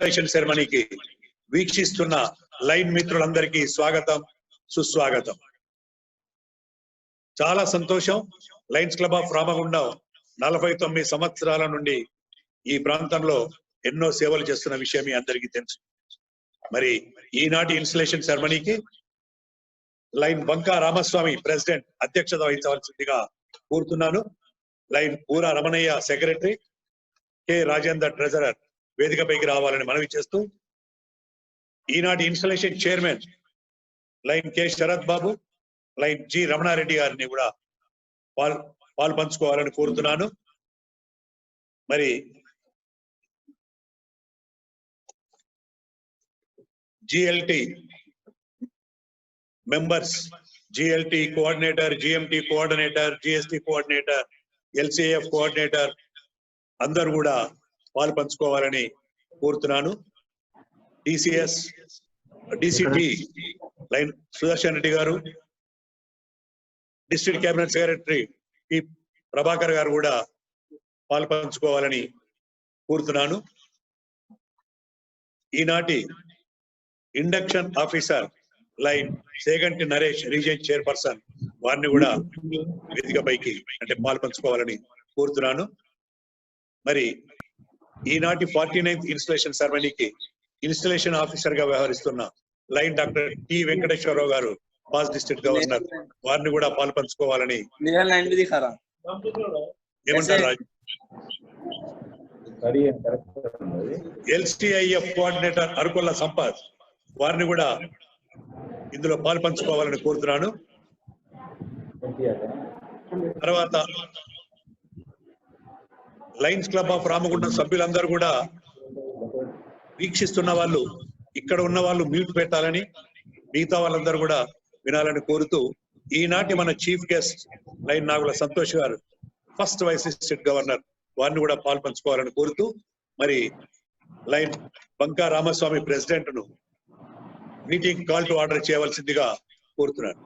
Installation సెరమనీకి వీక్షిస్తున్న line మిత్రులందరికీ స్వాగతం సుస్వాగతం. చాలా సంతోషం. లయన్స్ క్లబ్ ఆఫ్ రామగుండం 49 సంవత్సరాల నుండి ఈ ప్రాంతంలో ఎన్నో సేవలు చేస్తున్న విషయం మీ అందరికీ తెలుసు. మరి ఈనాటి ఇన్స్టలేషన్ సెరమనీకి లైన్ బంకా రామస్వామి ప్రెసిడెంట్ అధ్యక్షత వహించవలసిందిగా కోరుతున్నాను. Lion Poora Ramanaiah secretary, K Rajender treasurer వేదికపైకి రావాలని మనవి చేస్తూ, ఈనాటి installation chairman Lion K Sharath Babu, Lion G Ramanareddy గారిని కూడా పాలు పంచుకోవాలని కోరుతున్నాను. మరి GLT members, GLT coordinator, GMT coordinator, GST coordinator, LCF coordinator అందరూ కూడా పాలు పంచుకోవాలని కోరుతున్నాను. DCS, DCT Lion Sudarshan Reddy garu, district cabinet secretary P Prabhakar garu కూడా పాలు పంచుకోవాలని కోరుతున్నాను. ఈనాటి induction officer line Seganti Naresh region chairperson, వారిని కూడా వేదికపైకి అంటే పాలు పంచుకోవాలని కోరుతున్నాను. మరి ఈనాటి 49th ఇన్స్టలేషన్ సెరమనీకి ఇన్స్టలేషన్ ఆఫీసర్ గా వ్యవహరిస్తున్న లైన్ డాక్టర్ టి వెంకటేశ్వరరావు గారు, పాస్ డిస్ట్రిక్ట్ గవర్నర్, వారిని కూడా పాలు పంచుకోవాలని ఏమంటారు రాజు? ఎల్సిఐఎఫ్ కోఆర్డినేటర్ అరకొల్ల సంపత్, వారిని కూడా ఇందులో పాలు పంచుకోవాలని కోరుతున్నాను. తర్వాత లయన్స్ క్లబ్ ఆఫ్ రామగుండం సభ్యులందరూ కూడా వీక్షిస్తున్న వాళ్ళు, ఇక్కడ ఉన్న వాళ్ళు మ్యూట్ పెట్టాలని, మిగతా వాళ్ళందరూ కూడా వినాలని కోరుతూ, ఈనాటి మన chief guest lion Nagula Santosh గారు, ఫస్ట్ వైస్ డిస్ట్రిక్ట్ గవర్నర్, వారిని కూడా పాలు పంచుకోవాలని కోరుతూ, మరి లైన్ బంకా రామస్వామి ప్రెసిడెంట్ ను మీటింగ్ కాల్ టు ఆర్డర్ చేయవలసిందిగా కోరుతున్నాను.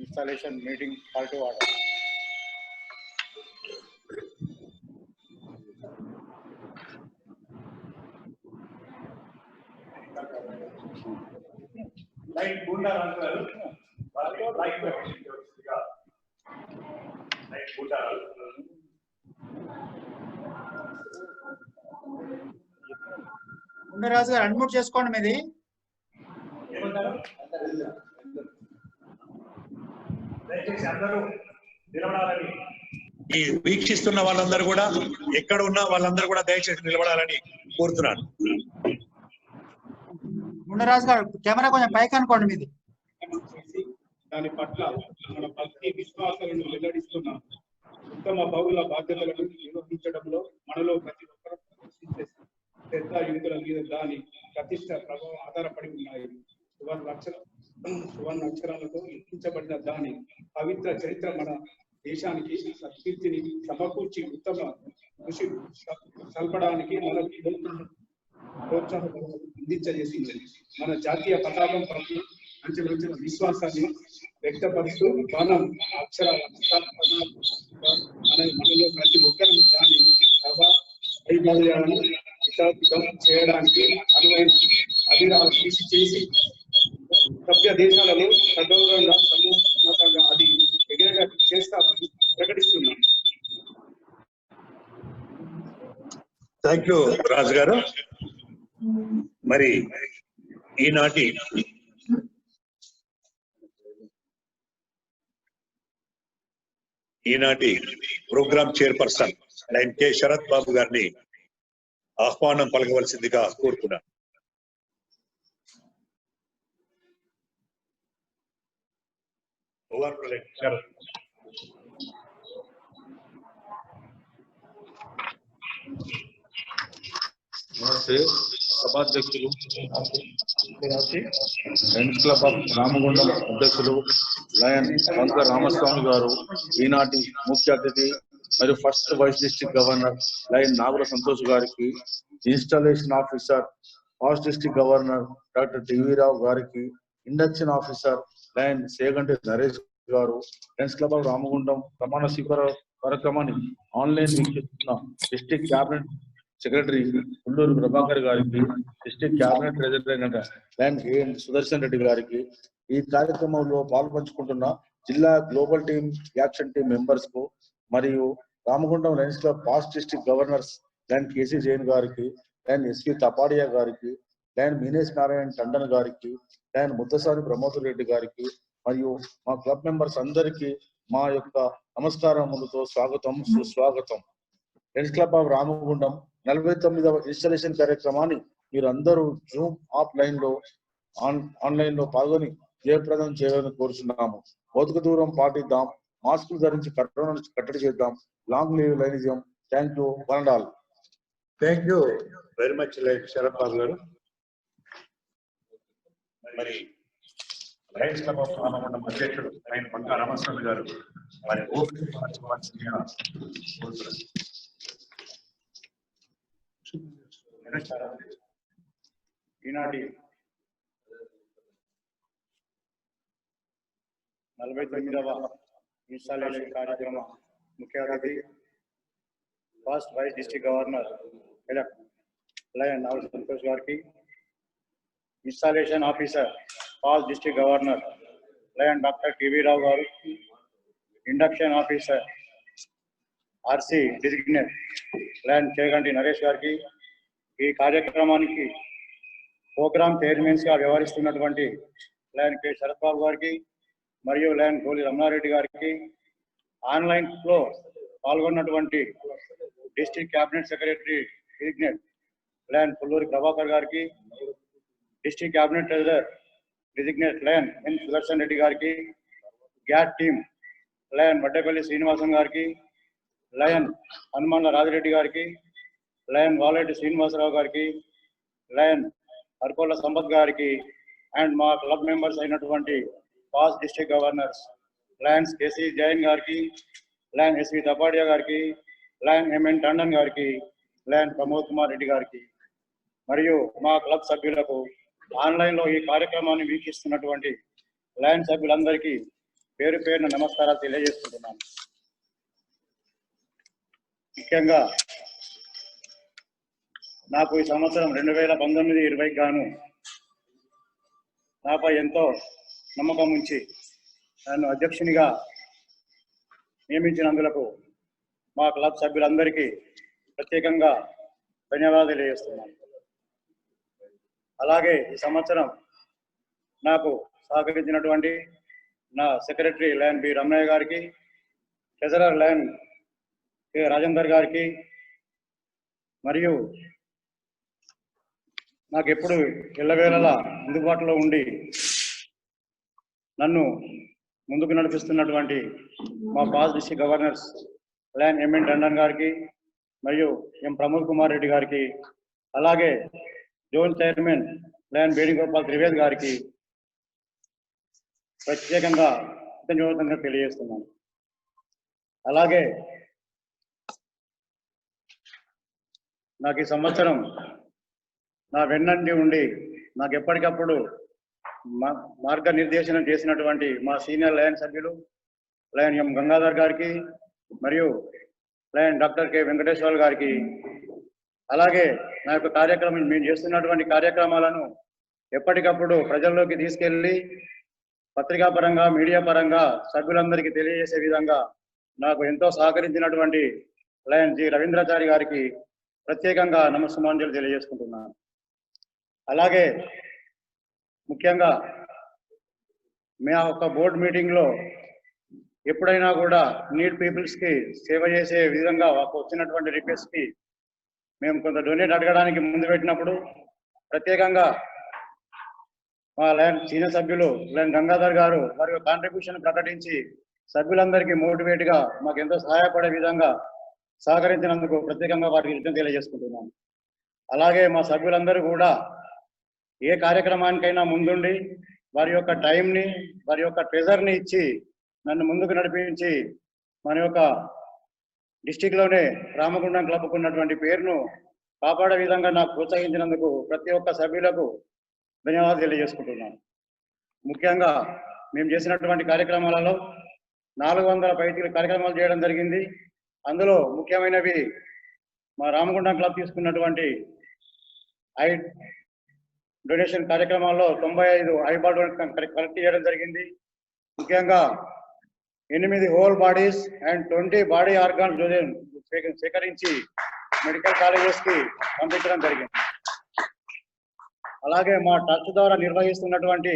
Installation meeting call to order. Line గుండా అంటారు, లైన్ రాజు గారు అన్మ్యూట్ చేసుకోండి మీది. దయచేసి అందరూ నిలబడాలని, ఈ వీక్షిస్తున్న వాళ్ళందరూ కూడా, ఎక్కడ ఉన్న వాళ్ళందరూ కూడా దయచేసి నిలబడాలని కోరుతున్నాను. గుండరాజు గారు కెమెరా కొంచెం పైకి అనుకోండి మీది. దాని పట్ల మన భక్తి విశ్వాసాలను వెల్లడిస్తున్న ఉత్తమ పౌరుల బాధ్యతలను నిర్వహించడంలో మనలో ప్రతి ఒక్కరూ ప్రదర్శించే శ్రద్ధ యువతుల మీద దాని ప్రతిష్ట ప్రభావం ఆధారపడి ఉన్నాయి. సువర్ణ అక్షరాలతో లిఖించబడిన దాని పవిత్ర చరిత్ర మన దేశానికి సంస్కృతిని సమకూర్చి ఉత్తమ కృషి సల్పడానికి మన ప్రోత్సాహం అందించజేసింది. మన జాతీయ పతాకం పట్ల అంచెలంచెల విశ్వాసాన్ని వ్యక్తపరుస్తూ మనం అక్షరాల మనలో ప్రతి ఒక్కరూ దాని వైభవాలను విశాఖం చేయడానికి అనువైన అభిరామ కృషి చేసి సభ్య దేశాలలో సగౌరవంగా సమున్నతంగా అది ఎగిరగా చేస్తామని ప్రకటిస్తున్నాం. థ్యాంక్ యూ రాజు గారు. మరి ఈనాటి program chairperson Lion K Sharath Babu గారిని ఆహ్వానం పలకవలసిందిగా కోరుతున్నాను. నమస్తే సభాధ్యక్షులు, లయన్స్ క్లబ్ ఆఫ్ రామగుండం అధ్యక్షులు లయన్ బంకా రామస్వామి గారు, ఈనాటి ముఖ్య అతిథి మరియు first vice district governor lion Nagula Santosh గారికి, installation officer past district governor doctor TV Rao గారికి, induction officer lion Seganti Naresh garu, Lions club of Ramagundam ప్రమాణ స్వీకార కార్యక్రమాన్ని ఆన్లైన్ వీక్షిస్తున్న district cabinet secretary Pulluru Prabhakar గారికి, district cabinet president Lion AN Sudarshan Reddy గారికి, ఈ కార్యక్రమంలో పాల్పంచుకుంటున్న జిల్లా global team action team members కు మరియు Ramagundam Lions club past district governors Lion KC Jain గారికి, లయన్ ఎస్వి తపాడియా గారికి, లయన్ మీనేష్ నారాయణ టండన్ గారికి, లయన్ ముద్దసారి ప్రమోద్ రెడ్డి గారికి మరియు మా క్లబ్ మెంబర్స్ అందరికీ మా యొక్క నమస్కారములతో స్వాగతం, సుస్వాగతం. లయన్స్ క్లబ్ ఆఫ్ రామగుండం 49వ ఇన్స్టాలేషన్ కార్యక్రమాన్ని మీరు అందరూ జూమ్ ఆన్లైన్ లో పాల్గొని జయప్రదం చేయాలని కోరుచున్నాము. భౌతిక దూరం పాటిద్దాం, మాస్కులు ధరించి కరోనా నుంచి కట్టడి చేద్దాం. Long live Lionism. Thank you one and all. Thank you very much Sharath Babu garu. మరి లయన్స్ క్లబ్ ఆఫ్ రామగుండం అధ్యక్షుడు ఆయన పంకా రామస్వామి గారు మరి ఈనాటి 49వ ఇన్స్టాలేషన్ కార్యక్రమ ముఖ్య అతిథి first vice district governor Lion R Santosh గారికి, installation officer first district governor Lion doctor TV Rao గారు, induction officer RC designate Lion Cheganti Naresh గారికి, ఈ కార్యక్రమానికి ప్రోగ్రామ్ చైర్మన్స్ గా వ్యవహరిస్తున్నటువంటి లయన్ కె శరత్ బాబు గారికి మరియు లయన్ గోలి రమణారెడ్డి గారికి, ఆన్లైన్ లో పాల్గొన్నటువంటి district cabinet secretary designate Lion Pulluri Prabhakar గారికి, district cabinet treasurer designate Lion N Sudarshan Reddy గారికి, GAT team Lion Vaddepalli Srinivasam గారికి, లయన్ హనుమాన్ల రాజిరెడ్డి గారికి, లయన్ వాలెడ్డి శ్రీనివాసరావు గారికి, లయన్ అర్కోల సంపత్ గారికి అండ్ మా క్లబ్ మెంబర్స్ అయినటువంటి past district governors lions KC Jain గారికి, లయన్ ఎస్వి తపాడియా గారికి, లయన్ ఎంఎన్ టండన్ గారికి, లయన్ ప్రమోద్ కుమార్ రెడ్డి గారికి మరియు మా క్లబ్ సభ్యులకు, ఆన్లైన్ లో ఈ కార్యక్రమాన్ని వీక్షిస్తున్నటువంటి లయన్ సభ్యులందరికీ పేరు పేరున నమస్కారాలు తెలియజేసుకుంటున్నాను. ముఖ్యంగా నాకు ఈ సంవత్సరం 2019-20 గాను నాపై ఎంతో నమ్మకం ఉంచి నన్ను అధ్యక్షునిగా నియమించినందులకు మా క్లబ్ సభ్యులందరికీ ప్రత్యేకంగా ధన్యవాదాలు తెలియజేస్తున్నాను. అలాగే ఈ సంవత్సరం నాకు సహకరించినటువంటి నా సెక్రటరీ లయన్ బి రమణయ్య గారికి, ట్రెజరర్ లయన్ కె రాజేందర్ గారికి మరియు నాకు ఎప్పుడు ఎల్లవేళలా అందుబాటులో ఉండి నన్ను ముందుకు నడిపిస్తున్నటువంటి మా past district governors lion MN Tandon గారికి మరియు ఎం ప్రమోద్ కుమార్ రెడ్డి గారికి, అలాగే zone chairman lion Venugopal Trived గారికి ప్రత్యేకంగా ధన్యవాదంగా తెలియజేస్తున్నాను. అలాగే నాకు ఈ సంవత్సరం నా వెన్నంటి ఉండి నాకు ఎప్పటికప్పుడు మార్గనిర్దేశనం చేసినటువంటి మా సీనియర్ లయన్ సభ్యులు లయన్ ఎం గంగాధర్ గారికి మరియు లయన్ డాక్టర్ కె వెంకటేశ్వర గారికి, అలాగే నా యొక్క కార్యక్రమం మేము చేస్తున్నటువంటి కార్యక్రమాలను ఎప్పటికప్పుడు ప్రజల్లోకి తీసుకెళ్లి పత్రికా పరంగా మీడియా పరంగా సభ్యులందరికీ తెలియజేసే విధంగా నాకు ఎంతో సహకరించినటువంటి లయన్ జి రవీంద్రాచారి గారికి ప్రత్యేకంగా నమస్సుమాంజలు తెలియజేసుకుంటున్నాను. అలాగే ముఖ్యంగా మా ఒక బోర్డు మీటింగ్ లో ఎప్పుడైనా కూడా నీడ్ పీపుల్స్ కి సేవ చేసే విధంగా వచ్చినటువంటి రిక్వెస్ట్ కి మేము కొంత డొనేట్ అడగడానికి ముందు పెట్టినప్పుడు ప్రత్యేకంగా మా లయన్ సీనియర్ సభ్యులు లయన్ గంగాధర్ గారు వారి కాంట్రిబ్యూషన్ ప్రకటించి సభ్యులందరికీ మోటివేట్ గా మాకు ఎంతో సహాయపడే విధంగా సహకరించినందుకు ప్రత్యేకంగా వారికి కృతజ్ఞతలు తెలియజేసుకుంటున్నాను. అలాగే మా సభ్యులందరూ కూడా ఏ కార్యక్రమానికైనా ముందుండి వారి యొక్క టైంని వారి యొక్క ట్రెజర్ని ఇచ్చి నన్ను ముందుకు నడిపించి మన యొక్క డిస్టిక్ లోనే రామగుండం క్లబ్కు ఉన్నటువంటి పేరును కాపాడే విధంగా నాకు ప్రోత్సహించినందుకు ప్రతి ఒక్క సభ్యులకు ధన్యవాదాలు తెలియజేసుకుంటున్నాను. ముఖ్యంగా మేము చేసినటువంటి కార్యక్రమాలలో 400 పైకి కార్యక్రమాలు చేయడం జరిగింది. అందులో ముఖ్యమైనవి మా రామగుండం క్లబ్ తీసుకున్నటువంటి ఐ డొనేషన్ కార్యక్రమాల్లో 95 ఐబాల్ కలెక్ట్ చేయడం జరిగింది. ముఖ్యంగా 8 whole bodies and 20 body organs సేకరించి మెడికల్ కాలేజెస్ కి పంపించడం జరిగింది. అలాగే మా ట్రస్ట్ ద్వారా నిర్వహిస్తున్నటువంటి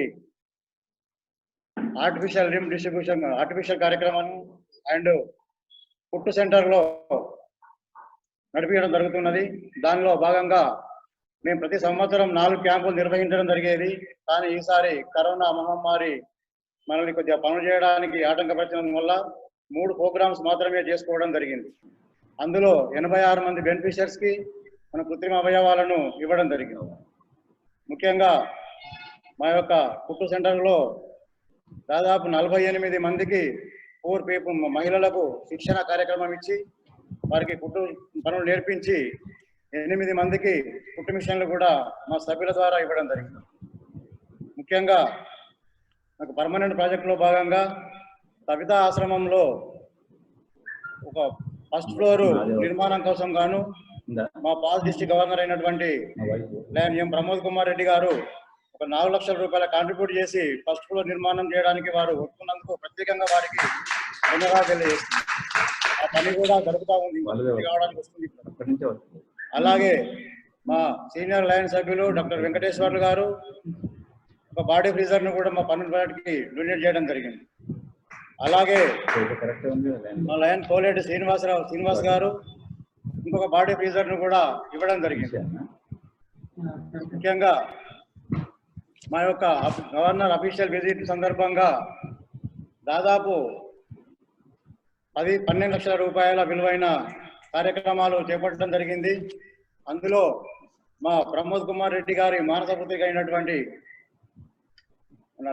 ఆర్టిఫిషియల్ లింబ్ డిస్ట్రిబ్యూషన్ ఆర్టిఫిషియల్ కార్యక్రమాన్ని అండ్ కుట్టు సెంటర్లో నడిపించడం జరుగుతున్నది. దానిలో భాగంగా మేము ప్రతి సంవత్సరం 4 క్యాంపులు నిర్వహించడం జరిగేది. కానీ ఈసారి కరోనా మహమ్మారి మనల్ని కొద్దిగా పనులు చేయడానికి ఆటంకపరచడం వల్ల 3 ప్రోగ్రామ్స్ మాత్రమే చేసుకోవడం జరిగింది. అందులో 86 మంది బెనిఫిషియర్స్ కి మన కృత్రిమ అవయవాలను ఇవ్వడం జరిగింది. ముఖ్యంగా మా యొక్క కుట్టు సెంటర్లో దాదాపు 48 మందికి పూర్ పీపుల్ మహిళలకు శిక్షణ కార్యక్రమం ఇచ్చి వారికి కుట్టు పనులు నేర్పించి 8 మందికి కుట్టు మిషన్లు కూడా మా సభ్యుల ద్వారా ఇవ్వడం జరిగింది. ముఖ్యంగా నాకు పర్మనెంట్ ప్రాజెక్టులో భాగంగా కవితా ఆశ్రమంలో ఒక ఫస్ట్ ఫ్లోర్ నిర్మాణం కోసం గాను మా పాస్ డిస్ట్రిక్ట్ గవర్నర్ అయినటువంటి ఎం ప్రమోద్ కుమార్ రెడ్డి గారు ఒక 4 లక్షల రూపాయల కాంట్రిబ్యూట్ చేసి ఫస్ట్ ఫ్లోర్ నిర్మాణం చేయడానికి వారు ఒప్పుకున్నందుకు ప్రత్యేకంగా వారికి ధన్యవాదాలు తెలియజేస్తున్నారు. ఆ పని కూడా జరుగుతూ ఉంది, కావడానికి వస్తుంది. అలాగే మా సీనియర్ లయన్ సభ్యులు డాక్టర్ వెంకటేశ్వర్లు గారు ఒక బాడీ ఫ్రీజర్ ను కూడా మా పన్ను వాటికి డొనేట్ చేయడం జరిగింది. అలాగే మా లయన్ కోలేటి శ్రీనివాస్ గారు ఇంకొక బాడీ ఫ్రీజర్ ను కూడా ఇవ్వడం జరిగింది. ముఖ్యంగా మా యొక్క గవర్నర్ అఫీషియల్ విజిట్ సందర్భంగా దాదాపు 12 లక్షల రూపాయల విలువైన కార్యక్రమాలు చేపట్టడం జరిగింది. అందులో మా ప్రమోద్ కుమార్ రెడ్డి గారి మానసపుత్రిక అయినటువంటి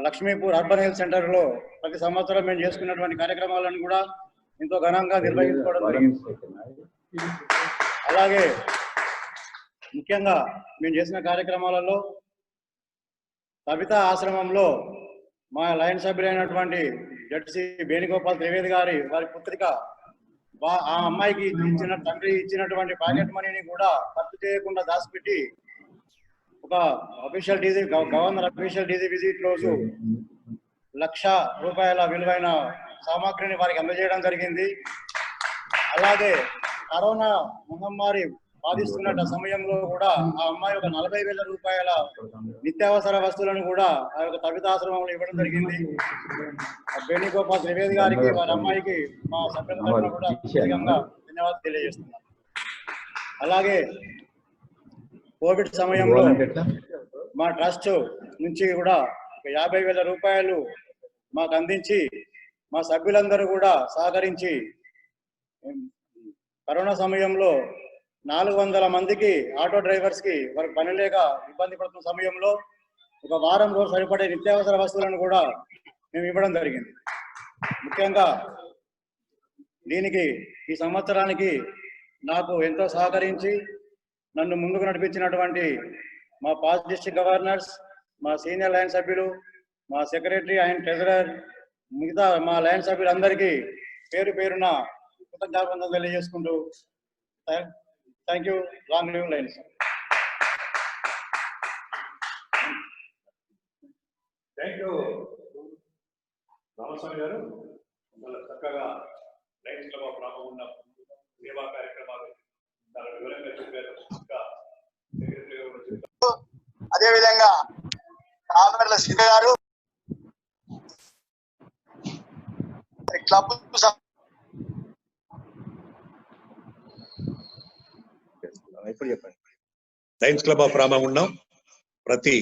లక్ష్మీపూర్ అర్బన్ హెల్త్ సెంటర్ లో ప్రతి సంవత్సరం మేము చేసుకున్నటువంటి కార్యక్రమాలను కూడా ఎంతో ఘనంగా నిర్వహించుకోవడం జరిగింది. అలాగే ముఖ్యంగా మేము చేసిన కార్యక్రమాలలో కవితా ఆశ్రమంలో మా లయన్ సభ్యులైనటువంటి జడ్సి వేణుగోపాల్ త్రివేది గారి వారి పుత్రిక ఆ అమ్మాయికి తండ్రి ఇచ్చినటువంటి పాకెట్ మనీని కూడా ఖర్చు చేయకుండా దాచిపెట్టి ఒక official DG governor official DG visit రోజు 1 లక్ష రూపాయల విలువైన సామాగ్రిని వారికి అందజేయడం జరిగింది. అలాగే కరోనా మహమ్మారి బాధిస్తున్న సమయంలో కూడా ఆ అమ్మాయి ఒక 40,000 రూపాయల నిత్యావసర వస్తువులను కూడా ఆ యొక్క కవితాశ్రమంలో ఇవ్వడం జరిగింది. వేణుగోపాల్ త్రివేది గారికి వారి అమ్మాయికి మా సభ్యుల కూడా ప్రత్యేకంగా ధన్యవాదాలు తెలియజేస్తున్నాను. అలాగే కోవిడ్ సమయంలో మా ట్రస్ట్ నుంచి కూడా 50,000 రూపాయలు మాకు అందించి మా సభ్యులందరూ కూడా సహకరించి కరోనా సమయంలో 400 మందికి ఆటో డ్రైవర్స్ కి వారికి పని లేక ఇబ్బంది పడుతున్న సమయంలో ఒక వారం రోజు సరిపడే నిత్యావసర వస్తువులను కూడా మేము ఇవ్వడం జరిగింది. ముఖ్యంగా దీనికి ఈ సంవత్సరానికి నాకు ఎంతో సహకరించి నన్ను ముందుకు నడిపించినటువంటి మా పాస్ డిస్ట్రిక్ట్ గవర్నర్స్, మా సీనియర్ లయన్ సభ్యులు, మా సెక్రటరీ అండ్ ట్రెజరర్, మిగతా మా లయన్ సభ్యులందరికీ పేరు పేరున కృతజ్ఞతలు తెలియజేసుకుంటూ thank you. Long live Lions. Thank you Ramaswamy గారు. చక్కగా లయన్స్ క్లబ్ ఆఫ్ రామగుండం సేవా కార్యక్రమాలు చాలా వివరంగా చెప్పారు. అదేవిధంగా కామెర్ల సీత గారు club Lions club of Ramagundam ప్రతి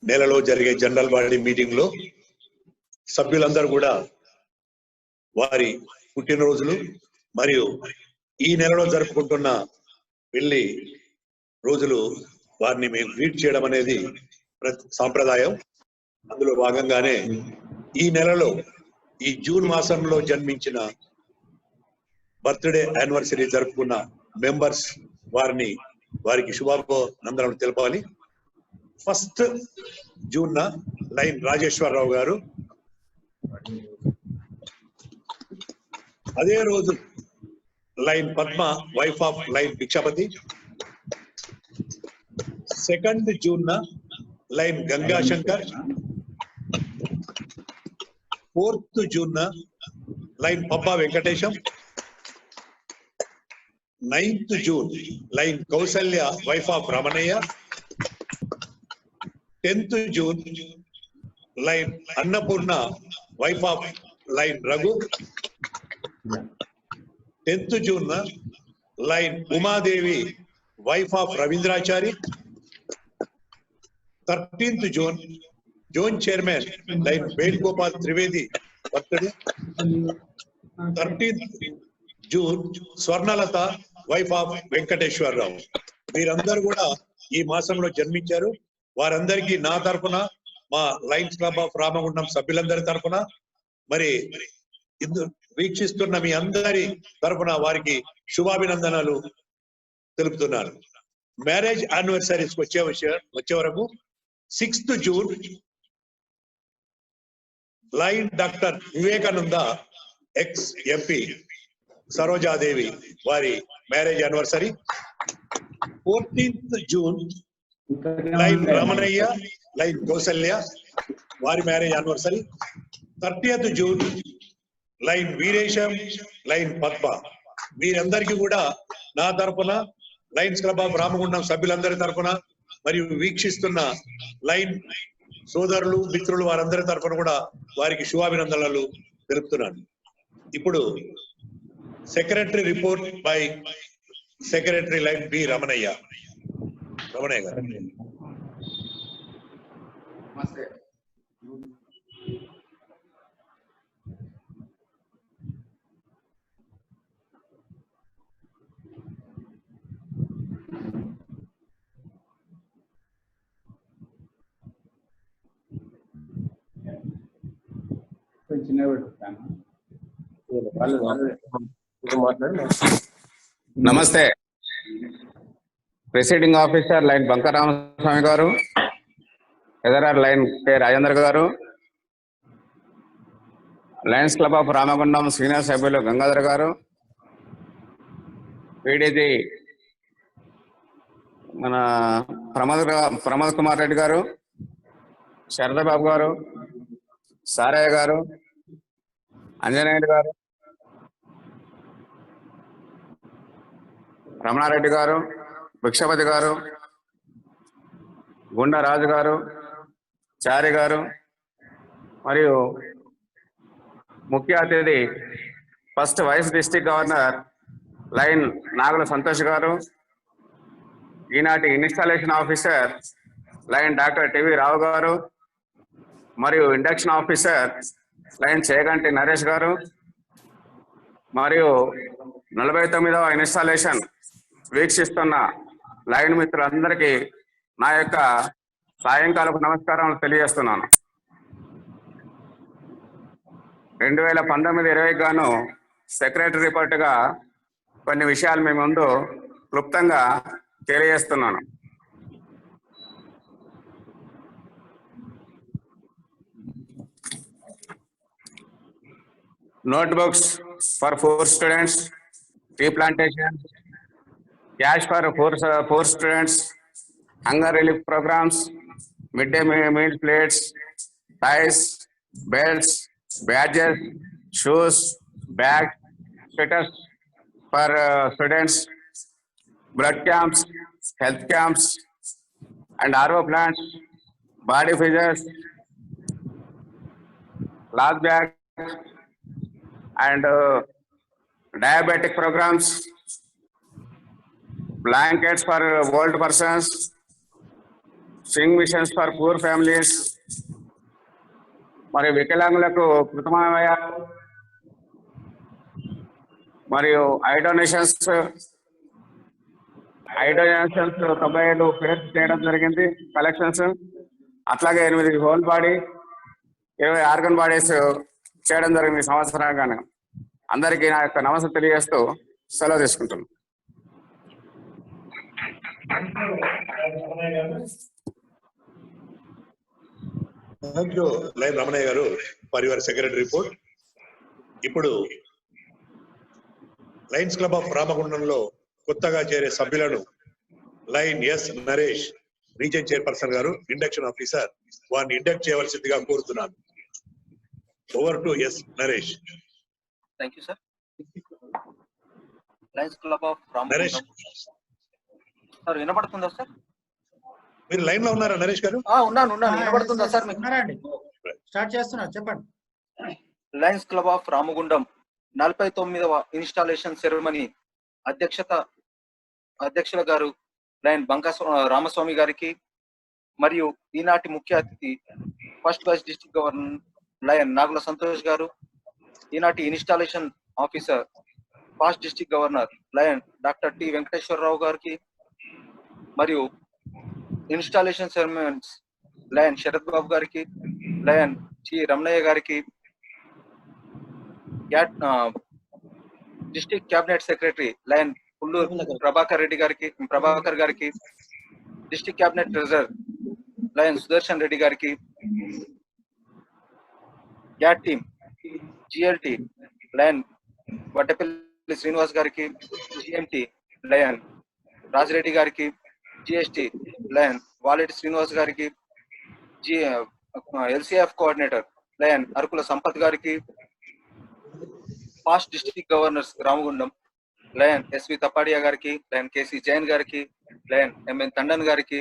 నెలలో జరిగే జనరల్ బాడీ మీటింగ్ లో సభ్యులందరూ కూడా వారి పుట్టినరోజులు మరియు ఈ నెలలో జరుపుకుంటున్న పెళ్లి రోజులు వారిని మేము గ్రీట్ చేయడం అనేది సాంప్రదాయం. అందులో భాగంగానే ఈ నెలలో ఈ జూన్ మాసంలో జన్మించిన బర్త్డే యానివర్సరీ జరుపుకున్న మెంబర్స్ వారిని వారికి శుభాభినందనలు తెలపాలి. ఫస్ట్ జూన్ లైన్ రాజేశ్వరరావు గారు, అదే రోజు lion Padma wife of lion Bhikshapathi. 2nd June lion Gangashankar. 4th June lion Pabba Venkatesham. 9th June lion Kausalya wife of Ramanaiah. 10th June lion Annapurna wife of lion Raghu. 10th June lion Umadevi wife of Ravindrachari. 13th June zone chairman lion Venugopal Trivedi birthday. 13th June Swarnalatha wife of Venkateswararao. వీరందరూ కూడా ఈ మాసంలో జన్మించారు. వారందరికీ నా తరఫున, మా Lions club of Ramagundam సభ్యులందరి తరఫున, మరి వీక్షిస్తున్న మీ అందరి తరఫున వారికి శుభాభినందనలు తెలుపుతున్నాను. మ్యారేజ్ యానివర్సరీస్ వచ్చే వరకు 6th June Lion doctor Vivekananda ex MP Sarojadevi వారి marriage anniversary. 14th June Lion Ramanaiah Lion Kausalya వారి marriage anniversary. 30th June Lion Veeresham Lion Padma. వీరందరికీ కూడా నా తరఫున, లయన్స్ క్లబ్ ఆఫ్ రామగుండం సభ్యులందరి తరఫున, మరియు వీక్షిస్తున్న లైన్ సోదరులు మిత్రులు వారందరి తరఫున కూడా వారికి శుభాభినందనలు తెలుపుతున్నాను. ఇప్పుడు secretary report by secretary lion B Ramanaiah గారు. నమస్తే. ప్రిసైడింగ్ ఆఫీసర్ లైన్ బంకరామస్వామి గారు, ఎదరార్ లైన్ కె రాజేంద్ర గారు, Lions club of Ramagundam senior సభ్యులు గంగాధర్ గారు, పీడీజీ మన ప్రమోద్ కుమార్ రెడ్డి గారు, శారదాబాబు గారు, సారయ్య గారు, అంజనేయుడు గారు, రమణారెడ్డి గారు, భిక్షపతి గారు, గుండరాజు గారు, చారి గారు, మరియు ముఖ్య అతిథి first vice district governor line Nagula Santosh garu, ఈనాటి installation officer line doctor TV Rao garu, మరియు induction officer Lion Cheganti Naresh garu, మరియు 49వ ఇన్స్టాలేషన్ వీక్షిస్తున్న లైన్ మిత్రులందరికీ నా యొక్క సాయంకాలపు నమస్కారాలు తెలియజేస్తున్నాను. 2019-20 గాను సెక్రటరీ రిపోర్టుగా కొన్ని విషయాలు మీ ముందు క్లుప్తంగా తెలియజేస్తున్నాను. Notebooks for 4 students, tree plantation, cash for 4 students, hunger relief programs, midday meal plates, ties, belts, badges, shoes, bags, sweaters for students, blood camps, health camps, and RO plants, body features, cloth bags, and diabetic programs, blankets for old persons, swing missions for poor families, మరియు వికలాంగులకు కృతమయ మరియు I donations 97 pairs చేయడం జరిగింది collections. అట్లాగే 8 whole body 20 organ bodies చేయడం జరిగింది ఈ సంవత్సరంగానే. అందరికీ నా యొక్క నమస్తే తెలియజేస్తూ సెలవు తీసుకుంటున్నాను. థ్యాంక్ యూ లైన్ రమణయ్య గారు ఫర్ యువర్ సెక్రటరీ రిపోర్ట్. ఇప్పుడు లయన్స్ క్లబ్ ఆఫ్ రామగుండంలో కొత్తగా చేరే సభ్యులను lion S Naresh region chairperson గారు ఇండక్షన్ ఆఫీసర్ వారిని ఇండక్ట్ చేయవలసిందిగా కోరుతున్నాను. Over to S Naresh. Thank you sir. Lions club of Naresh Ramagundam sir వినపడుతుందా సార్? మీరు లైన్ లో ఉన్నారా నరేష్ గారు? ఉన్నాను వినపడుతుందా సార్ మీకు? ఉన్నారండి, స్టార్ట్ చేస్తున్నారు, చెప్పండి. లయన్స్ క్లబ్ ఆఫ్ రామగుండం 49వ ఇన్స్టాలేషన్ సెరమనీ అధ్యక్షుల గారు లయన్ బంకా రామస్వామి గారికి మరియు ఈనాటి ముఖ్య అతిథి first vice district governor lion Nagula Santosh garu, ఈనాటి installation officer first district governor Lion doctor T Venkateswararao గారికి మరియు installation ceremonies Lion Sharath Babu గారికి, లయన్ టి రమణయ్య గారికి, district cabinet secretary Lion Pulluru Prabhakar గారికి, district cabinet treasurer Lion Sudarshan Reddy గారికి, GAT team GLT Lion Vaddapalli Srinivas గారికి, జిఎంటి లయన్ రాజిరెడ్డి గారికి, GST lion Valeti Srinivas గారికి, LCF coordinator lion Arakula Sampath గారికి, past district governors Ramagundam lion SV Tapadia గారికి, లయన్ కేసి జైన్ గారికి, లయన్ ఎంఎన్ తండన్ గారికి,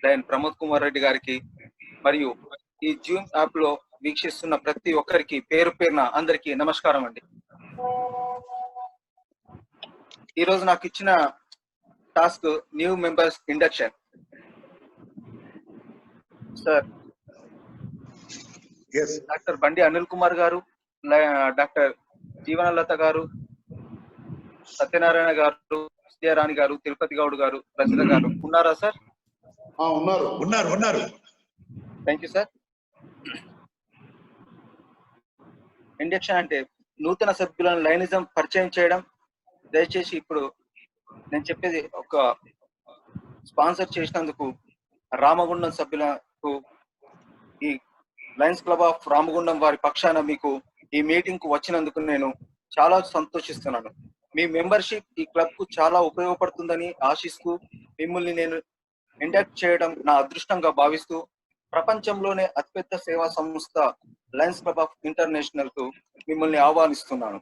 లయన్ ప్రమోద్ కుమార్ రెడ్డి గారికి మరియు ఈ జూమ్ యాప్ లో వీక్షిస్తున్న ప్రతి ఒక్కరికి పేరు పేరున అందరికీ నమస్కారం అండి. ఈ రోజు నాకు ఇచ్చిన task new members induction. Sir doctor బండి అనిల్ కుమార్ గారు, డాక్టర్ జీవనలత గారు, సత్యనారాయణ గారు, విద్యారాణి గారు, తిరుపతి గౌడ్ గారు, రచిత గారు ఉన్నారా సార్? ఉన్నారు. Thank you sir. ఇండక్షన్ అంటే నూతన సభ్యులను లైనిజం పరిచయం చేయడం. దయచేసి ఇప్పుడు నేను చెప్పేది ఒక స్పాన్సర్ చేసినందుకు రామగుండం సభ్యులకు ఈ లయన్స్ క్లబ్ ఆఫ్ రామగుండం వారి పక్షాన మీకు ఈ మీటింగ్ కు వచ్చినందుకు నేను చాలా సంతోషిస్తున్నాను. మీ మెంబర్షిప్ ఈ క్లబ్ కు చాలా ఉపయోగపడుతుందని ఆశిస్తూ మిమ్మల్ని నేను ఇండక్ట్ చేయడం నా అదృష్టంగా భావిస్తూ ప్రపంచంలోనే అతిపెద్ద సేవా సంస్థ లయన్స్ క్లబ్ ఆఫ్ ఇంటర్నేషనల్ కు మిమ్మల్ని ఆహ్వానిస్తున్నాను.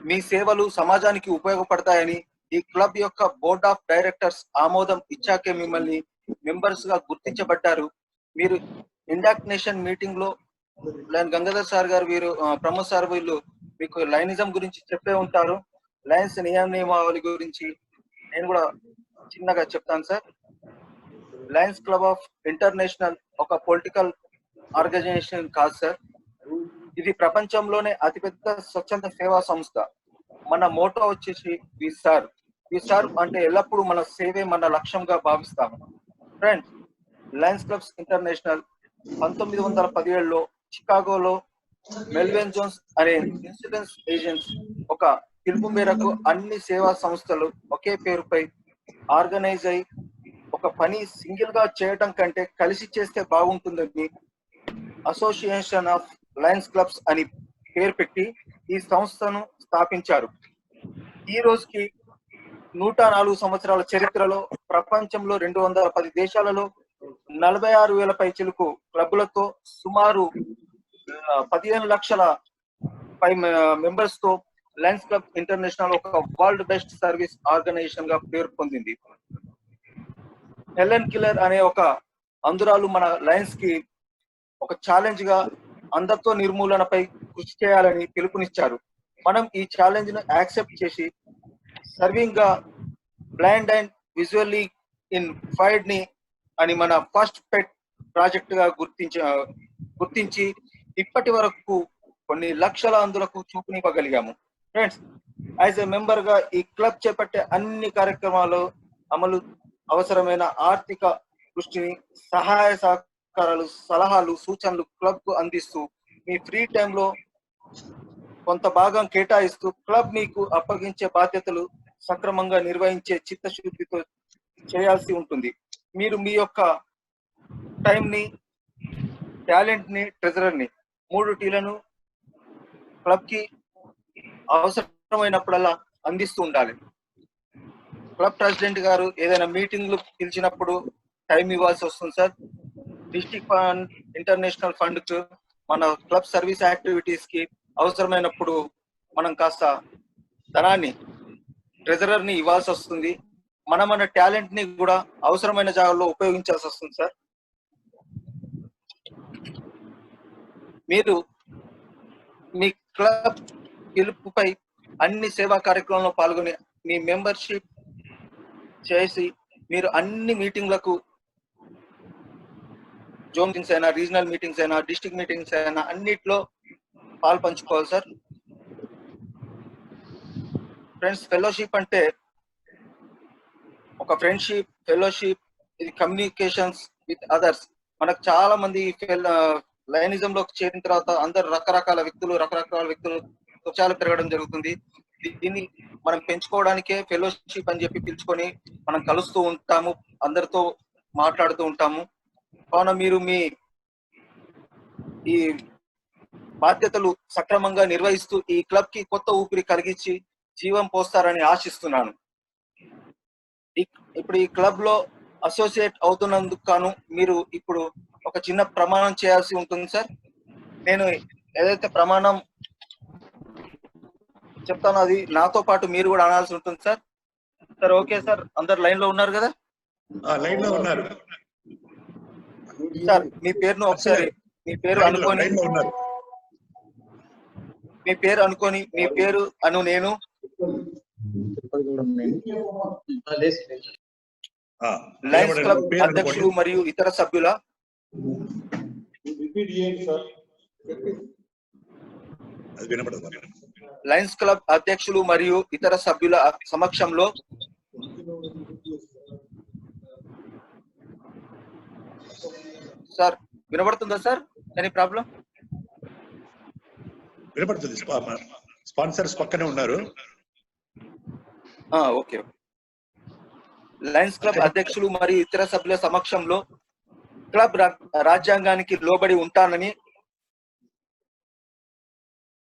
మీ సేవలు సమాజానికి ఉపయోగపడతాయని ఈ క్లబ్ యొక్క బోర్డ్ ఆఫ్ డైరెక్టర్స్ ఆమోదం ఇచ్చాకే మిమ్మల్ని మెంబర్స్ గా గుర్తించబడ్డారు. మీరు ఇండాక్నేషన్ మీటింగ్ లో లయన్ గంగాధర్ సార్ గారు, వీరు ప్రమోద్ సార్, వీళ్ళు మీకు లైనిజం గురించి చెప్పే ఉంటారు. లయన్స్ నియమావళి గురించి నేను కూడా చిన్నగా చెప్తాను sir. Lions club of international ఒక పొలిటికల్ ఆర్గనైజేషన్ కాదు సార్. ఇది ప్రపంచంలోనే అతిపెద్ద స్వచ్ఛంద సేవా సంస్థ. మన మోటో వచ్చేసి వి సర్వ్ అంటే ఎల్లప్పుడూ మన సేవే మన లక్ష్యంగా భావిస్తాము. ఫ్రెండ్స్, లయన్స్ క్లబ్స్ ఇంటర్నేషనల్ 1917లో చికాగోలో మెల్విన్ జోన్స్ అనే ఇన్సూరెన్స్ ఏజెంట్స్ ఒక పిలుపు మేరకు అన్ని సేవా సంస్థలు ఒకే పేరుపై ఆర్గనైజ్ అయి ఒక పని సింగిల్ గా చేయడం కంటే కలిసి చేస్తే బాగుంటుందని అసోసియేషన్ ఆఫ్ లయన్స్ క్లబ్స్ అని పేరు పెట్టి ఈ సంస్థను స్థాపించారు. ఈ రోజుకి 104 సంవత్సరాల చరిత్రలో ప్రపంచంలో 210 దేశాలలో 46,000 పైచిలుకు క్లబ్లతో సుమారు 15 లక్షల పై మెంబర్స్ తో లయన్స్ క్లబ్ ఇంటర్నేషనల్ ఒక వరల్డ్ బెస్ట్ సర్వీస్ ఆర్గనైజేషన్ గా పేరు పొందింది. హెలెన్ కిల్లర్ అనే ఒక అందురాలు మన లయన్స్ కి ఒక ఛాలెంజ్ గా అంధత్వ నిర్మూలనపై కృషి చేయాలని పిలుపునిచ్చారు. మనం ఈ ఛాలెంజ్ ను యాక్సెప్ట్ చేసి సర్వింగ్ గా బ్లైండ్ అండ్ విజువల్లీ ఇన్ ఫైడ్ ని అని మన ఫస్ట్ పెట్ ప్రాజెక్ట్ గా గుర్తించి ఇప్పటి వరకు కొన్ని లక్షల అందులకు చూపునివ్వగలిగాము. ఫ్రెండ్స్, యాజ్ ఎ మెంబర్ గా ఈ క్లబ్ చేపట్టే అన్ని కార్యక్రమాలు అమలు అవసరమైన ఆర్థిక దృష్టిని, సహాయ సహకారాలు, సలహాలు, సూచనలు క్లబ్ కు అందిస్తూ మీ ఫ్రీ టైంలో కొంత భాగం కేటాయిస్తూ క్లబ్ మీకు అప్పగించే బాధ్యతలు సక్రమంగా నిర్వహించే చిత్తశుద్ధితో చేయాల్సి ఉంటుంది. మీరు మీ యొక్క టైంని, టాలెంట్ని, ట్రెజరర్ని 3 టీలను క్లబ్కి అవసరమైనప్పుడల్లా అందిస్తూ ఉండాలి. క్లబ్ ప్రెసిడెంట్ గారు ఏదైనా మీటింగ్లు పిలిచినప్పుడు టైం ఇవ్వాల్సి వస్తుంది sir. District fund, international fund కు, మన క్లబ్ సర్వీస్ యాక్టివిటీస్ కి అవసరమైనప్పుడు మనం కాస్త ధనాన్ని, ట్రెజరర్ ని ఇవ్వాల్సి వస్తుంది. మన టాలెంట్ ని కూడా అవసరమైన జాగాల్లో ఉపయోగించాల్సి వస్తుంది సార్. మీరు మీ క్లబ్ గెలుపుపై అన్ని సేవా కార్యక్రమంలో పాల్గొని మీ మెంబర్షిప్ చేసి మీరు అన్ని మీటింగ్లకు, జోన్ మీటింగ్స్ అయినా, రీజనల్ మీటింగ్స్ అయినా, డిస్ట్రిక్ట్ మీటింగ్స్ అయినా అన్నిట్లో పాలు పంచుకోవాలి సార్. ఫ్రెండ్స్, ఫెలోషిప్ అంటే ఒక ఫ్రెండ్షిప్, ఫెలోషిప్, ఇది కమ్యూనికేషన్స్ విత్ అదర్స్. మనకు చాలా మంది లైనిజం లోకి చేరిన తర్వాత అందరు రకరకాల వ్యక్తులు చాలా పెరగడం జరుగుతుంది. దీన్ని మనం పెంచుకోవడానికే ఫెలోషిప్ అని చెప్పి పిలుచుకొని మనం కలుస్తూ ఉంటాము, అందరితో మాట్లాడుతూ ఉంటాము. కావున మీరు మీ ఈ బాధ్యతలు సక్రమంగా నిర్వహిస్తూ ఈ క్లబ్ కి కొత్త ఊపిరి కలిగించి జీవం పోస్తారని ఆశిస్తున్నాను. ఇప్పుడు ఈ క్లబ్ లో అసోసియేట్ అవుతున్నందుకు గాను మీరు ఇప్పుడు ఒక చిన్న ప్రమాణం చేయాల్సి ఉంటుంది సార్. నేను ఏదైతే ప్రమాణం చెప్తానో అది నాతో పాటు మీరు కూడా అనాల్సి ఉంటుంది సార్. సార్ ఓకే సార్, అందరు లైన్ లో ఉన్నారు కదా? లైన్ లో ఉన్నారు సార్. మీ పేరును ఒకసారి, మీ పేరు అనుకొని, మీ పేరు అనుకొని, మీ పేరు అను నేను లయన్స్ క్లబ్ అధ్యక్షులు మరియు ఇతర సభ్యుల లయన్స్ క్లబ్ అధ్యక్షులు మరియు ఇతర సభ్యుల సమక్షంలో సార్ వినబడుతుందా సార్? Any problem? వినపడుతుంది. స్పాన్సర్స్ పక్కనే ఉన్నారు. ఓకే. లయన్స్ క్లబ్ అధ్యక్షులు మరియు ఇతర సభ్యుల సమక్షంలో క్లబ్ రాజ్యాంగానికి లోబడి ఉంటానని,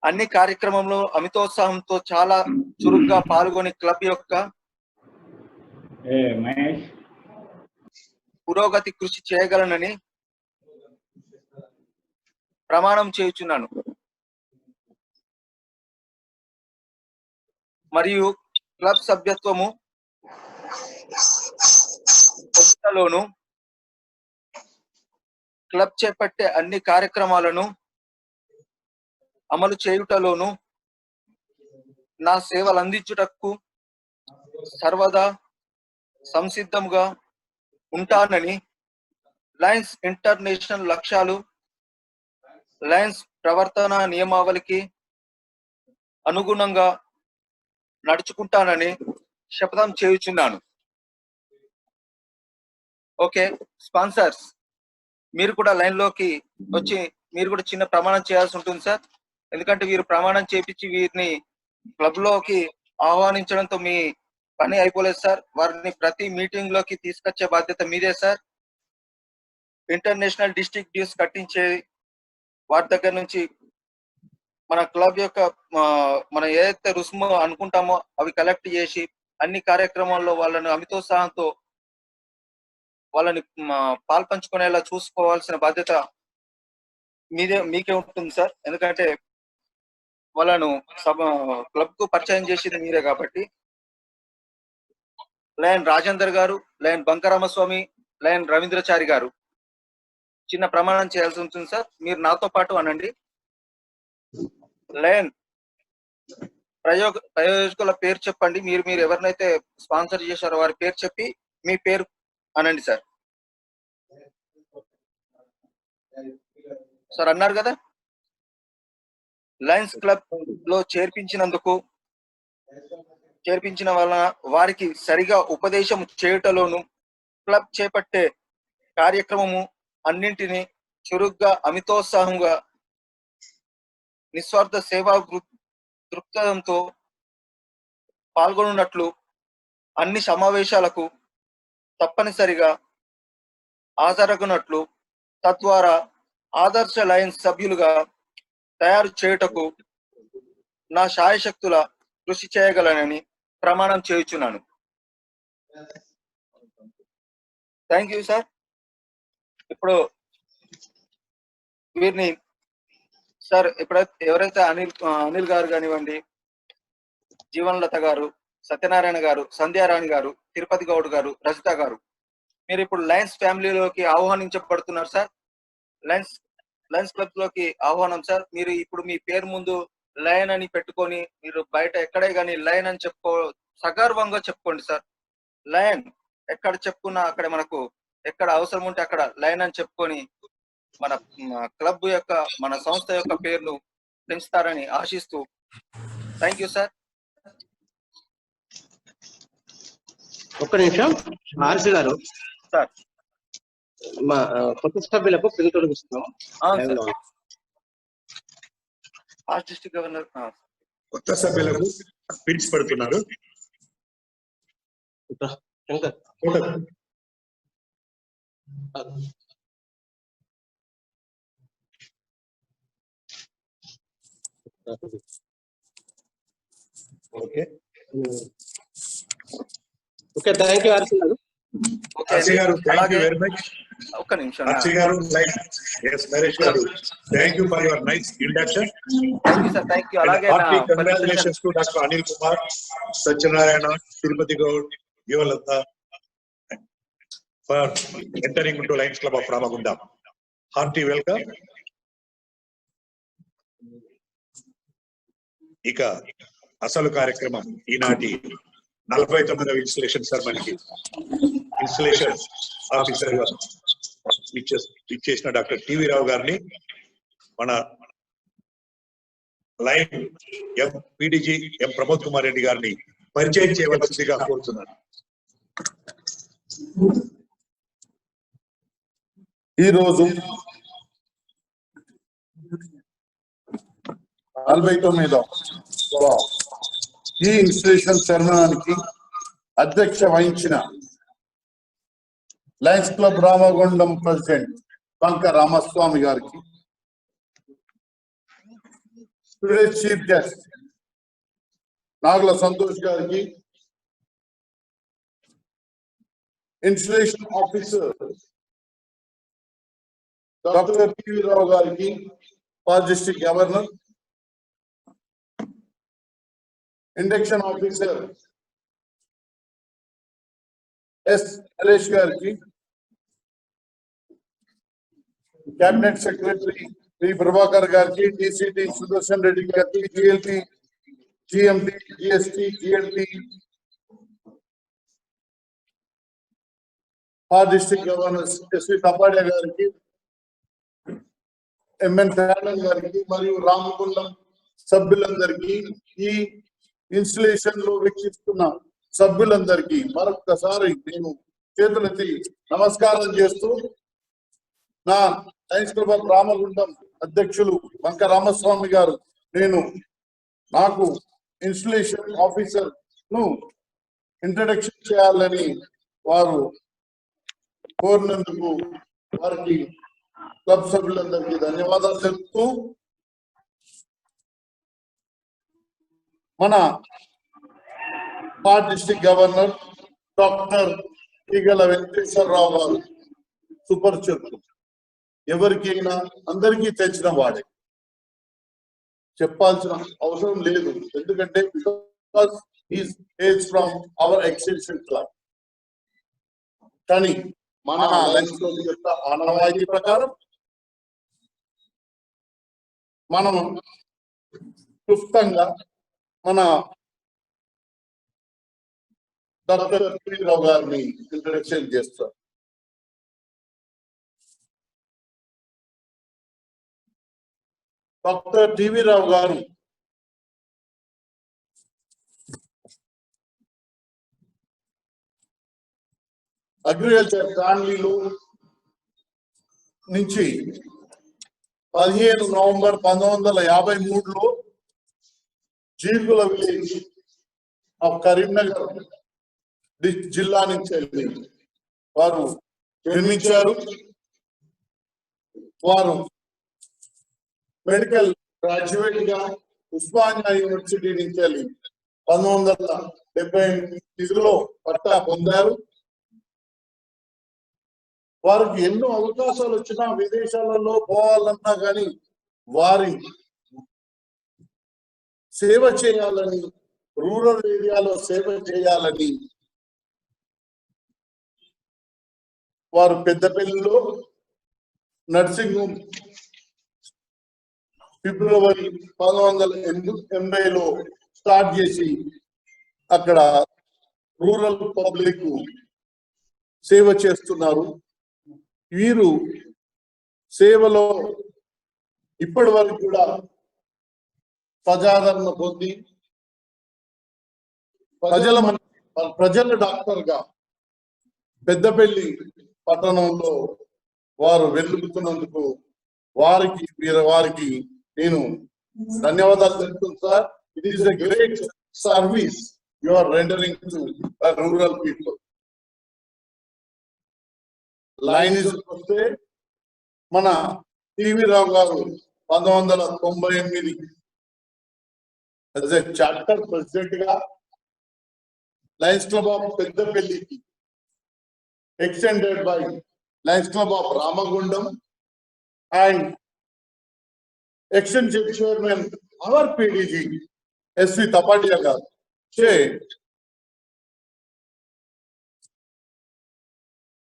అన్ని కార్యక్రమంలో అమితోత్సాహంతో చాలా చురుగ్గా పాల్గొని క్లబ్ యొక్క పురోగతి కృషి చేయగలనని ప్రమాణం చేయుచున్నాను. మరియు క్లబ్ సభ్యత్వము పొందుటలోను, క్లబ్ చేపట్టే అన్ని కార్యక్రమాలను అమలు చేయుటలోను నా సేవలు అందించుటకు సర్వదా సంసిద్ధంగా ఉంటానని, లయన్స్ ఇంటర్నేషనల్ లక్ష్యాలు, లయన్స్ ప్రవర్తన నియమావళికి అనుగుణంగా నడుచుకుంటానని శపథం చేయుచున్నాను. ఓకే స్పాన్సర్స్, మీరు కూడా లైన్ లోకి వచ్చి మీరు కూడా చిన్న ప్రమాణం చేయాల్సి ఉంటుంది సార్. ఎందుకంటే వీరు ప్రమాణం చేపించి వీరిని క్లబ్ లోకి ఆహ్వానించడంతో మీ పని అయిపోలేదు సార్. వారిని ప్రతి మీటింగ్ లోకి తీసుకొచ్చే బాధ్యత మీదే సార్. ఇంటర్నేషనల్ డిస్ట్రిక్ట్ డ్యూస్ కట్టించే వారి దగ్గర నుంచి మన క్లబ్ యొక్క మనం ఏదైతే రుసుము అనుకుంటామో అవి కలెక్ట్ చేసి అన్ని కార్యక్రమాల్లో వాళ్ళని అమితోత్సాహంతో వాళ్ళని పాల్పంచుకునేలా చూసుకోవాల్సిన బాధ్యత మీకే ఉంటుంది సార్. ఎందుకంటే వాళ్ళను క్లబ్ కు పరిచయం చేసింది మీరే కాబట్టి. లయన్ రాజేందర్ గారు, లయన్ బంకరామస్వామి, లయన్ రవీంద్రచారి గారు చిన్న ప్రమాణం చేయాల్సి ఉంటుంది సార్. మీరు నాతో పాటు అనండి. లయన్ ప్రయోజకుల పేరు చెప్పండి. మీరు ఎవరినైతే స్పాన్సర్ చేశారో వారి పేరు చెప్పి మీ పేరు అనండి సార్. సార్ అన్నారు కదా. లయన్స్ క్లబ్ లో చేర్పించిన వలన వారికి సరిగా ఉపదేశం చేయుటలోను, క్లబ్ చేపట్టే కార్యక్రమము అన్నింటినీ చురుగ్గా, అమితోత్సాహంగా, నిస్వార్థ సేవా దృక్పథంతో పాల్గొన్నట్లు, అన్ని సమావేశాలకు తప్పనిసరిగా హాజరగునట్లు తద్వారా ఆదర్శ లయన్స్ సభ్యులుగా తయారు చేయుటకు నా శాయశక్తుల కృషి చేయగలనని ప్రమాణం చేయుచున్నాను. Thank you sir. ఇప్పుడు వీరిని సార్ ఎవరైతే అనిల్ గారు కానివ్వండి, జీవన్లత గారు, సత్యనారాయణ గారు, సంధ్యారాణి గారు, తిరుపతి గౌడ్ గారు, రజిత గారు, మీరు ఇప్పుడు లయన్స్ ఫ్యామిలీలోకి ఆహ్వానించబడుతున్నారు సార్. లయన్స్ క్లబ్ లోకి ఆహ్వానం సార్. మీరు ఇప్పుడు మీ పేరు ముందు లయన్ అని పెట్టుకొని మీరు బయట ఎక్కడే కానీ లయన్ అని సగర్వంగా చెప్పుకోండి సార్. లయన్ ఎక్కడ చెప్పుకున్నా అక్కడ మనకు ఎక్కడ అవసరం ఉంటే అక్కడ లయన్ అని చెప్పుకొని మన క్లబ్ యొక్క మన సంస్థ యొక్క పేరును పెంచుతారని ఆశిస్తూ థ్యాంక్ యూ సార్. ఒక్క నిమిషం ఆర్సి గారు సార్, మా కొత్త సభ్యులకు పిలుపు తొలగిస్తున్నాం. డిస్ట్రిక్ట్ గవర్నర్ కొత్త సభ్యులకు పిలిచి పెడుతున్నారు. Okay okay, thank you RC garu. RC garu, thank you very much. ఒక్క నిమిషం RC garu, yes, Naresh garu, thank you for your nice induction. Thank you sir. Thank you. అలాగే congratulations to doctor Anil Kumar, Satyanarayana, Tirupati Goud, Yuvalatha for entering into Lions Club of Ramagundam. Hearty welcome. ఇక అసలు కార్యక్రమం ఈనాటి 49వ installation సెరమనీకి installation officer గా ఇచ్చేసిన doctor TV రావు గారిని మన లైన్ పిడిజి ఎం ప్రమోద్ కుమార్ రెడ్డి గారిని పరిచయం చేయవలసిందిగా కోరుతున్నాను. ఈరోజు 49వ ఈ ఇన్స్టిట్యూషన్ సెరమనీకి అధ్యక్ష వహించిన Lions club Ramagundam president Banka Ramaswamy గారికి, today's chief guest Nagula Santosh గారికి, institution officer doctor TV Rao గారికి, పాల్ district governor, induction officer S Naresh గారికి, कैबिनेट सेक्रेटरी पी प्रभाकर गारी, DCT Sudarshan Reddy garu, GLT, GMT, GST, GLT, district governor SV Tapade garu, MN ఫ్యానన్ గారికి మరియు రామగుండం సభ్యులందరికీ, ఈ ఇన్స్టలేషన్ లో వీక్షిస్తున్న సభ్యులందరికీ మరొకసారి నేను చేతులెత్తి నమస్కారం చేస్తూ, నా లయన్స్ క్లబ్ ఆఫ్ రామగుండం అధ్యక్షులు బంక రామస్వామి గారు నాకు ఇన్స్టలేషన్ ఆఫీసర్ ను ఇంట్రడక్షన్ చేయాలని వారు కోరినందుకు వారికి క్లబ్ సభ్యులందరికీ ధన్యవాదాలు తెలుపుతూ, మన డిస్ట్రిక్ట్ గవర్నర్ డాక్టర్ ఈగల వెంకటేశ్వరరావు గారు సుపరిచితులు, ఎవరికైనా అందరికీ తెచ్చిన వాడే, చెప్పాల్సిన అవసరం లేదు. ఎందుకంటే because he's Hales from our extension club. కానీ మన లయన్స్ క్లబ్ యొక్క ఆనవాయితీ ప్రకారం మనం క్లుప్తంగా మన డాక్టర్ టివి రావు గారిని ఇంట్రడక్షన్ చేస్తారు. డాక్టర్ టివి రావు గారు అగ్రికల్చర్ కాలనీలో నుంచి 15 నవంబర్ 1953లో జీర్గుల విలేజ్ ఆఫ్ కరీంనగర్ జిల్లా నుంచి వెళ్ళి వారు జన్మించారు. వారు మెడికల్ గ్రాడ్యుయేట్ గా ఉస్మానియా యూనివర్సిటీ నుంచి 1978లో పట్టా పొందారు. వారికి ఎన్నో అవకాశాలు వచ్చినా విదేశాలలో పోవాలన్నా కానీ వారి సేవ చేయాలని, రూరల్ ఏరియాలో సేవ చేయాలని వారు పెద్దపల్లిలో నర్సింగ్ హోమ్ ఫిబ్రవరి 1980లో స్టార్ట్ చేసి అక్కడ రూరల్ పబ్లిక్ సేవ చేస్తున్నారు. వీరు సేవలో ఇప్పటి వరకు కూడా ప్రజాదరణ పొంది ప్రజల డాక్టర్ గా పెద్దపల్లి పట్టణంలో వారు వెలుగుతున్నందుకు వారికి నేను ధన్యవాదాలు తెలుపుతున్నాను sir. It is a great service you are rendering to rural people. Line వస్తే మన టీవీ రావు గారు 1998 as a charter president గా లయన్స్ క్లబ్ ఆఫ్ పెద్దపల్లికి extended by Lions Club of Ramagundam and extension chairman our PDG SV Tapadia garu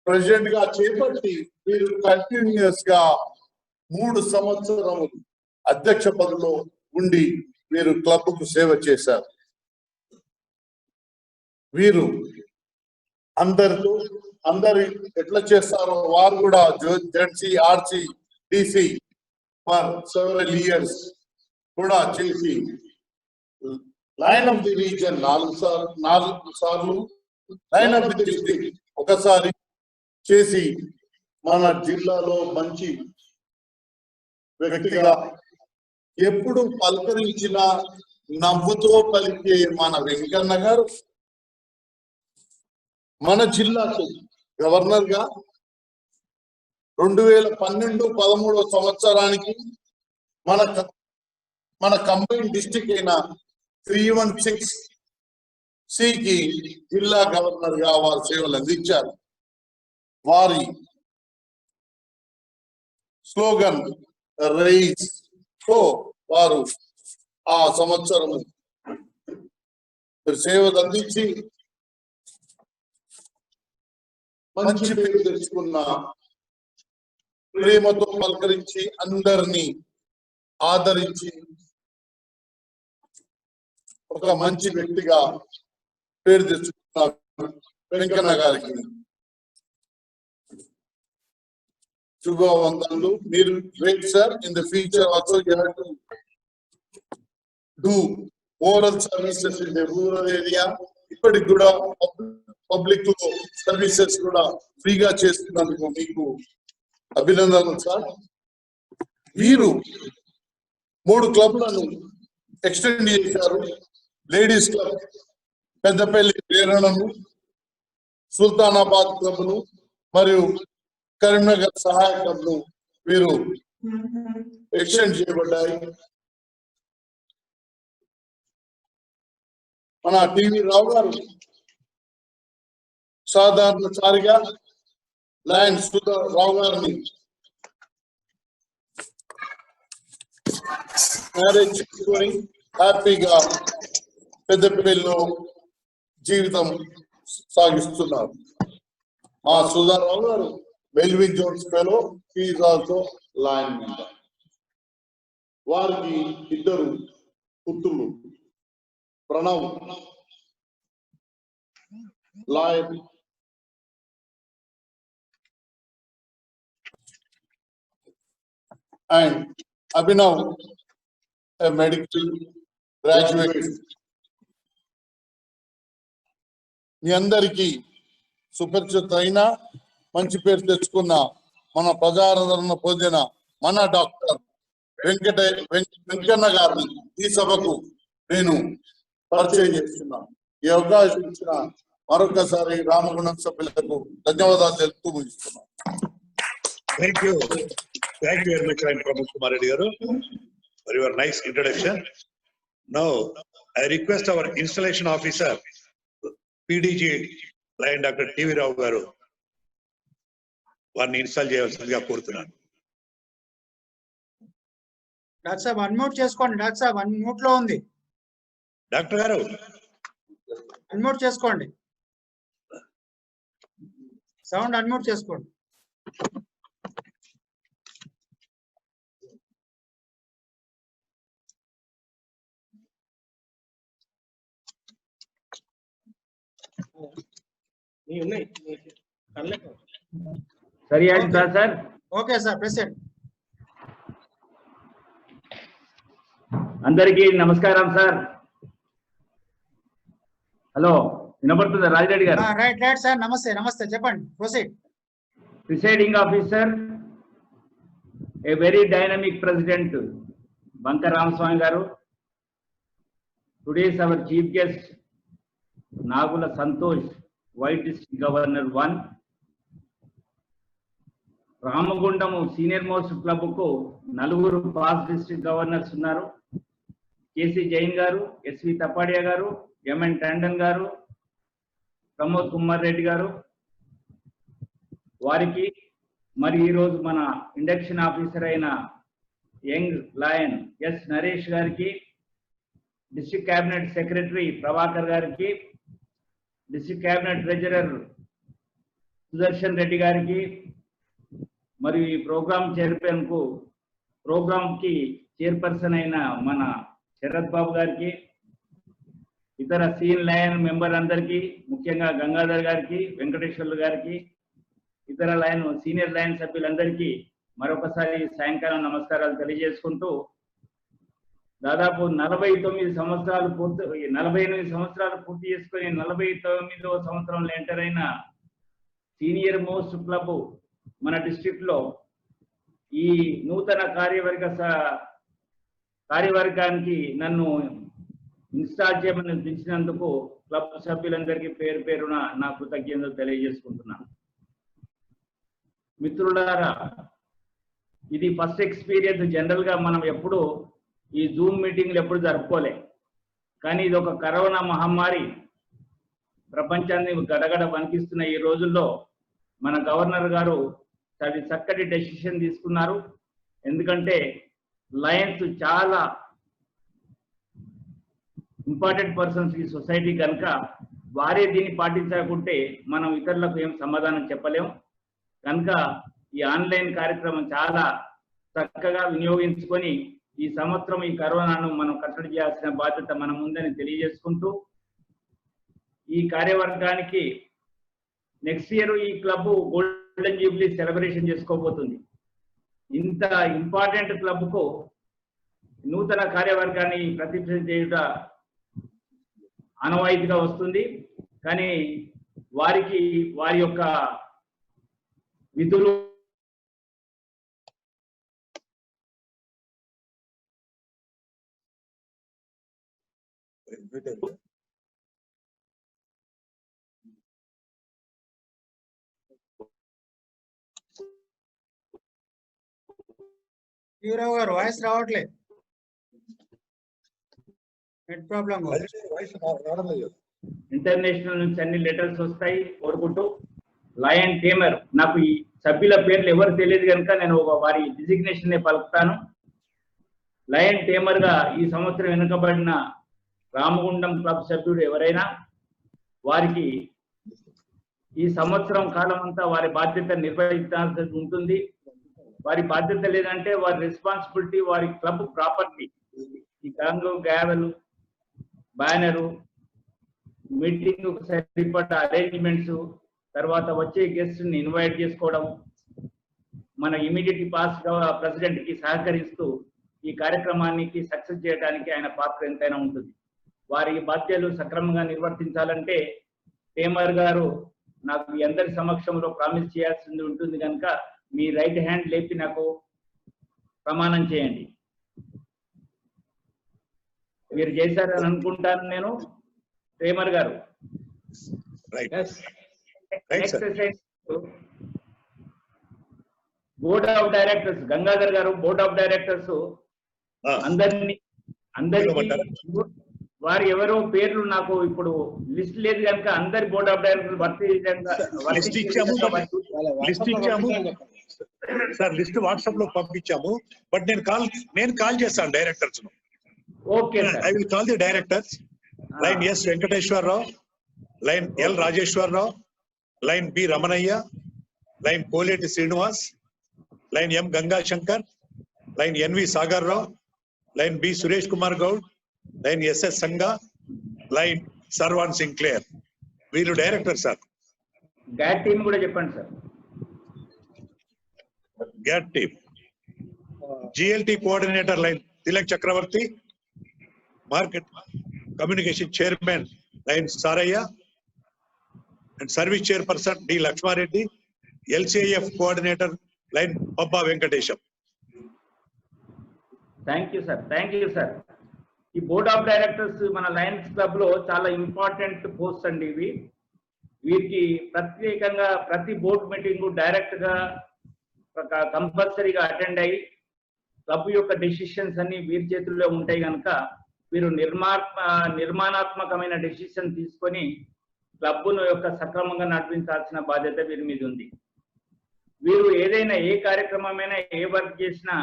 president ga chepatti veeru continuous ga 3 సంవత్సరాలు అధ్యక్ష పదవిలో ఉండి వీరు క్లబ్ కు సేవ చేశారు. వీరు అందరి ఎట్లా చేస్తారో వారు కూడా ZC, RC, DC for several years కూడా చేసి లైన్ ఆఫ్ ది రీజన్ 4 సార్లు, లైన్ ఆఫ్ ది డిస్ట్రిక్ట్ ఒకసారి చేసి మన జిల్లాలో మంచి వ్యక్తిగా ఎప్పుడు పలకరించిన నవ్వుతో పలికే మన వెంకన్న గారు మన జిల్లాకు గవర్నర్ గా 2012-13 సంవత్సరానికి మన కంబైన్ డిస్ట్రిక్ట్ అయిన 316కి జిల్లా గవర్నర్ గా వారు సేవలు అందించారు. వారి స్లోగన్ రైజ్ తో వారు ఆ సంవత్సరం సేవలు అందించి మంచి పేరు తెచ్చుకున్న, ప్రేమతో పలకరించి అందరినీ ఆదరించి ఒక మంచి వ్యక్తిగా పేరు తెచ్చుకున్న వెంకన్న గారికి శుభవందనలు. మీరు great sir. In the future also you have to do moral services in the rural area. ఇప్పటికి కూడా పబ్లిక్ సర్వీసెస్ కూడా ఫ్రీగా చేస్తున్నందుకు మీకు అభినందనలు సార్. వీరు 3 క్లబ్లను ఎక్స్టెండ్ చేశారు. లేడీస్ క్లబ్ పెద్దపల్లి ప్రేరణను, సుల్తానాబాద్ క్లబ్ను మరియు కరీంనగర్ సహాయ క్లబ్ను వీరు ఎక్స్టెండ్ చేయబడ్డాయి. మన టీవీ రావు గారు సాధారణసారిగా లయన్స్ రావు గారిని మ్యారేజ్ చేసుకొని హ్యాపీగా పెద్దపల్లిలో జీవితం సాగిస్తున్నారు. మా సుధారావు గారు Melvin Jones fellow, he is also lion member. వారికి 2 పుత్రులు, Pranav lawyer and Abhinav a medical graduate. మీ అందరికీ సుపరిచిత అయిన మంచి పేరు తెచ్చుకున్న మన ప్రజాదరణ పొందిన మన డాక్టర్ వెంకన్న గారిని ఈ సభకు నేను పరిచయం చేస్తున్నాను. ఈ అవకాశం ఇచ్చిన మరొకసారి రామగుండం సభ్యులకు ధన్యవాదాలు తెలుపుతూ ముగిస్తున్నాం. Thank you very much, Pramod Kumar Reddy garu, for your nice introduction. Now, I request our installation officer, PDG Lion Dr. TV Rao garu, వారిని ఇన్స్టాల్ చేయవలసిందిగా కోరుతున్నాను. డాక్టర్ సాబ్ అన్మ్యూట్ చేసుకోండి. డాక్టర్ సాబ్ అన్మ్యూట్ లో ఉంది. డాక్టర్ గారు అన్మ్యూట్ చేసుకోండి. Sound unmute చేసుకోండి. సరియాది sir. Okay sir, president. అందరికీ నమస్కారం సార్. హలో, వినపడుతుందా రాజిరెడ్డి గారు? రైట్ సార్, నమస్తే చెప్పండి. Proceed. Presiding officer, a very dynamic president Banka Ramaswamy గారు. Today's our chief guest Nagula Santosh, white district governor 1. Ramagundam senior most club కు 4 పాస్ డిస్ట్రిక్ట్ గవర్నర్స్ ఉన్నారు. కేసీ జైన్ గారు, ఎస్వి తపాడియా గారు, ఎంఎన్ టండన్ గారు, ప్రమోద్ కుమార్ రెడ్డి గారు. వారికి మరి ఈరోజు మన ఇండక్షన్ ఆఫీసర్ అయిన యంగ్ లయన్ ఎస్ నరేష్ గారికి, డిస్ట్రిక్ట్ క్యాబినెట్ సెక్రటరీ ప్రభాకర్ గారికి, district cabinet treasurer Sudarshan Reddy గారికి, మరియు ఈ ప్రోగ్రామ్ కి చైర్పర్సన్ అయిన మన శరత్ బాబు గారికి, ఇతర సీన్ లయన్ మెంబర్ అందరికీ, ముఖ్యంగా గంగాధర్ గారికి, వెంకటేశ్వర్లు గారికి, ఇతర సీనియర్ లయన్ సభ్యులందరికీ మరొకసారి సాయంకాలం నమస్కారాలు తెలియజేసుకుంటూ, దాదాపు 48 సంవత్సరాలు పూర్తి చేసుకుని 49వ సంవత్సరంలో ఎంటర్ అయిన సీనియర్ మోస్ట్ క్లబ్ మన డిస్ట్రిక్ట్ లో ఈ నూతన కార్యవర్గానికి నన్ను ఇన్స్టాల్ చేయమని పిలిచినందుకు క్లబ్ సభ్యులందరికీ పేరు పేరున నా కృతజ్ఞతలు తెలియజేసుకుంటున్నాను. మిత్రులారా, ఇది ఫస్ట్ ఎక్స్పీరియన్స్. జనరల్ గా మనం ఎప్పుడు ఈ జూమ్ మీటింగ్లు ఎప్పుడు జరుపుకోలే, కానీ ఇది ఒక కరోనా మహమ్మారి ప్రపంచాన్ని గడగడ వణికిస్తున్న ఈ రోజుల్లో మన గవర్నర్ గారు చక్కటి డెసిషన్ తీసుకున్నారు. ఎందుకంటే లయన్స్ చాలా ఇంపార్టెంట్ పర్సన్స్ ఈ సొసైటీ కనుక వారే దీన్ని పాటించకుంటే మనం ఇతరులకు ఏం సమాధానం చెప్పలేం. కనుక ఈ ఆన్లైన్ కార్యక్రమం చాలా చక్కగా వినియోగించుకొని ఈ సంవత్సరం ఈ కరోనాను మనం కట్టడి చేయాల్సిన బాధ్యత మనం ఉందని తెలియజేసుకుంటూ, ఈ కార్యవర్గానికి నెక్స్ట్ ఇయర్ ఈ క్లబ్ గోల్డెన్ జూబ్లీ సెలబ్రేషన్ చేసుకోబోతుంది. ఇంత ఇంపార్టెంట్ క్లబ్ కు నూతన కార్యవర్గాన్ని ప్రతిష్ఠ చేయుట ఆనవాయితీగా వస్తుంది. కానీ వారికి వారి యొక్క విధులు టీవీరావు గారు వాయిస్ రావట్లేదు. Net problem. ఇంటర్నేషనల్ నుంచి అన్ని లెటర్స్ వస్తాయి కోరుకుంటూ, లయన్ టేమర్, నాకు ఈ సభ్యుల పేర్లు ఎవరు తెలియదు కనుక నేను వారి డిజిగ్నేషన్ పలుకుతాను. లయన్ టేమర్ గా ఈ సంవత్సరం వెనుకబడిన రామగుండం క్లబ్ సభ్యుడు ఎవరైనా వారికి ఈ సంవత్సరం కాలం అంతా వారి బాధ్యత నిర్వహించాల్సి ఉంటుంది. వారి బాధ్యత లేదంటే వారి రెస్పాన్సిబిలిటీ వారి క్లబ్ ప్రాపర్టీ, ఈ కాంగో గ్యావెల్, బ్యానరు, మీటింగ్ సరిపడ్డ అరేంజ్మెంట్స్, తర్వాత వచ్చే గెస్ట్ ని ఇన్వైట్ చేసుకోవడం, మన ఇమీడియట్ పాస్ ప్రెసిడెంట్ కి సహకరిస్తూ ఈ కార్యక్రమానికి సక్సెస్ చేయడానికి ఆయన పాత్ర ఎంతైనా ఉంటుంది. వారి బాధ్యతలు సక్రమంగా నిర్వర్తించాలంటే టేమర్ గారు నాకు మీ అందరి సమక్షంలో ప్రామిస్ చేయాల్సింది ఉంటుంది కనుక మీ రైట్ హ్యాండ్ లేపి నాకు ప్రమాణం చేయండి. మీరు చేశారని అనుకుంటాను నేను. టేమర్ గారు right Yes. Right Next sir. is board of directors Gangadhar గారు బోర్డ్ ఆఫ్ డైరెక్టర్స్ అందరినీ వారు ఎవరో పేర్లు నాకు ఇప్పుడు లిస్ట్ లేదు కనుక అందరి బోర్డ్ ఆఫ్ డైరెక్టర్స్ లిస్ట్ ఇచ్చాము సార్, లిస్ట్ వాట్సాప్ లో పంపించాము. బట్ నేను కాల్ చేస్తాను directors. Okay I will call the directors. Lion S Venkateswararao, Lion L Rajeswararao, Lion B Ramanaiah, Lion Koleti Srinivas, Lion M Gangashankar, Lion NV Sagar Rao, Lion B Suresh Kumar Goud, Lion SS Sanga, Lion Sarvan Sinclair. వీళ్ళు director sir. GAT team కూడా చెప్పండి sir. GAT team GLT coordinator Lion Tilak Chakravarthi, market communication chairman Lion Saraiah and service chairperson D Lakshmareddy, LCIF coordinator Lion Pabba Venkatesham. Thank you sir. ఈ board of directors మన Lions club లో చాలా important post అండి ఇవి. వీరికి ప్రత్యేకంగా ప్రతి బోర్డు మీటింగ్ డైరెక్ట్ గా కంపల్సరీగా అటెండ్ అయ్యి క్లబ్ యొక్క డెసిషన్స్ అన్ని వీరి చేతుల్లో ఉంటాయి కనుక వీరు నిర్మాణాత్మకమైన డెసిషన్ తీసుకొని క్లబ్ను యొక్క సక్రమంగా నడిపించాల్సిన బాధ్యత వీరి మీద ఉంది. వీరు ఏదైనా ఏ కార్యక్రమమైనా ఏ వర్క్ చేసినా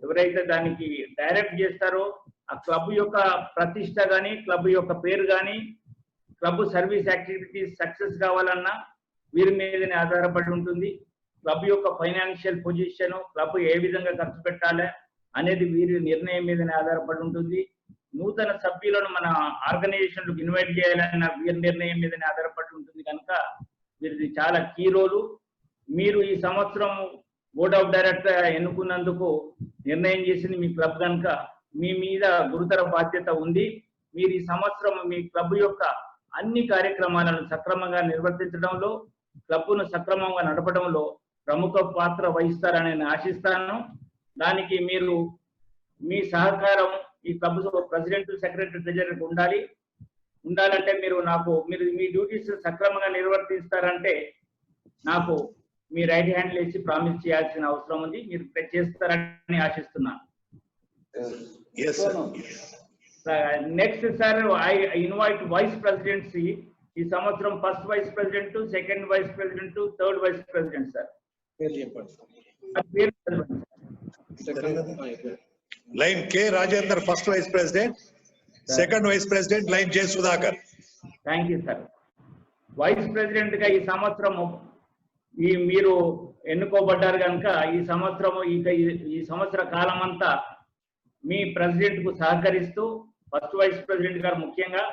ఎవరైతే దానికి డైరెక్ట్ చేస్తారో ఆ క్లబ్ యొక్క ప్రతిష్ట కానీ క్లబ్ యొక్క పేరు కానీ క్లబ్ సర్వీస్ యాక్టివిటీస్ సక్సెస్ కావాలన్నా వీరి మీదనే ఆధారపడి ఉంటుంది. క్లబ్ యొక్క ఫైనాన్షియల్ పొజిషన్, క్లబ్ ఏ విధంగా ఖర్చు పెట్టాలి అనేది వీరి నిర్ణయం మీదనే ఆధారపడి ఉంటుంది. నూతన సభ్యులను మన ఆర్గనైజేషన్లకు ఇన్వైట్ చేయాలన్న వీరి నిర్ణయం మీదనే ఆధారపడి ఉంటుంది కనుక వీరిది చాలా కీ రోలు. మీరు ఈ సంవత్సరం బోర్డ్ ఆఫ్ డైరెక్టర్ ఎన్నుకున్నందుకు నిర్ణయం చేసింది మీ క్లబ్ కనుక మీ మీద గురుతర బాధ్యత ఉంది. మీరు ఈ సంవత్సరం మీ క్లబ్ యొక్క అన్ని కార్యక్రమాలను సక్రమంగా నిర్వర్తించడంలో, క్లబ్ను సక్రమంగా నడపడంలో ప్రముఖ పాత్ర వహిస్తారని నేను ఆశిస్తాను. దానికి మీరు మీ సహకారం ఈ క్లబ్ ప్రెసిడెంట్, సెక్రటరీ, ట్రెజరర్కి ఉండాలంటే మీరు మీ డ్యూటీస్ సక్రమంగా నిర్వర్తిస్తారంటే నాకు మీ రైట్ హ్యాండ్ వేసి ప్రామిస్ చేయాల్సిన అవసరం ఉంది. మీరు చేస్తారని ఆశిస్తున్నాను. Next sir, I invite vice presidency. ఈ సంవత్సరం first vice president, second vice president, third vice president sir. Lion K Rajender first vice president, second vice president lion J Sudhakar. Thank you sir. Vice president గా ఈ సంవత్సరము మీరు ఎన్నుకోబడ్డారు కనుక ఈ సంవత్సర కాలం అంతా మీ ప్రెసిడెంట్ కు సహకరిస్తూ ఫస్ట్ వైస్ ప్రెసిడెంట్ గారు ముఖ్యంగా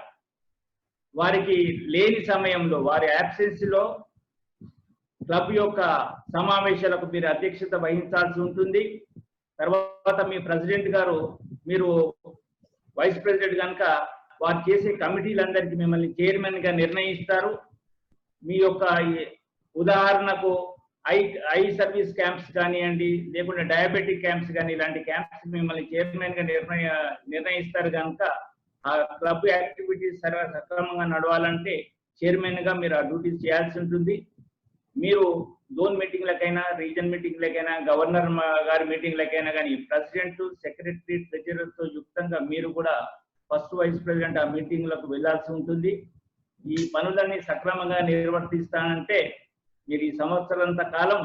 వారికి లేని సమయంలో వారి అబ్సెన్స్ లో క్లబ్ యొక్క సమావేశాలకు మీరు అధ్యక్షత వహించాల్సి ఉంటుంది. తర్వాత మీ ప్రెసిడెంట్ గారు మీరు వైస్ ప్రెసిడెంట్ కనుక వారు చేసే కమిటీలందరికీ మిమ్మల్ని చైర్మన్ గా నిర్ణయిస్తారు. మీ యొక్క ఉదాహరణకు ఐ సర్వీస్ క్యాంప్స్ కానివ్వండి, లేకుంటే డయాబెటిక్ క్యాంప్స్ కానీ ఇలాంటి క్యాంప్స్ మిమ్మల్ని చైర్మన్ గా నిర్ణయిస్తారు కనుక ఆ క్లబ్ యాక్టివిటీస్ సక్రమంగా నడవాలంటే చైర్మన్ గా మీరు ఆ డ్యూటీస్ చేయాల్సి ఉంటుంది. మీరు జోన్ మీటింగ్లకైనా, రీజన్ మీటింగ్లకైనా, గవర్నర్ గారి మీటింగ్లకైనా కానీ ప్రెసిడెంట్, సెక్రటరీ, ట్రెజరర్ తో యుక్తంగా మీరు కూడా ఫస్ట్ వైస్ ప్రెసిడెంట్ ఆ మీటింగ్లకు వెళ్లాల్సి ఉంటుంది. ఈ పనులన్నీ సక్రమంగా నిర్వర్తిస్తానంటే మీరు ఈ సంవత్సరంత కాలం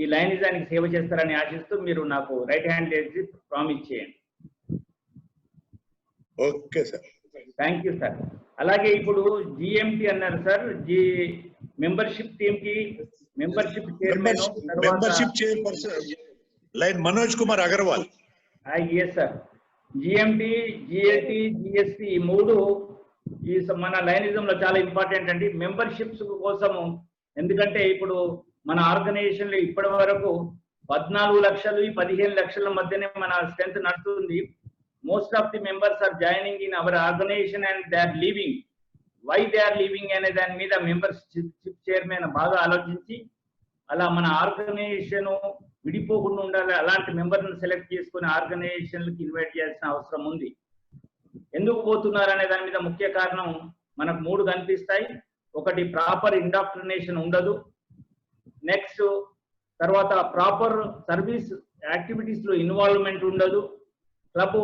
ఈ లైనిజానికి సేవ చేస్తారని ఆశిస్తూ మీరు నాకు రైట్ హ్యాండ్ వేసి ప్రామిస్ చేయండి. Okay sir. Thank you sir. అలాగే ఇప్పుడు జిఎంటి అన్నారు సార్, మెంబర్షిప్ టీమ్ కి membership chairperson lion Manoj Kumar Agarwal. Yes sir. GMT, GAT, GST ఈ మూడు ఈ మన లైనిజం లో చాలా ఇంపార్టెంట్ అండి మెంబర్షిప్స్ కోసము. ఎందుకంటే ఇప్పుడు మన ఆర్గనైజేషన్ లో ఇప్పటి వరకు 14 లక్షలు 15 లక్షల మధ్యనే మన స్ట్రెంత్ నడుస్తుంది. Most of the members are joining in our organization and they are leaving. Why they are leaving అనే దాని మీద మెంబర్షిప్ చైర్మన్ బాగా ఆలోచించి అలా మన ఆర్గనైజేషన్ విడిపోకుండా ఉండాలి, అలాంటి మెంబర్ను సెలెక్ట్ చేసుకుని ఆర్గనైజేషన్లకు ఇన్వైట్ చేయాల్సిన అవసరం ఉంది. ఎందుకు పోతున్నారు అనే దాని మీద ముఖ్య కారణం మనకు 3 కనిపిస్తాయి. ఒకటి ప్రాపర్ ఇండాక్ట్రినేషన్ ఉండదు. నెక్స్ట్ తర్వాత ప్రాపర్ సర్వీస్ యాక్టివిటీస్ లో ఇన్వాల్వ్మెంట్ ఉండదు. క్లబ్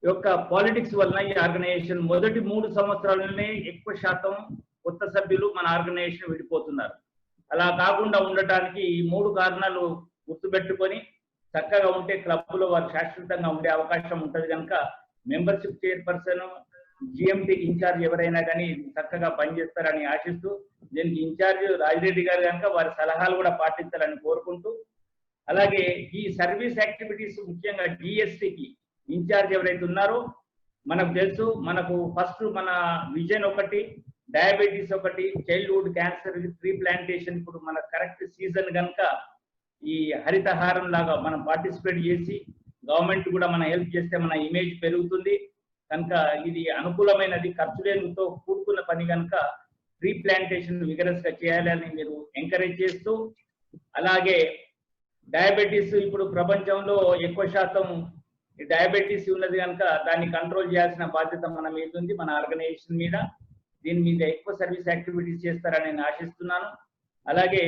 యొక్క పాలిటిక్స్ వలన ఈ ఆర్గనైజేషన్ మొదటి 3 సంవత్సరాలనే ఎక్కువ శాతం కొత్త సభ్యులు మన ఆర్గనైజేషన్ విడిపోతున్నారు. అలా కాకుండా ఉండటానికి ఈ 3 కారణాలు గుర్తుపెట్టుకొని చక్కగా ఉంటే క్లబ్ లో వారు శాశ్వతంగా ఉండే అవకాశం ఉంటుంది కనుక మెంబర్షిప్ చైర్పర్సన్ జిఎంటీ ఇన్ఛార్జ్ ఎవరైనా కానీ చక్కగా పనిచేస్తారని ఆశిస్తూ, దీనికి ఇన్ఛార్జ్ రాజిరెడ్డి గారు కనుక వారి సలహాలు కూడా పాటించాలని కోరుకుంటూ, అలాగే ఈ సర్వీస్ యాక్టివిటీస్ ముఖ్యంగా జిఎస్టికి ఇన్ఛార్జ్ ఎవరైతే ఉన్నారో మనకు తెలుసు, మనకు ఫస్ట్ మన విజన్ ఒకటి, డయాబెటీస్ ఒకటి, చైల్డ్హుడ్ క్యాన్సర్ ట్రీ ప్లాంటేషన్ ఇప్పుడు మన కరెక్ట్ సీజన్ కనుక ఈ హరితహారం లాగా మనం పార్టిసిపేట్ చేసి గవర్నమెంట్ కూడా మన హెల్ప్ చేస్తే మన ఇమేజ్ పెరుగుతుంది కనుక ఇది అనుకూలమైనది, ఖర్చు లేనితో కూడుకున్న పని కనుక ట్రీ ప్లాంటేషన్ విగరస్ గా చేయాలని మీరు ఎంకరేజ్ చేస్తూ, అలాగే డయాబెటీస్ ఇప్పుడు ప్రపంచంలో ఎక్కువ శాతం డయాబెటీస్ ఉన్నది కనుక దాన్ని కంట్రోల్ చేయాల్సిన బాధ్యత మన మీద ఉంది, మన ఆర్గనైజేషన్ మీద. దీని మీద ఎక్కువ సర్వీస్ యాక్టివిటీస్ చేస్తారని నేను ఆశిస్తున్నాను. అలాగే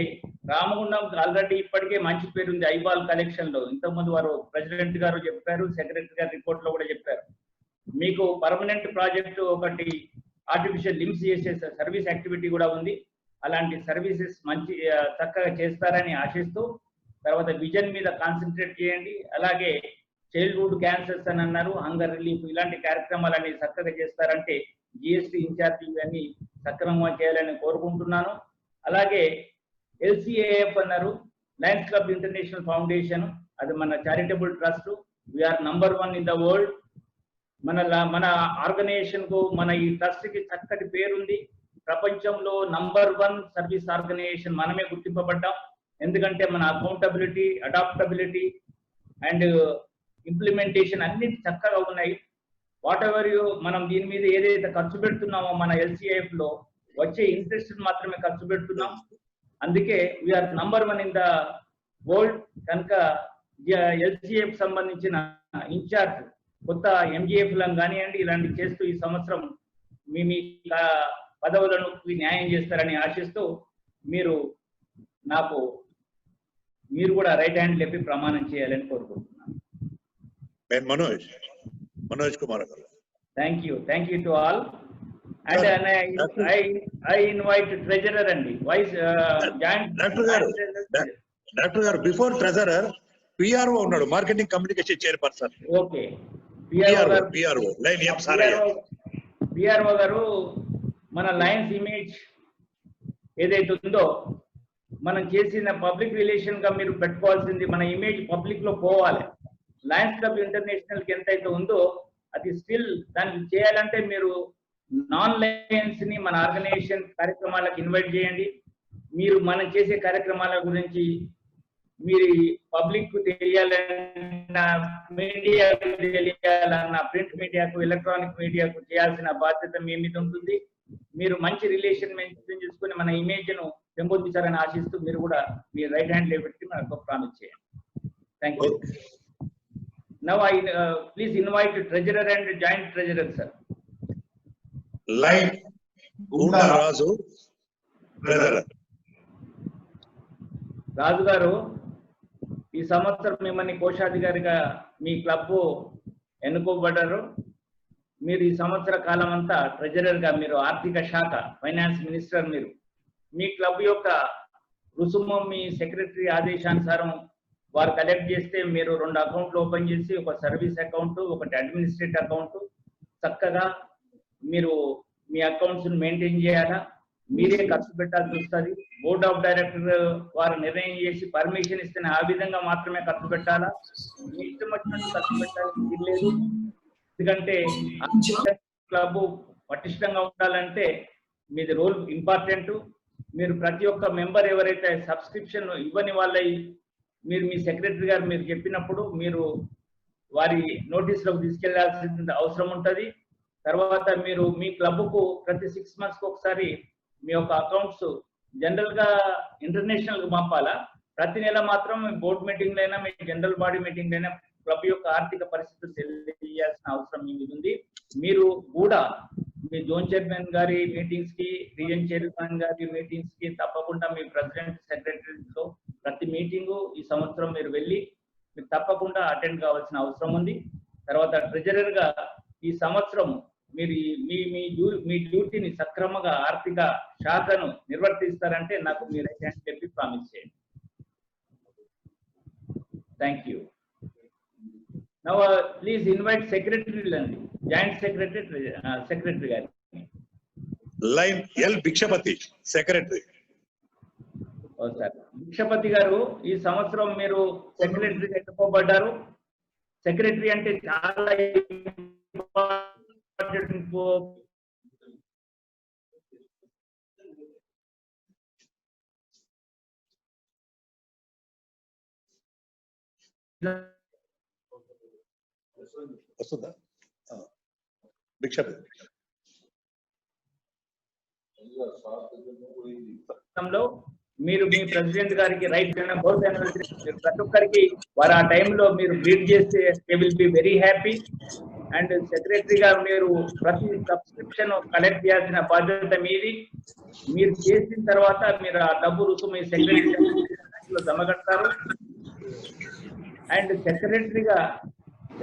రామగుండం ఆల్రెడీ ఇప్పటికే మంచి పేరు ఉంది ఐబాల్ కలెక్షన్ లో. ఇంతకుముందు వారు ప్రెసిడెంట్ గారు చెప్పారు, సెక్రటరీ గారు రిపోర్ట్ లో కూడా చెప్పారు. మీకు పర్మనెంట్ ప్రాజెక్ట్ ఒకటి ఆర్టిఫిషియల్ లిమ్స్ చేసే సర్వీస్ యాక్టివిటీ కూడా ఉంది. అలాంటి సర్వీసెస్ మంచి చక్కగా చేస్తారని ఆశిస్తూ, తర్వాత విజన్ మీద కాన్సన్ట్రేట్ చేయండి. అలాగే చైల్డ్హుడ్ క్యాన్సర్స్ అని అన్నారు, హంగర్ రిలీఫ్ ఇలాంటి కార్యక్రమాలన్నీ చక్కగా చేస్తారంటే జిఎస్టీ ఇన్ఛార్జీలు అన్ని సక్రమంగా చేయాలని కోరుకుంటున్నాను. అలాగే ఎల్సిఏఎఫ్ అన్నారు, లయన్స్ క్లబ్ ఇంటర్నేషనల్ ఫౌండేషన్, అది మన charitable trust. We're number 1 in the world. మన ఆర్గనైజేషన్ కు మన ఈ ట్రస్ట్ కి చక్కటి పేరుంది. ప్రపంచంలో నంబర్ 1 సర్వీస్ ఆర్గనైజేషన్ మనమే గుర్తింపబడ్డాం. ఎందుకంటే మన అకౌంటబిలిటీ, అడాప్టబిలిటీ అండ్ ఇంప్లిమెంటేషన్ అన్ని చక్కగా ఉన్నాయి. వాట్ ఎవర్ మనం దీని మీద ఏదైతే ఖర్చు పెడుతున్నామో మన ఎల్సిఐఎఫ్ లో వచ్చే ఇంట్రెస్ట్ మాత్రమే ఖర్చు పెడుతున్నాం. అందుకే we're number 1 in the world కనుక ఎల్సిఐఎఫ్ సంబంధించిన ఇన్ఛార్జ్ కొత్త ఎంజిఎఫ్ లను కానివ్వండి ఇలాంటి చేస్తూ ఈ సంవత్సరం మీ పదవులను న్యాయం చేస్తారని ఆశిస్తూ మీరు కూడా రైట్ హ్యాండ్ లేపి ప్రమాణం చేయాలని కోరుకుంటున్నాను. Manoj Kumar garu. Thank you to all. And I invite treasurer and vice joint doctor garu before treasurer PRO ఉన్నాడు, marketing communication chairperson. Okay, PRO Lion M Saraiah. PRO garu మన లయన్స్ ఇమేజ్ ఏదైతే ఉందో మనం చేసిన పబ్లిక్ రిలేషన్ గా మీరు పెట్టుకోవాల్సింది, మన ఇమేజ్ పబ్లిక్ లో పోవాలి. లయన్స్ క్లబ్ ఇంటర్నేషనల్ కి ఎంతైతే ఉందో అది స్టిల్ దానికి చేయాలంటే మీరు నాన్ లయన్స్ ని మన ఆర్గనైజేషన్ కార్యక్రమాలకు ఇన్వైట్ చేయండి. మీరు మనం చేసే కార్యక్రమాల గురించి మీరు పబ్లిక్ కు తెలియాలన్నా, మీడియాకు తెలియాలన్నా, ప్రింట్ మీడియాకు, ఎలక్ట్రానిక్ మీడియాకు చేయాల్సిన బాధ్యత మీ మీద ఉంటుంది. మీరు మంచి రిలేషన్ మెయింటైన్ చేసుకుని మన ఇమేజ్ ను పెంపొందించాలని ఆశిస్తూ మీరు కూడా మీ రైట్ హ్యాండ్ లేబెట్టి మనకు ప్రామిస్ చేయండి. Thank you. Now I please invite treasurer and joint treasurer sir. Line గుండా రాజు ట్రెజరర్. రాజు గారు ఈ సంవత్సరం మిమ్మల్ని కోశాధికారిగా మీ క్లబ్ ఎన్నుకోబడ్డారు. మీరు ఈ సంవత్సర కాలం అంతా ట్రెజరర్ గా, మీరు ఆర్థిక శాఖ ఫైనాన్స్ మినిస్టర్, మీరు మీ క్లబ్ యొక్క రుసుము మీ సెక్రటరీ ఆదేశానుసారం వారు కలెక్ట్ చేస్తే మీరు 2 అకౌంట్లు ఓపెన్ చేసి, ఒక సర్వీస్ అకౌంట్, ఒకటి అడ్మినిస్ట్రేటివ్ అకౌంట్, చక్కగా మీరు మీ అకౌంట్స్ మెయింటైన్ చేయాలా. మీరే ఖర్చు పెట్టాల్సి వస్తుంది. బోర్డ్ ఆఫ్ డైరెక్టర్ వారు నిర్ణయం చేసి పర్మిషన్ ఇస్తేనే ఆ విధంగా మాత్రమే ఖర్చు పెట్టాలా. మీ ఇష్టం వచ్చినట్టు ఖర్చు పెట్టాలని లేదు. ఎందుకంటే క్లబ్ పటిష్టంగా ఉండాలంటే మీది రోల్ ఇంపార్టెంట్. మీరు ప్రతి ఒక్క మెంబర్ ఎవరైతే సబ్స్క్రిప్షన్ ఇవ్వని వాళ్ళై మీరు మీ సెక్రటరీ గారు మీరు చెప్పినప్పుడు మీరు వారి నోటీసులకు తీసుకెళ్లాల్సిన అవసరం ఉంటుంది. తర్వాత మీరు మీ క్లబ్కు ప్రతి 6 months ఒకసారి మీ యొక్క అకౌంట్స్ జనరల్ గా ఇంటర్నేషనల్ కు పంపాలా. ప్రతి నెల మాత్రం బోర్డు మీటింగ్ అయినా, మీ జనరల్ బాడీ మీటింగ్ అయినా క్లబ్ యొక్క ఆర్థిక పరిస్థితులు తెలియజేయాల్సిన అవసరం మీ మీద ఉంది. మీరు కూడా మీ జోన్ చైర్మన్ గారి మీటింగ్స్ కి, రీజన్ చైర్మన్ గారి మీటింగ్స్ కి తప్పకుండా మీ ప్రెసిడెంట్ సెక్రటరీతో ప్రతి మీటింగు ఈ సంవత్సరం మీరు వెళ్ళి మీరు తప్పకుండా అటెండ్ కావాల్సిన అవసరం ఉంది. తర్వాత ట్రెజరర్ గా ఈ సంవత్సరం మీరు మీ డ్యూటీని సక్రమంగా ఆర్థిక శాఖను నిర్వర్తిస్తారంటే నాకు మీరు చెప్పి ప్రామిస్ చేయండి. Thank you. Now please invite secretary అండి, జాయింట్ సెక్రటరీ గారి. Line L Bhikshapathi secretary. Sir Bhikshapathi గారు, ఈ సంవత్సరం మీరు సెక్రటరీ ఎన్నుకోబడ్డారు. సెక్రటరీ అంటే చాలా వస్తుందా భిక్షపతి? మీరు మీ ప్రెసిడెంట్ గారికి రైట్ బౌత్ యానివర్సరీ ప్రతి ఒక్కరికి వారు ఆ టైంలో మీరు గ్రీట్ చేస్తే they will be very happy. And సెక్రటరీగా మీరు ప్రతి సబ్స్క్రిప్షన్ కలెక్ట్ చేయాల్సిన బాధ్యత మీది. మీరు చేసిన తర్వాత మీరు ఆ డబ్బు రుసుము మీ సెక్రటరీ జమ కడతారు. అండ్ సెక్రటరీగా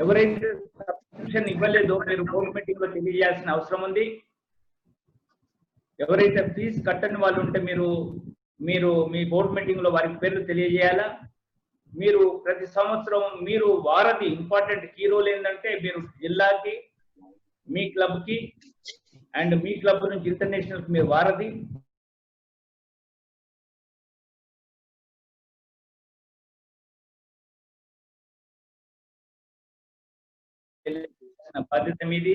ఎవరైతే సబ్స్క్రిప్షన్ ఇవ్వలేదో మీరు బోర్డు మీటింగ్ లో తెలియజేయాల్సిన అవసరం ఉంది. ఎవరైతే ఫీజు కట్టని వాళ్ళు ఉంటే మీరు మీ బోర్డు మీటింగ్ లో వారి పేర్లు తెలియజేయాలా. మీరు ప్రతి సంవత్సరం మీరు వారధి, ఇంపార్టెంట్ కీ రోల్ ఏంటంటే మీరు జిల్లాకి, మీ క్లబ్ కి అండ్ మీ క్లబ్ నుంచి ఇంటర్నేషనల్ కి మీరు వారధి. బాధ్యత మీది.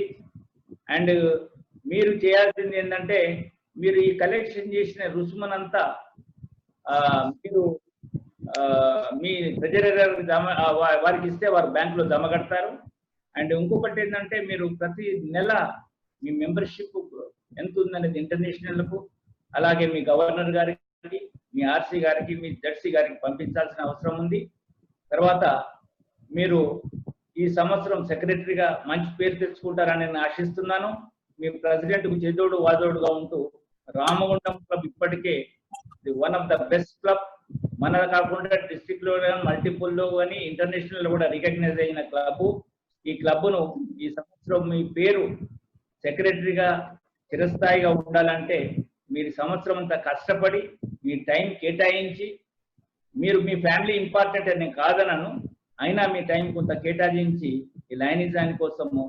అండ్ మీరు చేయాల్సింది ఏంటంటే మీరు ఈ కలెక్షన్ చేసిన రుసుమునంతా మీరు మీ ట్రెజరర్ వారికి ఇస్తే వారు బ్యాంక్ లో జమ కడతారు. అండ్ ఇంకొకటి ఏంటంటే మీరు ప్రతి నెల మీ మెంబర్షిప్ ఎంత ఉందనేది ఇంటర్నేషనల్ కు, అలాగే మీ గవర్నర్ గారికి, మీ ఆర్సీ గారికి, మీ జడ్సీ గారికి పంపించాల్సిన అవసరం ఉంది. తర్వాత మీరు ఈ సంవత్సరం సెక్రటరీగా మంచి పేరు తెచ్చుకుంటారని నేను ఆశిస్తున్నాను. మీ ప్రెసిడెంట్ కు చేదోడు వాదోడుగా ఉంటూ రామగుండం క్లబ్ ఇప్పటికే one of the best club, మన కాకుండా డిస్ట్రిక్ట్ లో మల్టిపుల్ లో కానీ ఇంటర్నేషనల్ లో కూడా రికగ్నైజ్ అయిన క్లబ్. ఈ క్లబ్ ను ఈ సంవత్సరం మీ పేరు సెక్రటరీగా చిరస్థాయిగా ఉండాలంటే మీరు సంవత్సరం అంతా కష్టపడి మీ టైం కేటాయించి, మీరు మీ ఫ్యామిలీ ఇంపార్టెంట్ అని నేను కాదనను, అయినా మీ టైం కొంత కేటాయించి ఈ లైనిజాని కోసము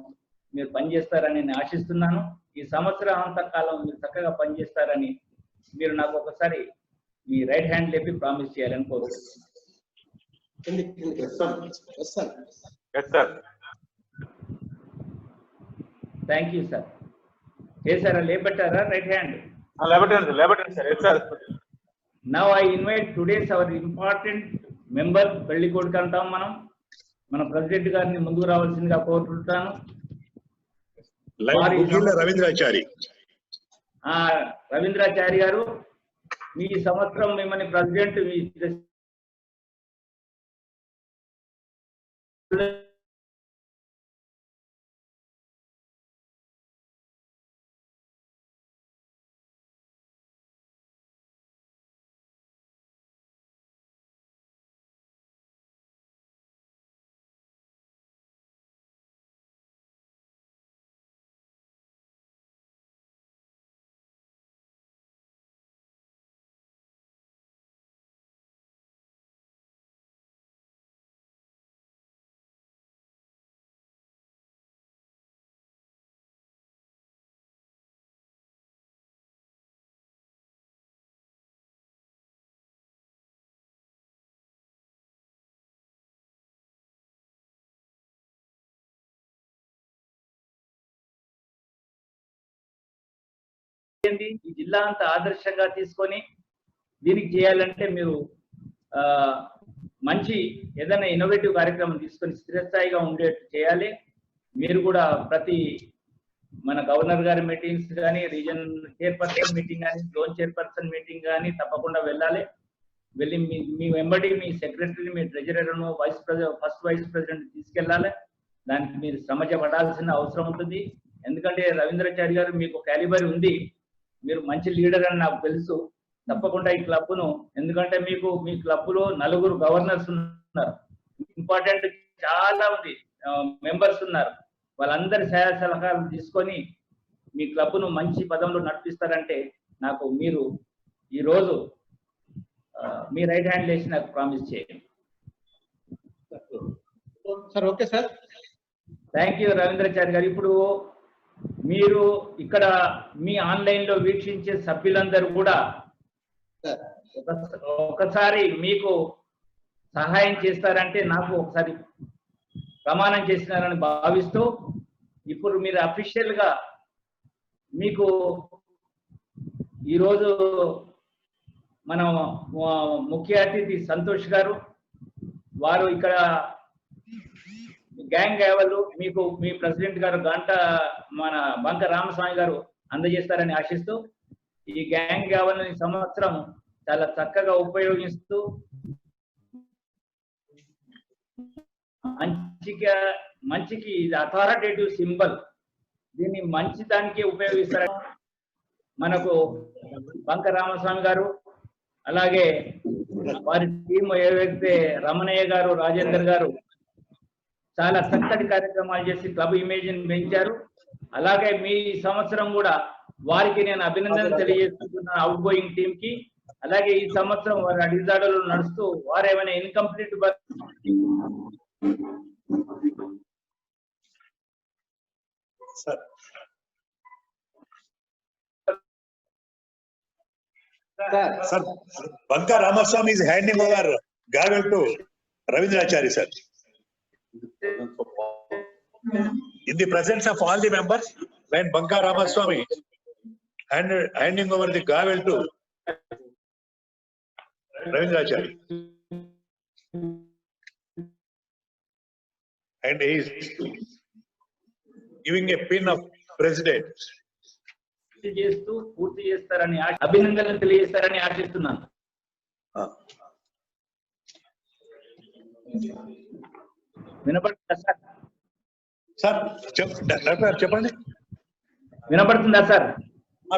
మీరు పనిచేస్తారని నేను ఆశిస్తున్నాను. ఈ సంవత్సరం అంతకాలం మీరు చక్కగా పనిచేస్తారని మీరు నాకు ఒకసారి మీ రైట్ హ్యాండ్ లేపి ప్రామిస్ చేయాలని కోరుకుంటున్నాను. Thank you sir. చేశారా? లేబెట్టారా right hand? Now I invite today's our important member, పెళ్లి కొడుకు అంటాం మనం, మన ప్రెసిడెంట్ గారిని ముందుకు రావాల్సిందిగా కోరుకుంటాను. రవీంద్రాచారి. రవీంద్రాచారి గారు, మీ సంవత్సరం మిమ్మల్ని ప్రెసిడెంట్ ఈ జిల్లా అంతా ఆదర్శంగా తీసుకొని దీనికి చేయాలంటే మీరు మంచి ఏదైనా ఇన్నోవేటివ్ కార్యక్రమం తీసుకొని స్థిరస్థాయిగా ఉండేట్టు చేయాలి. మీరు కూడా ప్రతి మన గవర్నర్ గారి మీటింగ్స్ కానీ, రీజన్ చైర్పర్సన్ మీటింగ్ కానీ, జోన్ చైర్పర్సన్ మీటింగ్ కానీ తప్పకుండా వెళ్ళాలి. వెళ్ళి మీ వెంబడి మీ సెక్రటరీ, మీ ట్రెజరర్ను, ఫస్ట్ వైస్ ప్రెసిడెంట్ తీసుకెళ్ళాలి. దానికి మీరు శ్రమ పడాల్సిన అవసరం ఉంటుంది. ఎందుకంటే రవీంద్రాచారి గారు మీకు క్యాలిబర్ ఉంది, మీరు మంచి లీడర్ అని నాకు తెలుసు. తప్పకుండా ఈ క్లబ్ను, ఎందుకంటే మీకు మీ క్లబ్లో 4 గవర్నర్స్ ఉన్నారు, ఇంపార్టెంట్ చాలా మంది మెంబర్స్ ఉన్నారు. వాళ్ళందరి సహాయ సలహాలు తీసుకొని మీ క్లబ్ను మంచి పదంలో నడిపిస్తారంటే నాకు మీరు ఈరోజు మీ రైట్ హ్యాండ్ లేచి నాకు ప్రామిస్ చేయండి. Sir okay sir. Thank you Ravindrachari గారు. ఇప్పుడు మీరు ఇక్కడ మీ ఆన్లైన్ లో వీక్షించే సభ్యులందరూ కూడా ఒకసారి మీకు సహాయం చేస్తారంటే నాకు ఒకసారి ప్రమాణం చేసినారని భావిస్తూ, ఇప్పుడు మీరు అఫీషియల్ గా మీకు ఈరోజు మనం ముఖ్య అతిథి సంతోష్ గారు వారు ఇక్కడ గ్యాంగ్ యావలు మీకు మీ ప్రెసిడెంట్ గారు మన బంక రామస్వామి గారు అందజేస్తారని ఆశిస్తూ, ఈ గ్యాంగ్ యావల్ని సంవత్సరం చాలా చక్కగా ఉపయోగిస్తూ మంచికి ఇది అథారిటేటివ్ సింబల్, దీన్ని మంచి దానికే ఉపయోగిస్తారని మనకు బంక రామస్వామి గారు, అలాగే వారి టీం ఏవైతే రమణయ్య గారు, రాజేందర్ గారు చాలా చక్కటి కార్యక్రమాలు చేసి క్లబ్ ఇమేజ్ ని పెంచారు. అలాగే మీ సంవత్సరం కూడా వారికి నేను అభినందనలు తెలియజేస్తున్నాను, అవుట్ గోయింగ్ టీమ్ కి. అలాగే ఈ సంవత్సరం వారి అడిదాడులు నడుస్తూ వారు ఏమైనా incomplete Sir, Banka Ramaswamy is handing over gavel to Ravindra-Achari, sir. In the presence of all the members, when Banka Ramaswamy handing over the gavel to Ravindra-Achari, and he is giving a pin of president. చేస్తూ పూర్తి చేస్తారని అభినందనలు తెలియజేస్తారని ఆశిస్తున్నాను. వినపడుతుందా sir? Sir చెప్పండి. వినపడుతుందా sir?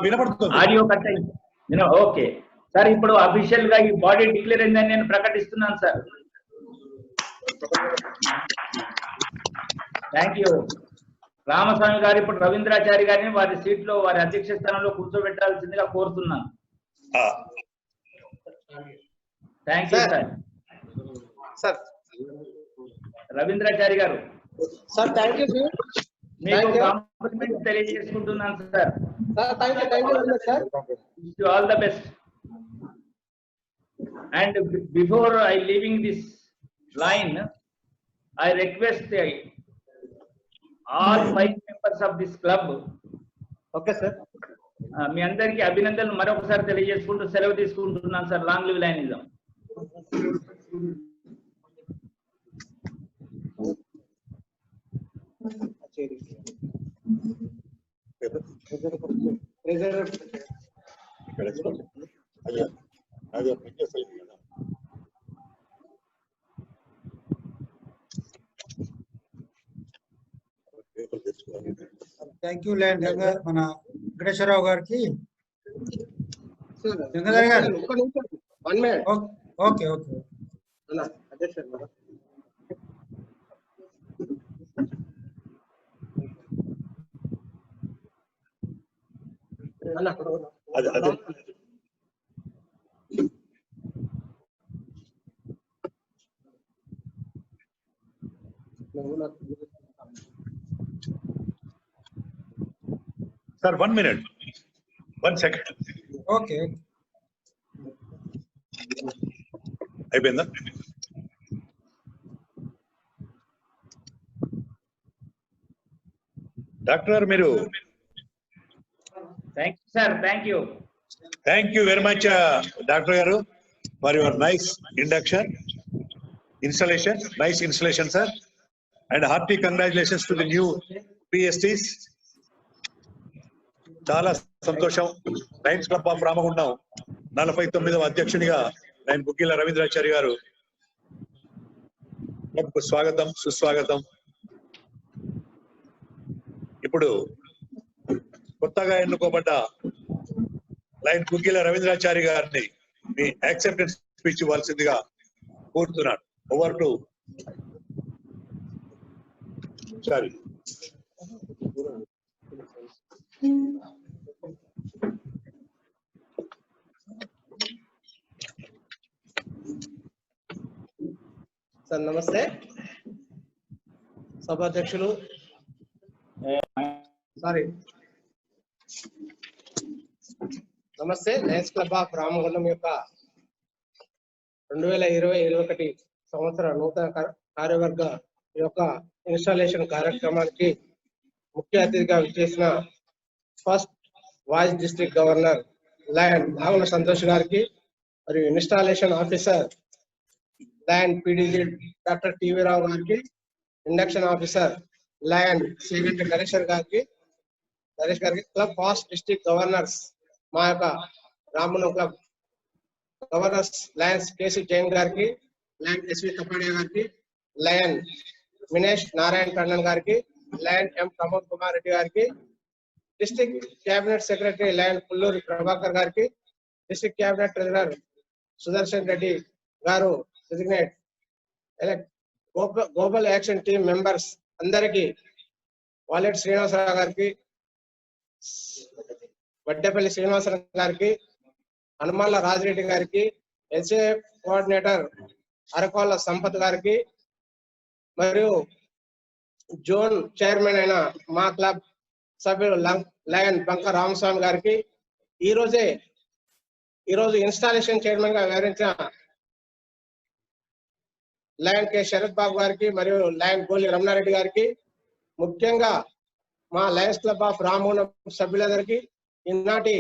వినపడుతుంది. Audio cut అయింది. ఓకే సార్, ఇప్పుడు అఫీషియల్ గా ఈ బాడీ డిక్లేర్ అయిందని నేను ప్రకటిస్తున్నాను sir. Thank you. Ramaswamy garu ఇప్పుడు రవీంద్రాచారి గారిని వారి సీట్ లో, వారి అధ్యక్ష స్థానంలో కూర్చోబెట్టాల్సిందిగా కోరుతున్నాను. Thank you sir. రవీంద్రాచారి గారు సార్ థ్యాంక్ యూ సార్. మీకు కాంప్లిమెంట్ తెలియజేసుకుంటున్నాను sir. Sir wish you all the best. And before I leaving this line, I request all 5 members of this club. Okay sir. మీ అందరికీ అభినందనలు మరొకసారి తెలియజేసుకుంటూ సెలవు తీసుకుంటున్నాను సార్. Long live lionism. Thank you lion మన వెంకటేశ్వరరావు గారికి. గంగాధర్ గారు okay okay Sir, 1 minute. 1 second. Okay అయిపోయిందా? డాక్టర్ మీరు. Thank you sir. Thank you. Thank you very much, Dr. Garu, for your nice induction, installation, nice installation, sir. And hearty congratulations to the new PSTs. చాలా సంతోషం. Lions club of Ramagundam 49వ అధ్యక్షునిగా నేను బుగ్గిల రవీంద్రాచారి గారు క్లబ్కు స్వాగతం, సుస్వాగతం. ఇప్పుడు కొత్తగా ఎన్నుకోబడ్డ లయన్ కుగ్గిల రవీంద్రాచారి గారిని మీ యాక్సెప్టెన్స్ స్పీచ్ ఇవ్వాల్సిందిగా కోరుతున్నాను. Over to Chari. సార్ నమస్తే. సభాధ్యక్షులు నమస్తే. లయన్స్ క్లబ్ ఆఫ్ రామగుండం యొక్క 2020-21 సంవత్సర నూతన కార్యవర్గ యొక్క ఇన్స్టాలేషన్ కార్యక్రమానికి ముఖ్య అతిథిగా విచ్చేసిన first vice district governor lion Nagula Santosh గారికి మరియు installation officer lion PDG doctor TV Rao గారికి, induction officer lion Seganti Naresh గారికి, క్లబ్ ఫాస్ట్ డిస్ట్రిక్ట్ గవర్నర్స్ మా యొక్క Ramagundam club governors lions KC Jain గారికి, లయన్ ఎస్వి కపాడియా గారికి, లయన్ మినేష్ నారాయణ టండన్ గారికి, లయన్ ఎం ప్రమోద్ కుమార్ రెడ్డి గారికి, district cabinet secretary lion Pulluri Prabhakar గారికి, district cabinet treasurer Sudarshan Reddy గారు, designate global action team members అందరికీ, వాలెట్ శ్రీనివాసరావు గారికి, వడ్డేపల్లి శ్రీనివాసరావు గారికి, హనుమాన్ల రాజిరెడ్డి గారికి, ఎస్ఏ కోఆర్డినేటర్ అరకోళ్ళ సంపత్ గారికి, మరియు జోన్ చైర్మన్ అయిన మా క్లబ్ సభ్యులు లయన్ బంక రామస్వామి గారికి, ఈరోజు ఇన్స్టాలేషన్ చైర్మన్ గా వ్యవహరించిన లయన్ కె శరత్ బాబు గారికి మరియు లయన్ గోలి రమణారెడ్డి గారికి, ముఖ్యంగా మా లయన్స్ క్లబ్ ఆఫ్ రామగుండం సభ్యులందరికీ, ఈనాటి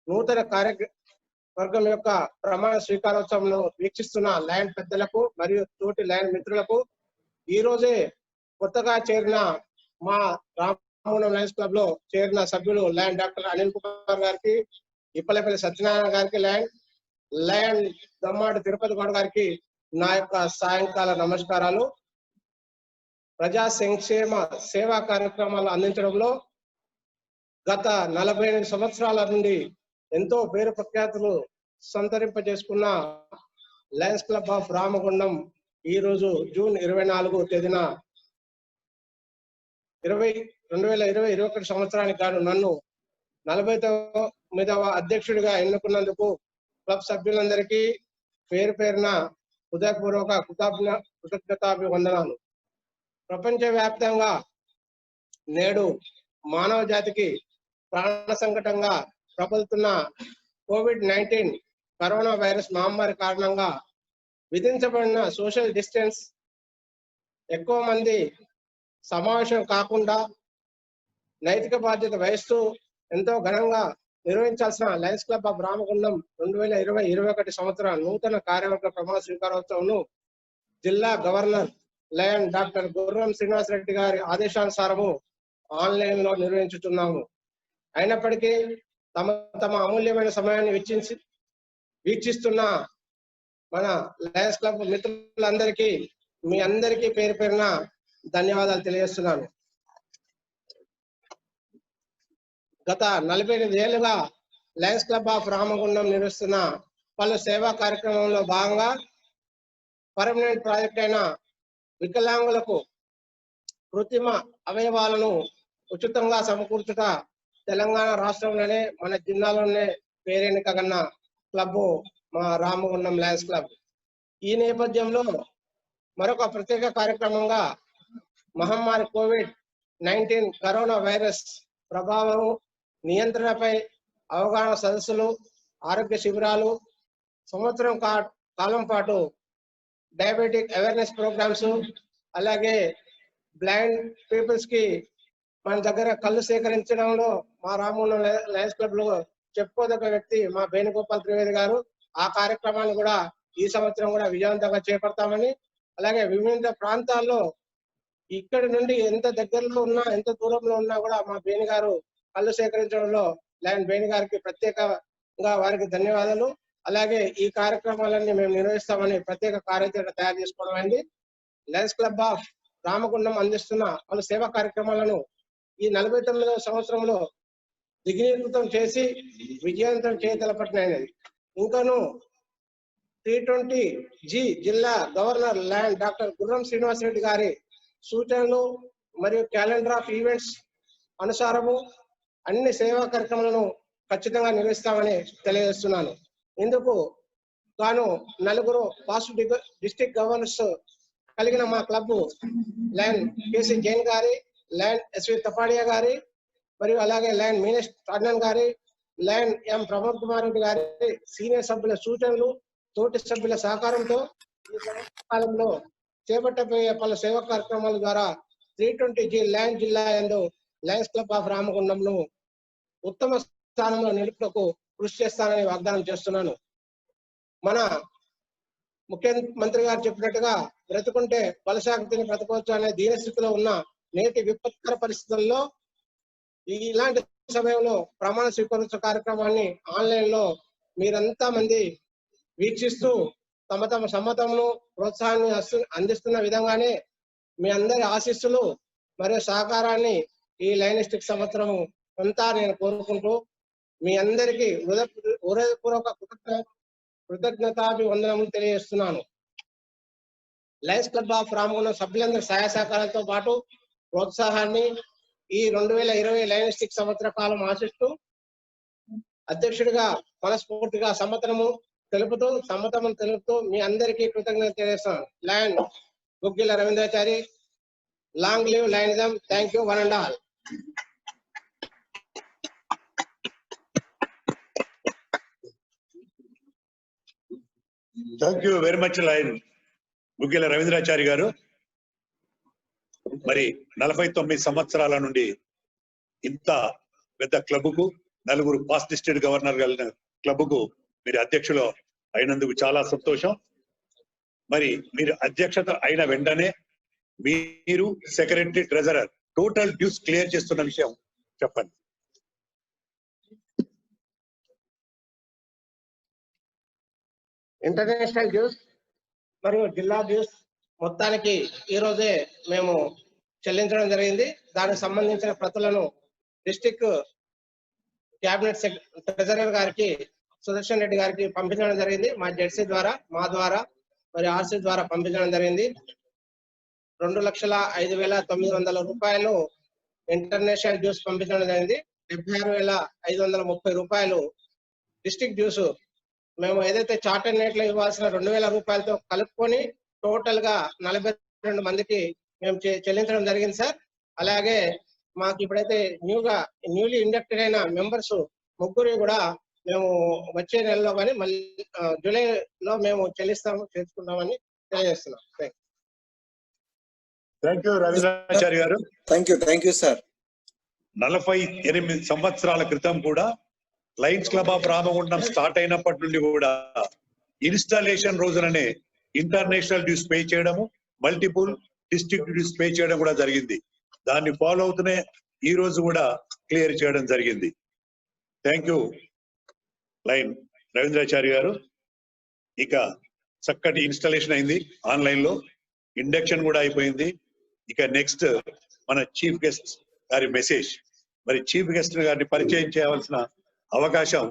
నూతన కార్యవర్గం యొక్క ప్రమాణ స్వీకారోత్సవంలో వీక్షిస్తున్న లయన్ పెద్దలకు మరియు తోటి లయన్ మిత్రులకు, ఈ రోజే కొత్తగా చేరిన మా రామగుండం లయన్స్ క్లబ్ లో చేరిన సభ్యులు లయన్ డాక్టర్ అనిల్ కుమార్ గారికి, ఇప్పలపల్లి సత్యనారాయణ గారికి, లయన్ దమ్మాడు తిరుపతి గౌడ్ గారికి నా యొక్క సాయంకాల నమస్కారాలు. ప్రజా సంక్షేమ సేవా కార్యక్రమాలు అందించడంలో గత 48 సంవత్సరాల నుండి ఎంతో పేరు ప్రఖ్యాతులు సంతరింపజేసుకున్న లయన్స్ క్లబ్ ఆఫ్ రామగుండం ఈ రోజు జూన్ 24 తేదీన 2021 సంవత్సరానికి గాను నన్ను 49వ అధ్యక్షుడిగా ఎన్నుకున్నందుకు క్లబ్ సభ్యులందరికీ పేరు పేరున హృదయపూర్వక కృతజ్ఞతాభివందనాలు. ప్రపంచవ్యాప్తంగా నేడు మానవ జాతికి ప్రాణ సంకటంగా ప్రబలుతున్న COVID-19 కరోనా వైరస్ మహమ్మారి కారణంగా విధించబడిన సోషల్ డిస్టెన్స్, ఎక్కువ మంది సమావేశం కాకుండా నైతిక బాధ్యత వహిస్తూ ఎంతో ఘనంగా నిర్వహించాల్సిన లయన్స్ క్లబ్ ఆఫ్ రామగుండం 2020-21 సంవత్సర నూతన కార్యవర్గ ప్రమాణ స్వీకారోత్సవం జిల్లా గవర్నర్ లయన్ డాక్టర్ గుర్రం శ్రీనివాసరెడ్డి గారి ఆదేశానుసారము ఆన్లైన్ లో నిర్వహించుతున్నాము. అయినప్పటికీ తమ అమూల్యమైన సమయాన్ని వీక్షిస్తున్న మన లయన్స్ క్లబ్ మిత్రులందరికీ, మీ అందరికీ పేరు పేరున ధన్యవాదాలు తెలియజేస్తున్నాను. గత 48 ఏళ్లుగా లయన్స్ క్లబ్ ఆఫ్ రామగుండం నిర్వహిస్తున్న పలు సేవా కార్యక్రమంలో భాగంగా పర్మనెంట్ ప్రాజెక్ట్ అయిన వికలాంగులకు కృత్రిమ అవయవాలను ఉచితంగా సమకూర్చుట తెలంగాణ రాష్ట్రంలోనే మన జిల్లాలోనే పేరెన్నికగన్న క్లబ్ మా రామగుండం లయన్స్ క్లబ్. ఈ నేపథ్యంలో మరొక ప్రత్యేక కార్యక్రమంగా మహమ్మారి COVID-19 కరోనా వైరస్ ప్రభావం నియంత్రణపై అవగాహన సదస్సులు, ఆరోగ్య శిబిరాలు, సంవత్సరం కాలం పాటు డయాబెటిక్ అవేర్నెస్ ప్రోగ్రామ్స్, అలాగే బ్లైండ్ పీపుల్స్ కి మన దగ్గర కళ్ళు సేకరించడంలో మా రామగుండం లయన్స్ క్లబ్ లో చెప్పుకోదగ్గ వ్యక్తి మా వేణుగోపాల్ త్రివేది గారు. ఆ కార్యక్రమాన్ని కూడా ఈ సంవత్సరం కూడా విజయవంతంగా చేపడతామని, అలాగే వివిధ ప్రాంతాల్లో ఇక్కడి నుండి ఎంత దగ్గరలో ఉన్నా ఎంత దూరంలో ఉన్నా కూడా మా బేని గారు కళ్ళు సేకరించడంలో లయన్ బేని గారికి ప్రత్యేకంగా వారికి ధన్యవాదాలు. అలాగే ఈ కార్యక్రమాలన్నీ మేము నిర్వహిస్తామని ప్రత్యేక కార్యాచరణ తయారు చేసుకోవడం అయింది. లయన్స్ క్లబ్ ఆఫ్ రామగుండం అందిస్తున్న పలు సేవా కార్యక్రమాలను ఈ 49వ సంవత్సరంలో దిగ్నీకృతం చేసి విజయవంతం చేయతలపట్టినది. ఇంకను 320G జిల్లా గవర్నర్ ల్యాండ్ డాక్టర్ గుర్రం శ్రీనివాసరెడ్డి గారి సూచనలు మరియు క్యాలెండర్ ఆఫ్ ఈవెంట్స్ అనుసారము అన్ని సేవా కార్యక్రమాలను ఖచ్చితంగా నిర్వహిస్తామని తెలియజేస్తున్నాను. ఇందుకు గాను 4 పాస్ట్ డిస్ట్రిక్ట్ గవర్నర్స్ కలిగిన మా క్లబ్ ల్యాండ్ కేసీ జైన్ గారి, ల్యాండ్ ఎస్వి తపాడియా గారి, మరియు అలాగే ల్యాండ్ మీనేష్ అర్ణన్ గారి, ల్యాండ్ ఎం ప్రమోద్ కుమార్ రెడ్డి గారి సీనియర్ సభ్యుల సూచనలు, తోటి సభ్యుల సహకారంతో ఈ కాలంలో చేపట్టబోయే పలు సేవా కార్యక్రమాల ద్వారా 320G ల్యాండ్ జిల్లా యందు లయన్స్ క్లబ్ ఆఫ్ రామగుండంను ఉత్తమ స్థానంలో నిలుపుటకు కృషి చేస్తానని వాగ్దానం చేస్తున్నాను. మన ముఖ్యమంత్రి గారు చెప్పినట్టుగా బ్రతుకుంటే బలశాఖ తిని బ్రతకవచ్చు అనే దీనస్థితిలో ఉన్న నేటి విపత్కర పరిస్థితుల్లో ఇలాంటి సమయంలో ప్రమాణ స్వీకరించే కార్యక్రమాన్ని ఆన్లైన్ లో మీరంతా మంది వీక్షిస్తూ తమ తమ సమ్మతమును ప్రోత్సాహాన్ని అందిస్తున్న విధంగానే మీ అందరి ఆశీస్సులు మరియు సహకారాన్ని ఈ లైనిస్టిక్ సంవత్సరము అంతా నేను కోరుకుంటూ మీ అందరికీ హృదయపూర్వక కృతజ్ఞతాభివందనములు తెలియజేస్తున్నాను. లయన్స్ క్లబ్ ఆఫ్ రామగుండం సభ్యులందరి సహాయ సహకారాలతో పాటు ప్రోత్సాహాన్ని ఈ 2020 లైనిస్టిక్ సంవత్సర కాలం ఆశిస్తూ అధ్యక్షుడిగా మనస్ఫూర్తిగా సమ్మతము తెలుపుతూ మీ అందరికీ కృతజ్ఞత తెలియజేస్తున్నాను. Lion Guggila Ravindrachari. Long live lionism. Thank you one and all. Thank you very much lion Guggila Ravindrachari గారు. మరి 49 సంవత్సరాల నుండి ఇంత పెద్ద క్లబ్కు 4 పాస్ట్ డిస్ట్రిక్ట్ గవర్నర్ కలిగిన క్లబ్కు మీరు అధ్యక్షులు అయినందుకు చాలా సంతోషం. మరి మీరు అధ్యక్షత అయిన వెంటనే మీరు secretary treasurer total dues clear చేస్తున్న విషయం చెప్పండి. ఇంటర్నేషనల్ డ్యూస్ మరియు జిల్లా డ్యూస్ మొత్తానికి ఈ రోజే మేము చెల్లించడం జరిగింది. దానికి సంబంధించిన ప్రతులను డిస్ట్రిక్ట్ క్యాబినెట్ ట్రెజరర్ గారికి సుదర్శన్ రెడ్డి గారికి పంపించడం జరిగింది. మా జెడ్సీ ద్వారా, మా ద్వారా మరి ఆర్సీ ద్వారా పంపించడం జరిగింది. 2,05,900 రూపాయలు ఇంటర్నేషనల్ డ్యూస్ పంపించడం జరిగింది. 76,530 రూపాయలు డిస్ట్రిక్ట్ డ్యూస్ మేము ఏదైతే చార్టర్ నెట్ లో ఇవ్వాల్సిన 2,000 రూపాయలతో కలుపుకొని టోటల్ గా 42 మందికి మేము చెల్లించడం జరిగింది సార్. అలాగే మాకు ఇప్పుడైతే న్యూలీ ఇండక్టెడ్ అయిన మెంబర్స్ 3 కూడా మేము వచ్చే నెలలో కానీ మళ్ళీ జూలైలో మేము చేసుకుంటామని తెలియజేస్తున్నాం. థ్యాంక్ యూ రవీంద్రాచారి గారు. Thank you sir. 48 సంవత్సరాల క్రితం కూడా Lions club of Ramagundam start అయినప్పటి నుండి కూడా ఇన్స్టాలేషన్ రోజుననే ఇంటర్నేషనల్ డ్యూస్ పే చేయడము, మల్టిపుల్ డిస్ట్రిక్ట్ డ్యూస్ పే చేయడం కూడా జరిగింది. దాన్ని ఫాలో అవుతూనే ఈ రోజు కూడా క్లియర్ చేయడం జరిగింది. థ్యాంక్ యూ లైన్ రవీంద్రాచారి గారు. ఇక చక్కటి ఇన్స్టాలేషన్ అయింది, ఆన్లైన్ లో ఇండక్షన్ కూడా అయిపోయింది. ఇక నెక్స్ట్ మన చీఫ్ గెస్ట్ గారి మెసేజ్. మరి చీఫ్ గెస్ట్ గారిని పరిచయం చేయవలసిన అవకాశం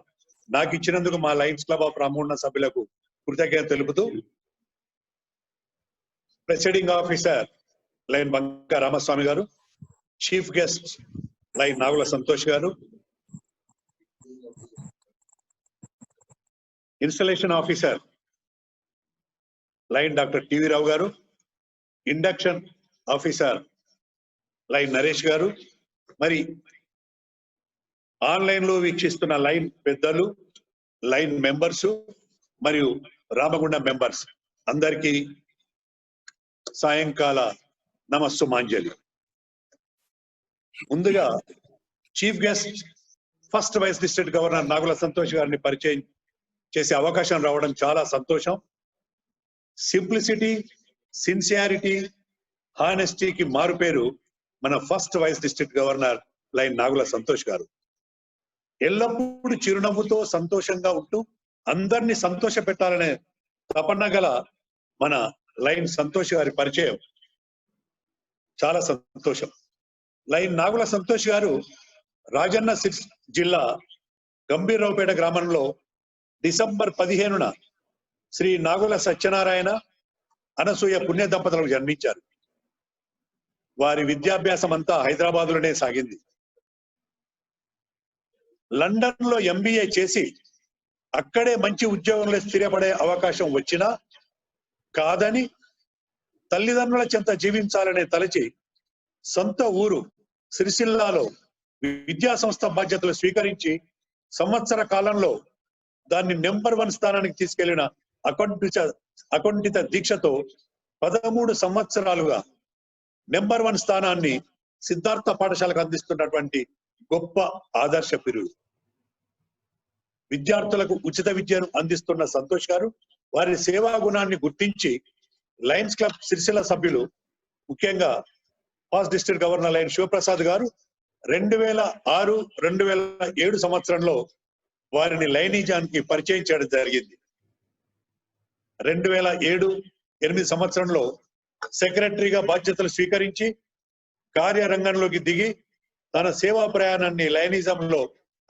నాకు ఇచ్చినందుకు మా లయన్స్ క్లబ్ ఆఫ్ రామగుండం సభ్యులకు కృతజ్ఞత తెలుపుతూ presiding officer lion Banka Ramaswamy గారు, chief guest lion Nagula Santosh గారు, installation officer line doctor TV Rao గారు, ఇండక్షన్ ఆఫీసర్ లైన్ నరేష్ గారు, మరి ఆన్లైన్ లో వీక్షిస్తున్న లైన్ పెద్దలు, లైన్ మెంబర్స్ మరియు రామగుండం మెంబర్స్ అందరికీ సాయంకాల నమస్సుమాంజలి. ముందుగా chief guest first vice district governor Nagula Santosh గారిని పరిచయం చేసే అవకాశం రావడం చాలా సంతోషం. సింప్లిసిటీ, సిన్సియారిటీ, హానెస్టీకి మారుపేరు మన first vice district governor line Nagula Santosh గారు. ఎల్లప్పుడూ చిరునవ్వుతో సంతోషంగా ఉంటూ అందరినీ సంతోష పెట్టాలనే తపన గల మన లైన్ సంతోష్ గారి పరిచయం చాలా సంతోషం. లైన్ నాగుల సంతోష్ గారు రాజన్న జిల్లా గంభీరరావుపేట గ్రామంలో డిసెంబర్ 15న శ్రీ నాగుల సత్యనారాయణ అనసూయ పుణ్య దంపతులకు జన్మించారు. వారి విద్యాభ్యాసం అంతా హైదరాబాద్లోనే సాగింది. లండన్ లో MBA చేసి అక్కడే మంచి ఉద్యోగంలో స్థిరపడే అవకాశం వచ్చినా కాదని తల్లిదండ్రుల చెంత జీవించాలనే తలచి సొంత ఊరు సిరిసిల్లాలో విద్యా సంస్థ బాధ్యతలు స్వీకరించి సంవత్సర కాలంలో దాన్ని నెంబర్ 1 స్థానానికి తీసుకెళ్లిన అకుంఠిత దీక్షతో 13 సంవత్సరాలుగా నెంబర్ 1 స్థానాన్ని సిద్ధార్థ పాఠశాలకు అందిస్తున్నటువంటి గొప్ప ఆదర్శ పిరుడు. విద్యార్థులకు ఉచిత విద్యను అందిస్తున్న సంతోష్ గారు వారి సేవా గుణాన్ని గుర్తించి లయన్స్ క్లబ్ సిరిసిల్ల సభ్యులు, ముఖ్యంగా first district governor lion Shivaprasad గారు 2006-2007 సంవత్సరంలో వారిని లైనిజానికి పరిచయం చేయడం జరిగింది. 2007-8 సంవత్సరంలో సెక్రటరీగా బాధ్యతలు స్వీకరించి కార్యరంగంలోకి దిగి తన సేవా ప్రయాణాన్ని లయనిజంలో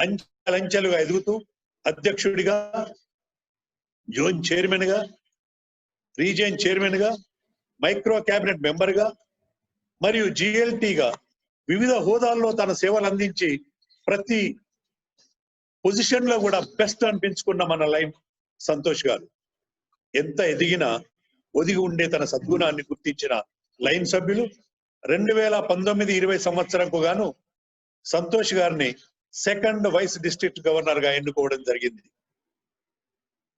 అంచెలంచెలుగా ఎదుగుతూ అధ్యక్షుడిగా, జోన్ చైర్మన్ గా, రీజియన్ చైర్మన్ గా, మైక్రో క్యాబినెట్ మెంబర్ గా మరియు GLT-గా వివిధ హోదాల్లో తన సేవలు అందించి ప్రతి పొజిషన్ లో కూడా బెస్ట్ అనిపించుకున్న మన లైన్ సంతోష్ గారు ఎంత ఎదిగినా ఒదిగి ఉండే తన సద్గుణాన్ని గుర్తించిన లైన్ సభ్యులు 2019-20 సంవత్సరంకు గాను సంతోష్ గారిని 2nd వైస్ డిస్ట్రిక్ట్ గవర్నర్ గా ఎన్నుకోవడం జరిగింది.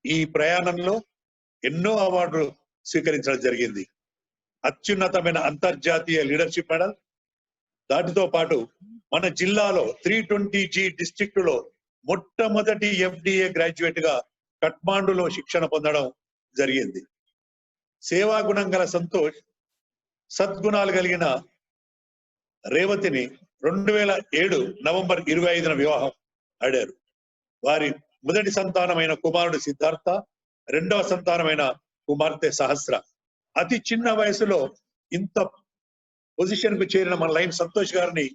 ఈ ప్రయాణంలో ఎన్నో అవార్డులు స్వీకరించడం జరిగింది. అత్యున్నతమైన అంతర్జాతీయ లీడర్షిప్ మెడల్, దాటితో పాటు మన జిల్లాలో 320G డిస్ట్రిక్ట్ లో మొట్టమొదటి FDA గ్రాడ్యుయేట్ గా కఠ్మాండులో శిక్షణ పొందడం జరిగింది. సేవా గుణం గల సంతోష్ సద్గుణాలు కలిగిన రేవతిని 2007 నవంబర్ 25న వివాహం ఆడారు. వారి మొదటి సంతానమైన కుమారుడు సిద్ధార్థ, 2వ సంతానమైన కుమార్తె సహస్ర. అతి చిన్న వయసులో ఇంత పొజిషన్ కు చేరిన మన లైన్ సంతోష్ గారిని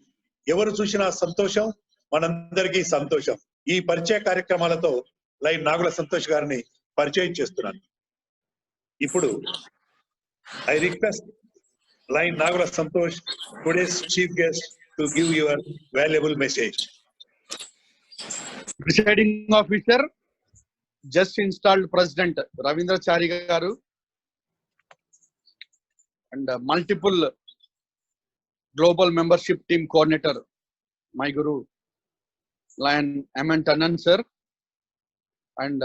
ఎవరు చూసినా సంతోషం, మనందరికీ సంతోషం. ఈ పరిచయ కార్యక్రమాలతో లైన్ నాగుల సంతోష్ గారిని పరిచయం చేస్తున్నాను. ఇప్పుడు I request line Nagula Santosh, today's chief guest, to give your valuable message. Presiding officer, just installed President Ravindra Chari garu, and multiple global membership team coordinator, my guru, Lion M.N. Tanan sir, and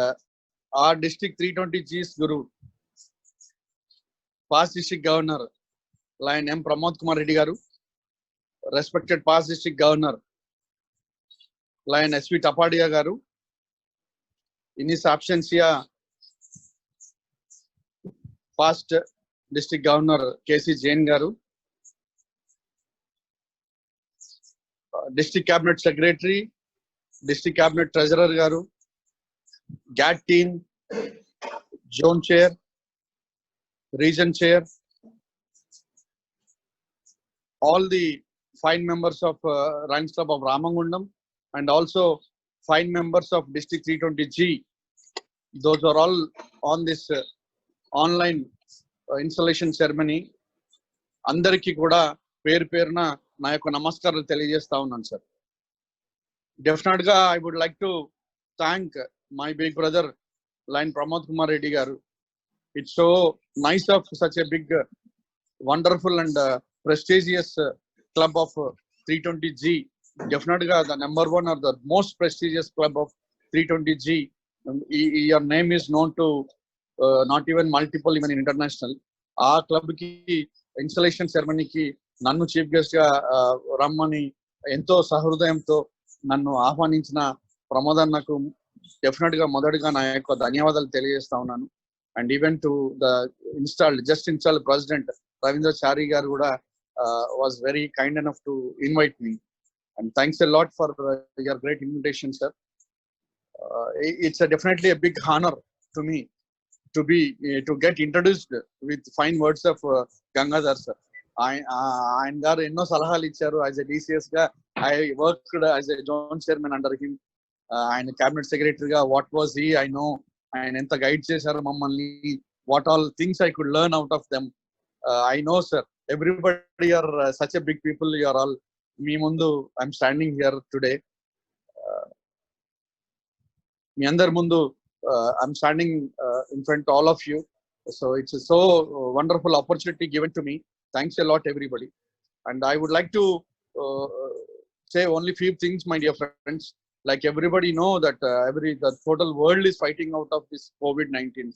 our district 320G's guru, past district governor, Lion M. Pramod Kumar Reddy garu, respected past district governor, Lion S.V. Tapadia garu, in his absentia, past district governor K.C. Jain garu, district cabinet secretary, district cabinet treasurer garu, GAT team, zone chair, region chair, all the 5 members of Lions Club of Ramagundam, and also 5 members of district 320G. Those are all on this online installation ceremony. Andariki kuda పేరు పేరున నా యొక్క నమస్కారాలు తెలియజేస్తా ఉన్నాను sir. Definite గా I would like to thank my big brother lion Pramod Kumar Reddy గారు. It's so nice of such a big wonderful and prestigious club of 320G. Definite గా the number 1 or the most prestigious club of 320G. Your name is known to not even multiple, even international. ఆ club కి installation సెరమనీకి నన్ను chief guest గా రమ్మని ఎంతో సహృదయంతో నన్ను ఆహ్వానించిన ప్రమోద్ అన్నకు డెఫినెట్ గా మొదటిగా నా యొక్క ధన్యవాదాలు తెలియజేస్తా ఉన్నాను. And even to the just installed president Ravindra Chari గారు కూడా was very kind enough to invite me. And thanks a lot for your great invitation sir. It's definitely a big honor to me to get introduced with fine words of Gangadhar sir. ఆయన గారు ఎన్నో సలహాలు ఇచ్చారు. As a DCS గా I worked as a joint chairman under him and cabinet secretary. What was he? I know. And enta guide chesaru mammalni. What all things I could learn out of them. I know, sir. Everybody are such a big people. You are all. Me mundu. I'm standing here today. Me andar mundu. I'm standing in front of all of you. So it's a so wonderful opportunity given to me. Thanks a lot, everybody. And I would like to say only few things, my dear friends. Like everybody know that the total world is fighting out of this COVID-19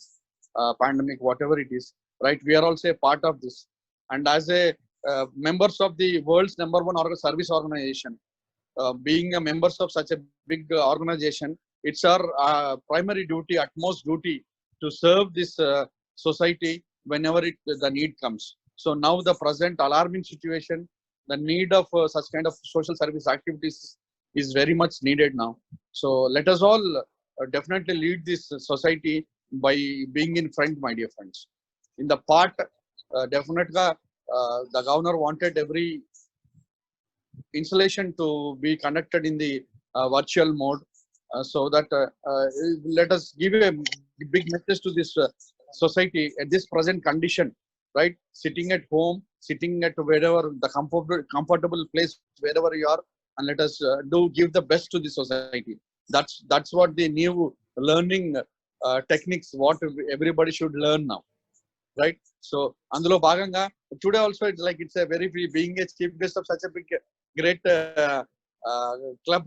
pandemic, whatever it is, right? We are also a part of this. And as a members of the world's #1 service organization, being a members of such a big organization, it's our primary duty, utmost duty to serve this society whenever the need comes. So now the present alarming situation, the need of such kind of social service activities is very much needed now. So let us all definitely lead this society by being in front, my dear friends. In the part, definitely the governor wanted every installation to be conducted in the virtual mode, so that let us give a big message to this society at this present condition, right? Sitting at home, sitting at wherever the comfortable place, wherever you are, and let us give the best to the society. That's what the new learning techniques, what everybody should learn now, right? So అందులో భాగంగా today also it's like it's a very being a chief guest of such a big great club.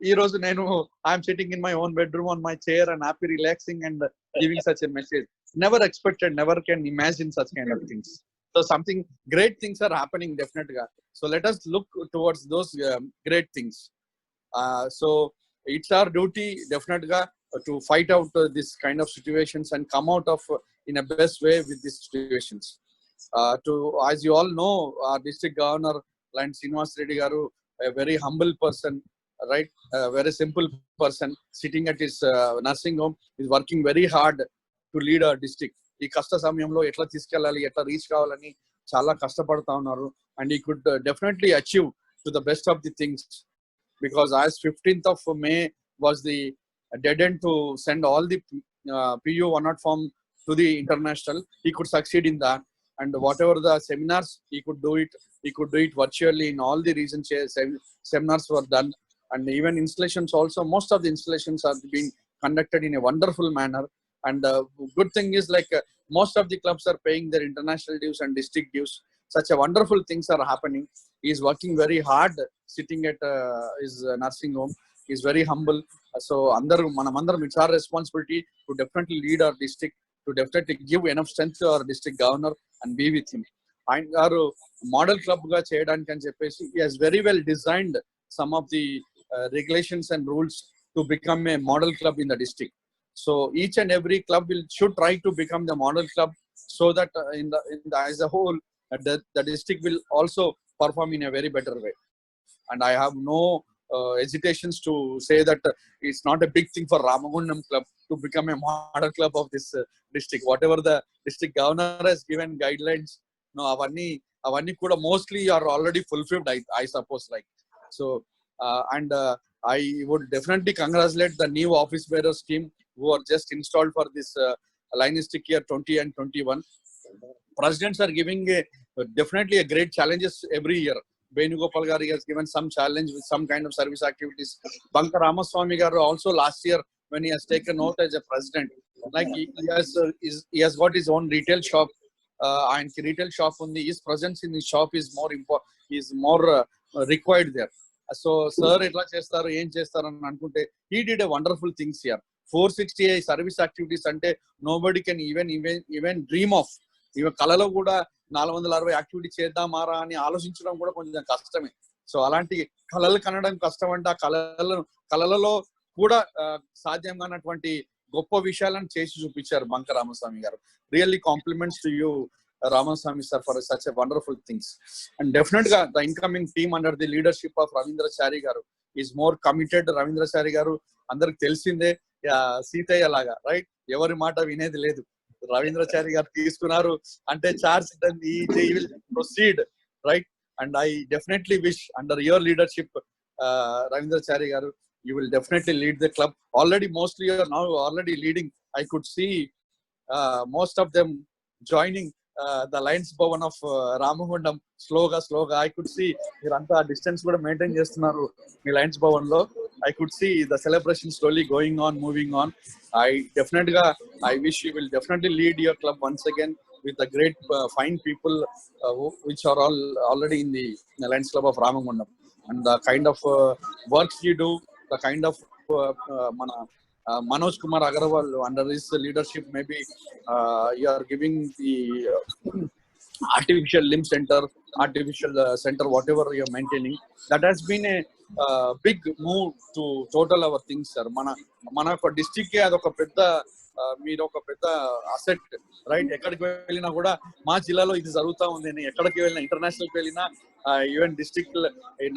ఈ రోజు నేను I'm sitting in my own bedroom on my chair and happy relaxing and giving such a message. Never expected, never can imagine such kind of things. So something great things are happening definitely. So let us look towards those great things. So it's our duty definitely to fight out this kind of situations and come out of in a best way with these situations. As you all know, our district governor Lion Srinivas Reddy garu, a very humble person, right? A very simple person sitting at his nursing home, is working very hard to lead our district. ఈ కష్ట సమయంలో ఎట్లా తీసుకెళ్ళాలి, ఎట్లా reach కావాలని చాలా కష్టపడతా ఉన్నారు. And he could definitely achieve to the best of the things, because as 15th of May was the dead end to send all the PU 100 form to the international, he could succeed in that. And whatever the seminars, he could do it virtually in all the regions. Seminars were done, and even installations also, most of the installations are being conducted in a wonderful manner. And good thing is like most of the clubs are paying their international dues and district dues. Such a wonderful things are happening. He is working very hard sitting at his nursing home. He is very humble. So manamandram, it's our responsibility to definitely lead our district, to definitely give enough strength to our district governor and be with him. And our model club ga cheyadaniki ani cheppesi, he has very well designed some of the regulations and rules to become a model club in the district. So each and every club should try to become the model club, so that in the as a whole the district will also perform in a very better way. And I have no hesitations to say that it's not a big thing for Ramagundam club to become a model club of this district. Whatever the district governor has given guidelines, no, avanni kuda mostly are already fulfilled, I suppose, like. So and I would definitely congratulate the new office bearers team who are just installed for this Linistic year 20 and 21. Presidents are giving definitely a great challenges every year. Venugopal Gari has given some challenge with some kind of service activities. Banka Ramaswamy Garu also last year, when he has taken oath as a president, like he has got his own retail shop, and retail shop only his presence in his shop is more important, is more required there. So sir etla chestaru em chestaru ani anukunte, he did a wonderful things here. 460 service activities ante nobody can even dream of. Even kalalo kuda 460 activity చేద్దామారా అని ఆలోచించడం కూడా కొంచెం కష్టమే. So అలాంటి కళలు కనడం కష్టం అంటే, ఆ కళలలో కూడా సాధ్యం కానటువంటి గొప్ప విషయాలను చేసి చూపించారు బంక రామస్వామి గారు. Really compliments to you Ramaswamy sir for such a wonderful things. And definitely the incoming team under the leadership of Ravindra Garu is more committed. Ravindra Garu andariki telisinde Seetaya laga, right? Evari maata vinedi ledu. Ravindra Garu teeskunaru ante charge, then he will proceed, right? and I definitely wish under your leadership, Ravindra Chari garu, you will definitely lead the club. Already mostly you are now already leading. I could see most of them joining the Lions Bhavan of Ramagundam slowga. I could see meeranta distance kuda maintain chestunnaru mee Lions Bhavan lo. I could see the celebration slowly going on, moving on. I wish you will definitely lead your club once again with the great fine people which are all already in the Lions Club of Ramagundam, and the kind of works you do, the kind of Manoj Kumar Agarwal under his leadership, maybe you are giving the artificial limb center, artificial center, whatever you are maintaining. That has been a big move to total our things, sir. Mana district ke adoka pedda మీరు ఒక పెద్ద asset, right? ఎక్కడికి వెళ్ళినా కూడా మా జిల్లాలో ఇది జరుగుతూ ఉంది. ఎక్కడికి వెళ్ళినా, ఇంటర్నేషనల్కి వెళ్ళినా, ఈవెన్ డిస్ట్రిక్ట్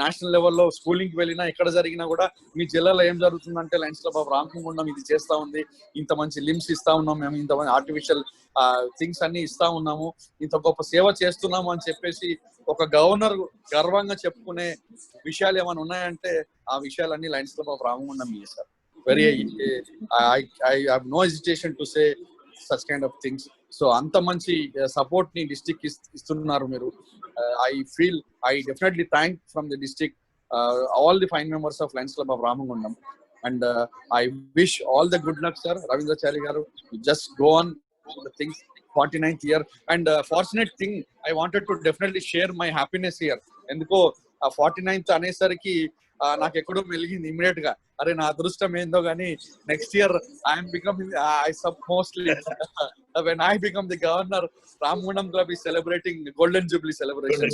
నేషనల్ లెవెల్లో స్కూలింగ్కి వెళ్ళినా, ఎక్కడ జరిగినా కూడా మీ జిల్లాలో ఏం జరుగుతుందంటే లయన్స్ క్లబ్ ఆఫ్ రామగుండం ఇది చేస్తా ఉంది, ఇంత మంచి లిమ్స్ ఇస్తా ఉన్నాం మేము, ఇంత మంచి ఆర్టిఫిషియల్ థింగ్స్ అన్ని ఇస్తా ఉన్నాము, ఇంత గొప్ప సేవ చేస్తున్నాము అని చెప్పేసి ఒక గవర్నర్ గర్వంగా చెప్పుకునే విషయాలు ఏమైనా ఉన్నాయంటే ఆ విషయాలన్నీ లయన్స్ క్లబ్ ఆఫ్ రామగుండం చేశారు. Very I have no hesitation to say such kind of things. So anta manchi support ni district istunnaru meeru. I feel I definitely thank from the district all the fine members of Lions Club of Ramagundam, and I wish all the good luck, sir. Ravindra Chari garu, just go on the things. 49th year, and fortunate thing, I wanted to definitely share my happiness here. Enduko 49th అనేసరికి నాకు ఎక్కడో మెలిగింది immediate గా, అరే నా అదృష్టం ఏందో గానీ next year I'm becoming I sub mostly when I become the governor, Ramagundam Club is celebrating Golden Jubilee celebration.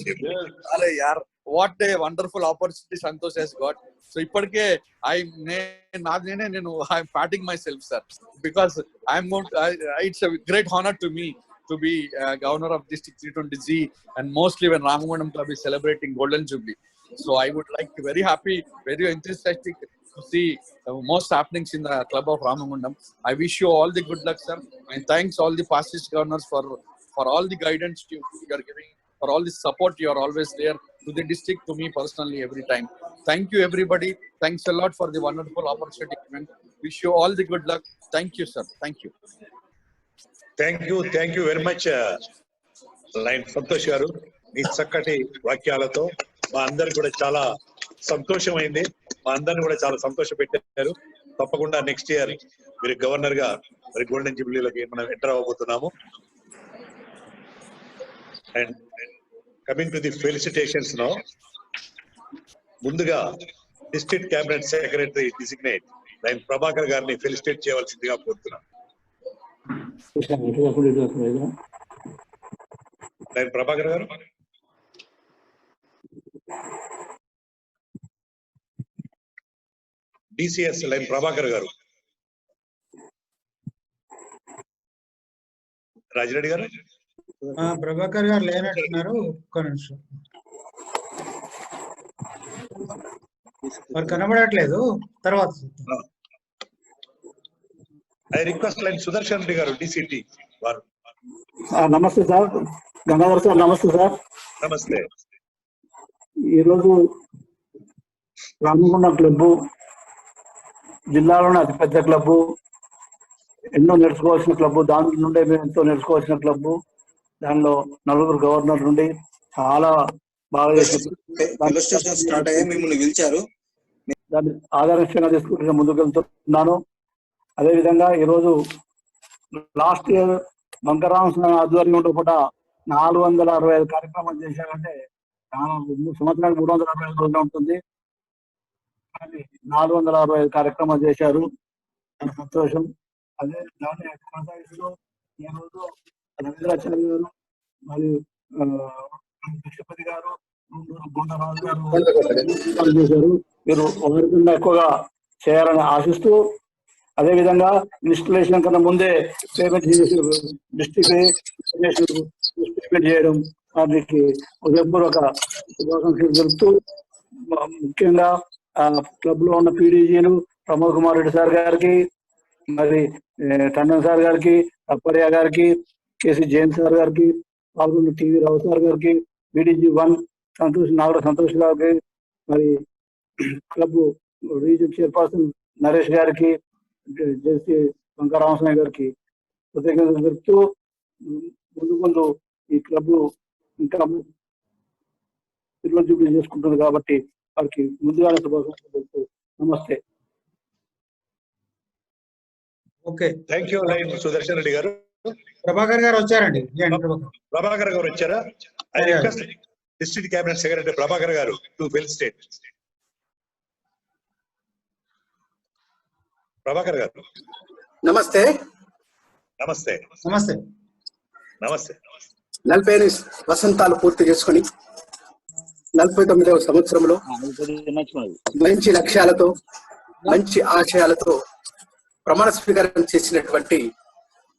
అరే యార్, what a wonderful opportunity Santosh has got. So ఇప్పటికే నేను I'm patting myself, sir, because it's a great honor to me to be governor of District 320G, and mostly when Ramagundam Club is celebrating Golden Jubilee. So I would like to very happy, very enthusiastic to see most happenings in the club of Ramagundam. I wish you all the good luck, sir, and thanks all the past governors for all the guidance you are giving, for all the support you are always there to the district, to me personally every time. Thank you everybody. Thanks a lot for the wonderful opportunity. Wish you all the good luck. Thank you, sir. Thank you. Thank you very much, Lion Santosh garu. మీ చక్కటి వాక్యాలతో మా అందరికి కూడా చాలా సంతోషమైంది, మా అందరిని కూడా చాలా సంతోష పెట్టారు. తప్పకుండా నెక్స్ట్ ఇయర్ మీరు గవర్నర్ గా మరి గోల్డెన్ జూబ్లీలోకి మనం ఎంటర్ అవ్వబోతున్నాము. And coming to the felicitations now, ముందుగా district cabinet secretary designate lion Prabhakar గారిని ఫెలిసిటేట్ చేయవలసిందిగా కోరుతున్నాం. లైన్ ప్రభాకర్ గారు. డిసిఎస్ లైన్ ప్రభాకర్ గారు. రాజిరెడ్డి గారు. ప్రభాకర్ గారు లేనట్టున్నారు, ఒక్క నిమిషం, వారు కనబడట్లేదు. తర్వాత I request line Sudarshan Reddy గారు, డిసిటి వారు. నమస్తే సార్, గంగాధర్ సార్. నమస్తే సార్. నమస్తే. ఈరోజు రామగుండం క్లబ్ జిల్లాలోనే అతిపెద్ద క్లబ్, ఎన్నో నేర్చుకోవాల్సిన క్లబ్, దాని నుండే మేము ఎంతో నేర్చుకోవాల్సిన క్లబ్. దానిలో 4 గవర్నర్ నుండి చాలా బాగా దాన్ని ఆదర్శంగా తీసుకుంటున్న ముందుకు వెళ్తున్నాను. అదేవిధంగా ఈరోజు లాస్ట్ ఇయర్ బంకరామ స్వామి ఆధ్వర్యంలో కూడా 465 కార్యక్రమాలు చేశారంటే చాలా సంవత్సరానికి 365 రోజులు ఉంటుంది, కానీ 465 కార్యక్రమాలు చేశారు. చాలా సంతోషం. అదే దాన్ని కొనసాగిస్తూ ఈ రోజు రవీంద్రాచార్య గారు మరియు కృష్ణపతి గారు, గోండరాజు గారు చేశారు. మీరు ఒకరికన్నా ఎక్కువగా చేయాలని ఆశిస్తూ, అదేవిధంగా ఇన్స్టలేషన్ కన్నా ముందే పేమెంట్ డిస్ట్రిక్ట్ పేమెంట్ చేయడం, వారికి హృదయపూర్వక శుభాకాంక్షలు తెలుపుతూ, ముఖ్యంగా క్లబ్ లో ఉన్న పీడీజీలు ప్రమోద్ కుమార్ రెడ్డి సార్ గారికి, మరి టండన్ సార్ గారికి, అప్పరియా గారికి, కేసీ జైన్ సార్ గారికి, పాల్గొన్న టీవీ రావు సార్ గారికి, పీడీజీ 1 నాగర సంతోష్ గారికి, మరి క్లబ్ రీజన్ చైర్పర్సన్ నరేష్ గారికి, జెసి వెంకటరామస్వామి గారికి కృతజ్ఞతలు తెలుపుతూ ముందు ఈ క్లబ్ ఇంకా సిల్వర్ జూబ్లీ చేసుకుంటుంది కాబట్టి వారికి ముందుగానే శుభాకాంక్షలు తెలుపుతూ నమస్తే. Okay, thank you line Sudarshan Reddy గారు. ప్రభాకర్ గారు వచ్చారండి. ప్రభాకర్ గారు వచ్చారా? డిస్ట్రిక్ట్ క్యాబినెట్ సెక్రటరీ ప్రభాకర్ గారు టు ఫిల్ స్టేట్. ప్రభాకర్ గారు నమస్తే. నమస్తే. నమస్తే. నమస్తే. 40 వసంతాలు పూర్తి చేసుకుని 49వ సంవత్సరంలో మంచి లక్ష్యాలతో మంచి ఆశయాలతో ప్రమాణ స్వీకారం చేసినటువంటి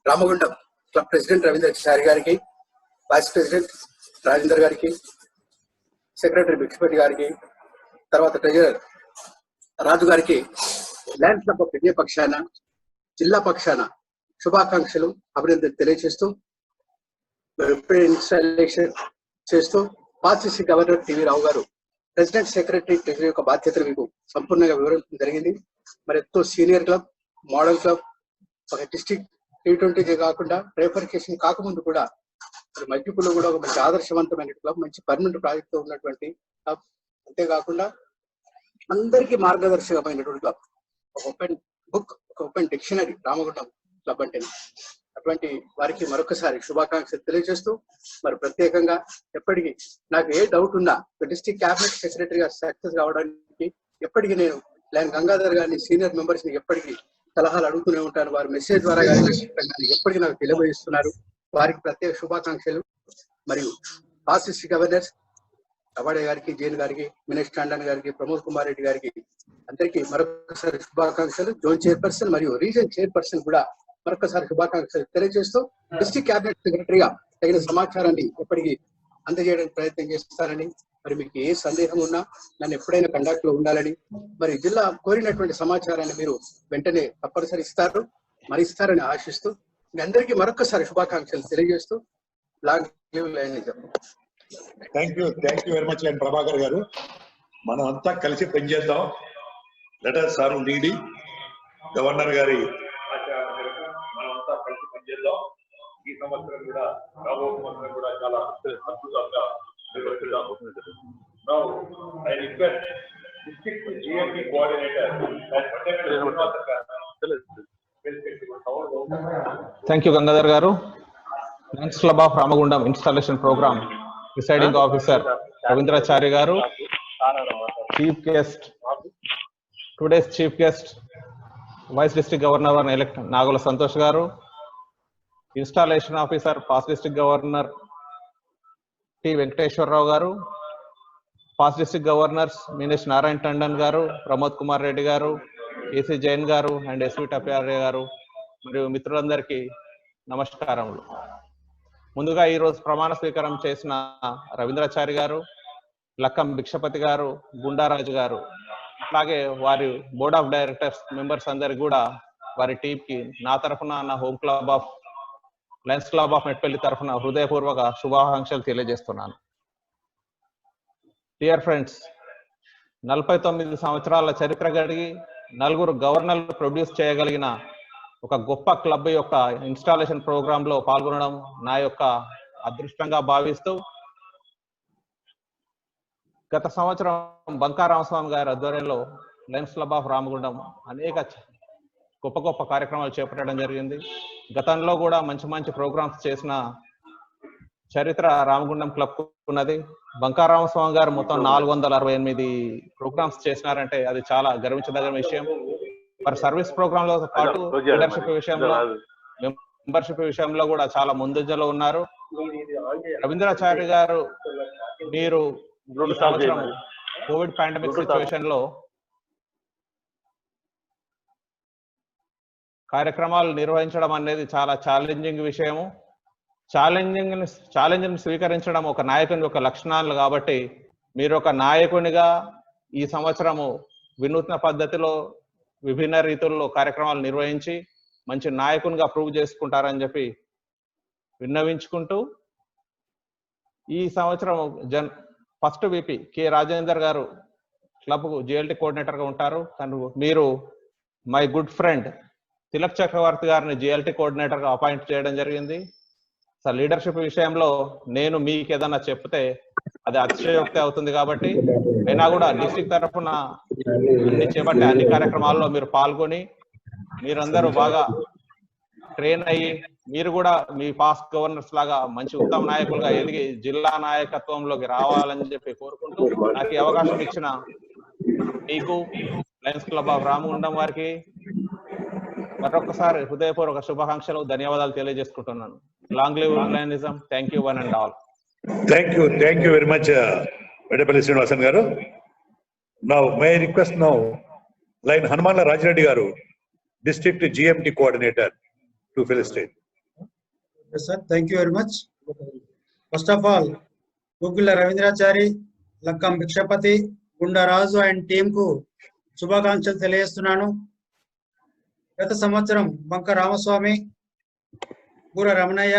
రామగుండం క్లబ్ ప్రెసిడెంట్ రవీంద్రాచారి గారికి, వైస్ ప్రెసిడెంట్ రాజేందర్ గారికి, సెక్రటరీ బిక్షపతి గారికి, తర్వాత ట్రెజరర్ రాజు గారికి ల్యాండ్ క్లబ్ ఆఫ్ ఇండియా పక్షాన, జిల్లా పక్షాన శుభాకాంక్షలు, అభినందనలు తెలియజేస్తూ ఇన్స్టాలేషన్ చేస్తూ పాసిసి గవర్నర్ టీవీ రావు గారు ప్రెసిడెంట్ సెక్రటరీ ట్రెజరీ యొక్క బాధ్యతలు మీకు సంపూర్ణంగా వివరించడం జరిగింది. మరి ఎంతో సీనియర్ క్లబ్, మోడల్ క్లబ్, ఒక డిస్ట్రిక్ట్ T20 కాకుండా రేఫర్కేషన్ కాకముందు కూడా మల్టిపుల్ కూడా ఒక మంచి ఆదర్శవంతమైన క్లబ్, మంచి పర్మనెంట్ ప్రాజెక్ట్ తో ఉన్నటువంటి క్లబ్. అంతేకాకుండా అందరికీ మార్గదర్శకమైనటువంటి క్లబ్, ఒక ఓపెన్ బుక్, ఒక ఓపెన్ డిక్షనరీ రామగుండం క్లబ్ అంటే. అటువంటి వారికి మరొకసారి శుభాకాంక్షలు తెలియజేస్తూ, మరి ప్రత్యేకంగా ఎప్పటికీ నాకు ఏ డౌట్ ఉన్నా డిస్ట్రిక్ట్ క్యాబినెట్ సెక్రటరీగా సక్సెస్ కావడానికి ఎప్పటికీ నేను లైన్ గంగాధర్ గారిని, సీనియర్ మెంబర్స్ ని ఎప్పటికీ సలహాలు అడుగుతూనే ఉంటాను. వారు మెసేజ్ ద్వారా కానీ ఎప్పటికీ నాకు తెలియజేస్తున్నారు. వారికి ప్రత్యేక శుభాకాంక్షలు. మరియు పాసిసి గవర్నర్స్ కవాడే గారికి, జైన్ గారికి, మినేష్ టాండన్ గారికి, ప్రమోద్ కుమార్ రెడ్డి గారికి అందరికీ మరొకసారి శుభాకాంక్షలు. జోన్ చైర్పర్సన్ మరియు రీజన్ చైర్పర్సన్ కూడా మరొకసారి శుభాకాంక్షలు తెలియజేస్తూ, డిస్ట్రిక్ట్ క్యాబినెట్ సెక్రటరీగా తగిన సమాచారాన్ని ఎప్పటికీ అందజేయడానికి ప్రయత్నం చేస్తారని, మరి మీకు ఏ సందేహం ఉన్నా నన్ను ఎప్పుడైనా కండక్ట్ లో ఉండాలని, మరి జిల్లా కోరినటువంటి సమాచారాన్ని మీరు వెంటనే తప్పనిసరి ఇస్తారు, మరి ఇస్తారని ఆశిస్తూ మీ అందరికీ మరొకసారి శుభాకాంక్షలు తెలియజేస్తూ long live lionism. Thank you very much line Prabhakar గారు. మనం అంతా కలిసి పనిచేద్దాం. లెటర్ సార్ నీడి గవర్నర్ గారి మనం అంతా కలిసి పనిచేద్దాం. ఈ సంవత్సరం కూడా రాబో సంవత్సరం కూడా చాలా అద్భుతంగా నిర్వహిద్దాం. Now I request district GMP coordinator Thank you, Gangadhar Garu. Lions Club of Ramagundam Installation Program Presiding Officer Ravindrachari Garu. Chief Guest, today's Chief Guest, Vice District Governor elect Nagula Santosh Garu. Installation Officer, Past District Governor T. Venkateshwar Rao Garu. Past District Governors Minesh Narayan Tandon Garu, Pramod Kumar Reddy Garu, AC Jain Garu and SV Tapyare Garu. మరియు మిత్రులందరికీ నమస్కారములు. ముందుగా ఈ రోజు ప్రమాణ స్వీకారం చేసిన రవీంద్రాచారి గారు, లక్కం భిక్షపతి గారు, గుండారాజు గారు, అలాగే వారి బోర్డ్ ఆఫ్ డైరెక్టర్స్ మెంబర్స్ అందరికి కూడా వారి టీంకి నా తరఫున, నా home club of lions club of Metpalli తరఫున హృదయపూర్వక శుభాకాంక్షలు తెలియజేస్తున్నాను. డియర్ ఫ్రెండ్స్, 49 సంవత్సరాల చరిత్ర కలిగి 4 గవర్నర్లు ప్రొడ్యూస్ చేయగలిగిన ఒక గొప్ప క్లబ్ యొక్క ఇన్స్టాలేషన్ ప్రోగ్రామ్ లో పాల్గొనడం నా యొక్క అదృష్టంగా భావిస్తూ, గత సంవత్సరం బంకారామస్వామి గారి ఆధ్వర్యంలో లయన్స్ క్లబ్ ఆఫ్ రామగుండం అనేక గొప్ప గొప్ప కార్యక్రమాలు చేపట్టడం జరిగింది. గతంలో కూడా మంచి మంచి ప్రోగ్రామ్స్ చేసిన చరిత్ర రామగుండం క్లబ్ ఉన్నది. బంకారామస్వామి గారు మొత్తం 468 ప్రోగ్రామ్స్ చేసినారంటే అది చాలా గర్వించదగిన విషయం. మరి సర్వీస్ ప్రోగ్రామ్ లో పాటు లీడర్షిప్ విషయంలో, మెంబర్షిప్ విషయంలో కూడా చాలా ముందంజలో ఉన్నారు. రవీంద్రాచారి గారు, మీరు కోవిడ్ పాండమిక్ సిచ్యువేషన్ లో కార్యక్రమాలు నిర్వహించడం అనేది చాలా ఛాలెంజింగ్ విషయము. ఛాలెంజ్ స్వీకరించడం ఒక నాయకుని యొక్క లక్షణాలు కాబట్టి, మీరు ఒక నాయకునిగా ఈ సంవత్సరము వినూత్న పద్ధతిలో విభిన్న రీతుల్లో కార్యక్రమాలు నిర్వహించి మంచి నాయకునిగా ప్రూవ్ చేసుకుంటారని చెప్పి విన్నవించుకుంటూ, ఈ సంవత్సరం ఫస్ట్ విపి కె రాజేందర్ గారు క్లబ్ జిఎల్టీ కోఆర్డినేటర్ గా ఉంటారు. కానీ మీరు మై గుడ్ ఫ్రెండ్ తిలక్ చక్రవర్తి గారిని జిఎల్టీ కోఆర్డినేటర్ గా అపాయింట్ చేయడం జరిగింది. సో లీడర్షిప్ విషయంలో నేను మీకు ఏదన్నా చెప్తే అది అతిశయోక్తి అవుతుంది కాబట్టి అయినా కూడా డిస్ట్రిక్ట్ తరఫున అన్ని చేపట్టే అన్ని కార్యక్రమాల్లో మీరు పాల్గొని మీరందరూ బాగా ట్రైన్ అయ్యి మీరు కూడా మీ పాస్ట్ గవర్నర్స్ లాగా మంచి ఉత్తమ నాయకులుగా ఎదిగి జిల్లా నాయకత్వంలోకి రావాలని చెప్పి కోరుకుంటూ నాకు ఈ అవకాశం ఇచ్చిన మీకు లయన్స్ క్లబ్ ఆఫ్ రామగుండం వారికి మరొకసారి హృదయపూర్వక శుభాకాంక్షలు, ధన్యవాదాలు తెలియజేసుకుంటున్నాను. Long live lionism. Thank you one and all. Thank you very much Vedapalli Srinivasan గారు. Now may I request now lion Hanumanla Rajireddy గారు, district GMT coordinator to felicitate. Yes, sir. Thank you very much. First of all, Gugula Ravindrachari, Lakkam Bhikshapati, Gunda Razu and team ku శుభాకాంక్షలు తెలియజేస్తున్నాను. గత సంవత్సరం బంక రామస్వామి, బూర Ramanaiah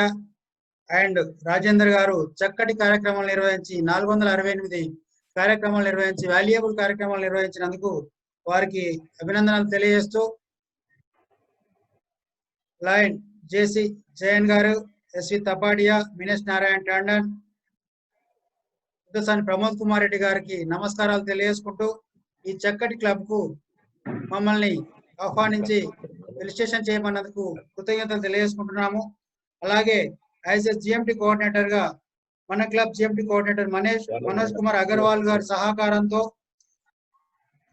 and Rajender గారు చక్కటి కార్యక్రమాలు నిర్వహించి 468 కార్యక్రమాలు నిర్వహించి వాల్యుయబుల్ కార్యక్రమాలు నిర్వహించినందుకు వారికి అభినందనలు తెలియజేస్తూ లైన్ జేసి జయన్ గారు, ఎస్వి తపాడియా, మినేష్ నారాయణ టాండన్, ఉదసాని ప్రమోద్ కుమార్ రెడ్డి గారికి నమస్కారాలు తెలియజేసుకుంటూ ఈ చక్కటి క్లబ్ కు మమ్మల్ని ఆహ్వానించి రిజిస్ట్రేషన్ చేయమన్నందుకు కృతజ్ఞతలు తెలియజేసుకుంటున్నాము. అలాగే యాజ్ ఎ జిఎంటి కోఆర్డినేటర్ గా మన club GMT coordinator Manoj Kumar Agarwal గారి సహకారంతో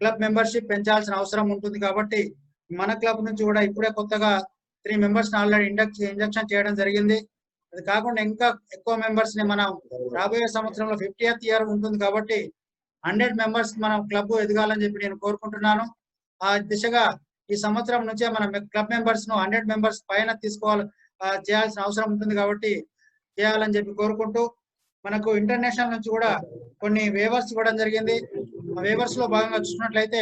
క్లబ్ మెంబర్షిప్ పెంచాల్సిన అవసరం ఉంటుంది కాబట్టి మన క్లబ్ నుంచి కూడా ఇప్పుడే కొత్తగా 3 మెంబర్స్ ఆల్రెడీ ఇంజక్షన్ చేయడం జరిగింది. అది కాకుండా ఇంకా ఎక్కువ మెంబర్స్ ని మనం రాబోయే సంవత్సరంలో 50th ఇయర్ ఉంటుంది కాబట్టి 100 మెంబర్స్ మనం క్లబ్ ఎదగాలని చెప్పి నేను కోరుకుంటున్నాను. ఆ దిశగా ఈ సంవత్సరం నుంచే మనం క్లబ్ మెంబర్స్ ను 100 మెంబర్స్ పైన చేయాల్సిన అవసరం ఉంటుంది కాబట్టి చేయాలని చెప్పి కోరుకుంటూ, మనకు ఇంటర్నేషనల్ నుంచి కూడా కొన్ని వేవర్స్ ఇవ్వడం జరిగింది. ఆ వేవర్స్ లో భాగంగా చూసినట్లయితే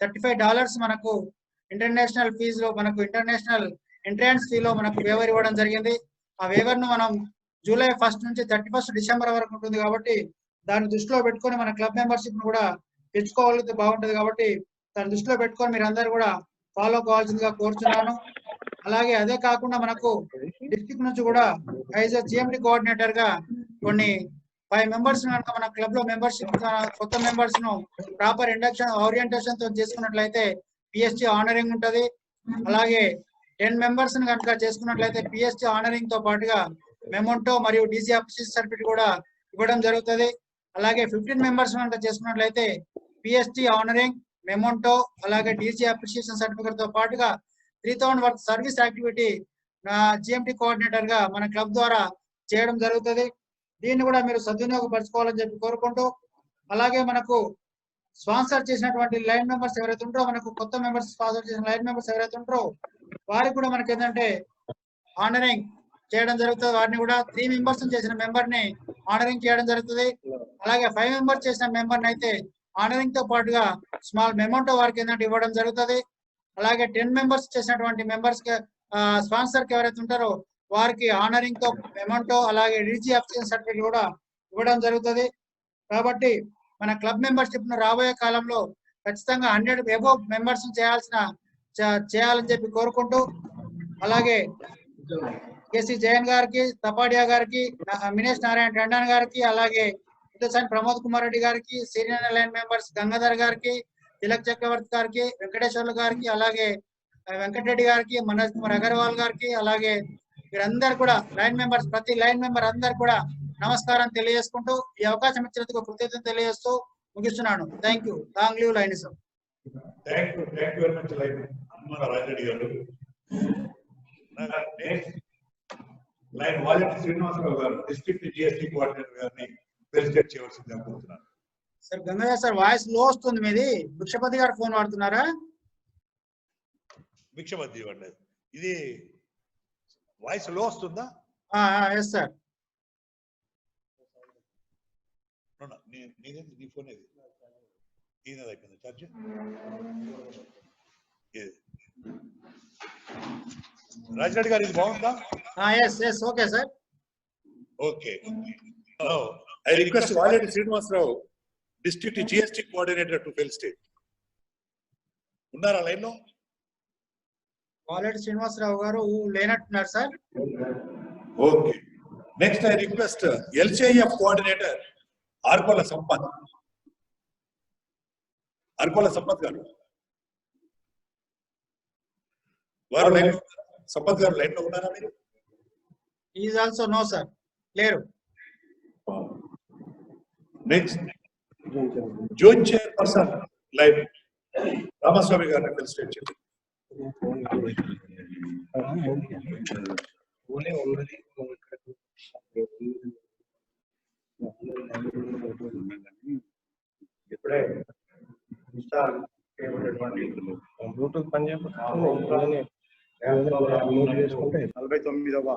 $35 మనకు ఇంటర్నేషనల్ ఫీజులో మనకు ఇంటర్నేషనల్ ఎంట్రన్స్ ఫీలో మనకు వేవర్ ఇవ్వడం జరిగింది. ఆ వేవర్ ను మనం జూలై 1 నుంచి 31 డిసెంబర్ వరకు ఉంటుంది కాబట్టి దాన్ని దృష్టిలో పెట్టుకొని మన క్లబ్ మెంబర్షిప్ ను కూడా తెచ్చుకోగలిగితే బాగుంటుంది కాబట్టి దాన్ని దృష్టిలో పెట్టుకొని మీరు అందరూ కూడా ఫాలో కావాల్సిందిగా కోరుతున్నాను. అలాగే అదే కాకుండా మనకు డిస్ట్రిక్ట్ నుంచి కూడా యాజ్ జిఎండి కోఆర్డినేటర్ గా కొన్ని 5 మెంబర్స్ కనుక మన క్లబ్ లో మెంబర్షిప్ కొత్త మెంబర్స్ ను ప్రాపర్ ఇండక్షన్ ఓరియంటేషన్ తో చేసుకున్నట్లయితే పిఎస్టీ ఆనరింగ్ ఉంటది. అలాగే 10 మెంబర్స్ కనుక చేసుకున్నట్లయితే పిఎస్టీ ఆనరింగ్ తో పాటుగా మెమోంటో మరియు డీసీ అప్రిషియేషన్ సర్టిఫికేట్ కూడా ఇవ్వడం జరుగుతుంది. అలాగే 15 మెంబర్స్ కనుక చేసుకున్నట్లయితే పిఎస్టీ ఆనరింగ్, మెమోంటో, అలాగే డీసీ అప్రిషియేషన్ సర్టిఫికేట్ తో పాటుగా 3000 worth service activity GMT coordinator గా మన క్లబ్ ద్వారా చేయడం జరుగుతుంది. దీన్ని కూడా మీరు సద్వినియోగపరచుకోవాలని చెప్పి కోరుకుంటూ, అలాగే మనకు స్పాన్సర్ చేసినటువంటి లైన్ మెంబర్స్ ఎవరైతే ఉంటారో, మనకు కొత్త మెంబర్స్ స్పాన్సర్ చేసిన లైన్ మెంబర్స్ ఎవరైతే ఉంటారో వారికి కూడా మనకి ఏంటంటే ఆనరింగ్ చేయడం జరుగుతుంది. వారిని కూడా 3 మెంబర్స్ చేసిన మెంబర్ ని ఆనరింగ్ చేయడం జరుగుతుంది. అలాగే 5 మెంబర్స్ చేసిన మెంబర్ ని అయితే ఆనరింగ్ తో పాటుగా స్మాల్ మెమోంటో వారికి ఏంటంటే ఇవ్వడం జరుగుతుంది. అలాగే 10 మెంబర్స్ చేసినటువంటి మెంబర్స్ కి స్పాన్సర్ కి ఎవరైతే ఉంటారో వారికి ఆనరింగ్ తో మెమోంటో అలాగే డీజీ అప్రిషియేషన్ సర్టిఫికేట్ కూడా ఇవ్వడం జరుగుతుంది. కాబట్టి మన క్లబ్ మెంబర్షిప్ ను రాబోయే కాలంలో ఖచ్చితంగా 100 అబోవ్ మెంబర్స్ చేయాలని చెప్పి కోరుకుంటూ, అలాగే కేసీ జయన్ గారికి, తపాడియా గారికి, మినేష్ నారాయణ టండన్ గారికి, అలాగే ఉదసాని ప్రమోద్ కుమార్ రెడ్డి గారికి, సీనియర్ లైన్ మెంబర్స్ గంగాధర్ గారికి, తిలక్ చక్రవర్తి గారికి, వెంకటేశ్వర్లు గారికి, అలాగే వెంకటరెడ్డి గారికి, మనోజ్ కుమార్ అగర్వాల్ గారికి, అలాగే వీరందరూ కూడా లైన్ మెంబర్స్ ప్రతి లైన్ మెంబర్ అందరు కూడా నమస్కారం తెలియజేసుకుంటూ ఈ అవకాశం ఇచ్చినందుకు కృతజ్ఞతలు తెలియజేస్తూ ముగిస్తున్నాను. Thank you. Long live lionism. Thank you very much Rajareddy గారు. లైన్ వాలెట్ శ్రీనివాసరావు గారు, డిస్ట్రిక్ట్ జిఎస్టీ కోఆర్డినేటర్ గారిని ఫెలిసిటేట్ చేయవలసిందిగా కోరుతున్నాను. సార్ గంగాధర్ సార్ వాయిస్ లో వస్తుంది మీది. భిక్షపతి గారు ఫోన్ వాడుతున్నారా? భిక్షపతి ఇవ్వండి. ఇది వాయిస్ లో వస్తుందా? Yes sir. నీ ఫోన్ ఏది? ఈయనది అయిపోయింది ఛార్జ్. రాజరెడ్డి గారు ఇది బాగుందా? Yes okay sir. Okay. I request Valeti Srinivasarao, District GST Coordinator to fill state. ఉన్నారా లైన్ లో? వాలెట్ శ్రీనివాసరావు గారు లేనట్టున్నారు sir. Okay. Next I request LCIF coordinator Arkola Sampath. Arkola Sampath గారు వారు లైన్ లో, సంపత్ గారు లైన్ లో ఉన్నారా మీరు? ఈజ్ ఆల్సో నో సార్, లేరు. Next zone chairperson lion Ramaswamy గారు అడ్మినిస్ట్రేట్ చేయండి. ఇప్పుడే బ్లూటూత్ పని 49వ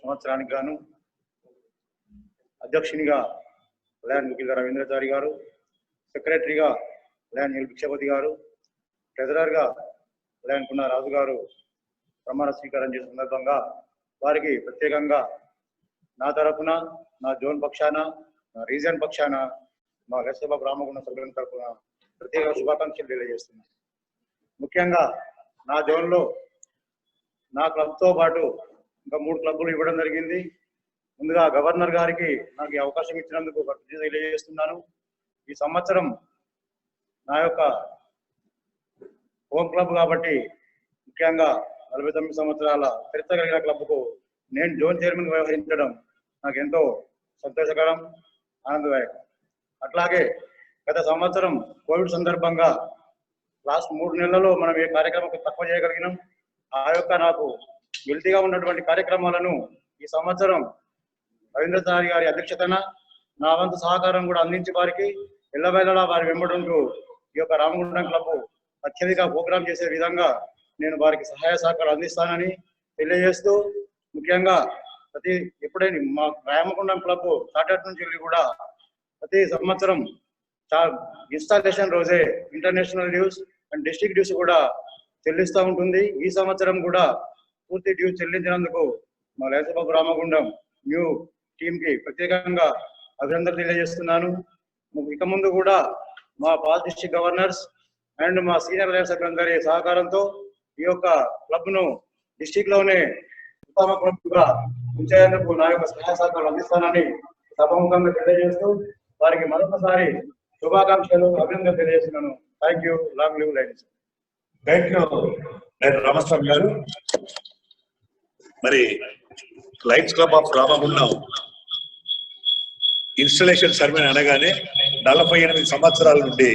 సంవత్సరానికి గాను అధ్యక్షునిగా ల్యాండ్ ముఖ్యుల రవీంద్రచారి గారు, సెక్రటరీగా ల్యాండ్ ఎల్ భిక్షపతి గారు, ట్రెజరర్గా ల్యాండ్ కున్న రాజు గారు ప్రమాణ స్వీకారం చేసిన సందర్భంగా వారికి ప్రత్యేకంగా నా తరఫున, నా జోన్ పక్షాన, నా రీజన్ పక్షాన, మా లోక్సభ రామగుండం సభ్యుల తరఫున ప్రత్యేక శుభాకాంక్షలు తెలియజేస్తున్నాను. ముఖ్యంగా నా జోన్లో నా క్లబ్తో పాటు ఇంకా 3 క్లబ్బులు ఇవ్వడం జరిగింది. ముందుగా గవర్నర్ గారికి నాకు ఈ అవకాశం ఇచ్చినందుకు కృతజ్ఞతలు తెలియజేస్తున్నాను. ఈ సంవత్సరం నా యొక్క హోమ్ క్లబ్ కాబట్టి ముఖ్యంగా 49 సంవత్సరాల చరిత్ర కలిగిన క్లబ్కు నేను జోన్ చైర్మన్ వ్యవహరించడం నాకు ఎంతో సంతోషకరం, ఆనందదాయకం. అట్లాగే గత సంవత్సరం కోవిడ్ సందర్భంగా లాస్ట్ 3 నెలల్లో మనం ఏ కార్యక్రమం తక్కువ చేయగలిగినాం. ఆ యొక్క నాకు గిల్టీగా ఉన్నటువంటి కార్యక్రమాలను ఈ సంవత్సరం రవీంద్రచారి గారి అధ్యక్షతన నా వంతు సహకారం కూడా అందించి వారికి ఎల్లవేళలా వారి వెంబడుంటూ ఈ యొక్క రామగుండం క్లబ్ అత్యధిక ప్రోగ్రాం చేసే విధంగా నేను వారికి సహాయ సహకారం అందిస్తానని తెలియజేస్తూ, ముఖ్యంగా ఎప్పుడైనా మా రామగుండం క్లబ్ స్టార్టెడ్ నుంచి కూడా ప్రతి సంవత్సరం ఇన్స్టాలేషన్ రోజే international dues and district dues కూడా చెల్లిస్తూ ఉంటుంది. ఈ సంవత్సరం కూడా పూర్తి డ్యూస్ చెల్లించినందుకు మా లోక్సభ రామగుండం న్యూ టీమ్ కి ప్రత్యేకంగా అభినందనలు తెలియజేస్తున్నాను. ఇక ముందు కూడా మా పాస్ డిస్ట్రిక్ట్ గవర్నర్స్ అండ్ మా సీనియర్ లైన్ సభ్యులందరి సహకారంతో ఈ యొక్క క్లబ్ ను డిస్ట్రిక్ట్ లోనే ఉత్తమ క్లబ్ గా ఉంచేందుకు నా యొక్క సహాయ సహకారాలు అందిస్తానని సభాముఖంగా తెలియజేస్తూ వారికి మరొకసారి శుభాకాంక్షలు, అభినందనలు తెలియజేస్తున్నాను. Thank you. Long live lines. Thank you Ramaswamy గారు. మరి Lions club of Ramagundam installation survey అనగానే 48 సంవత్సరాల నుండి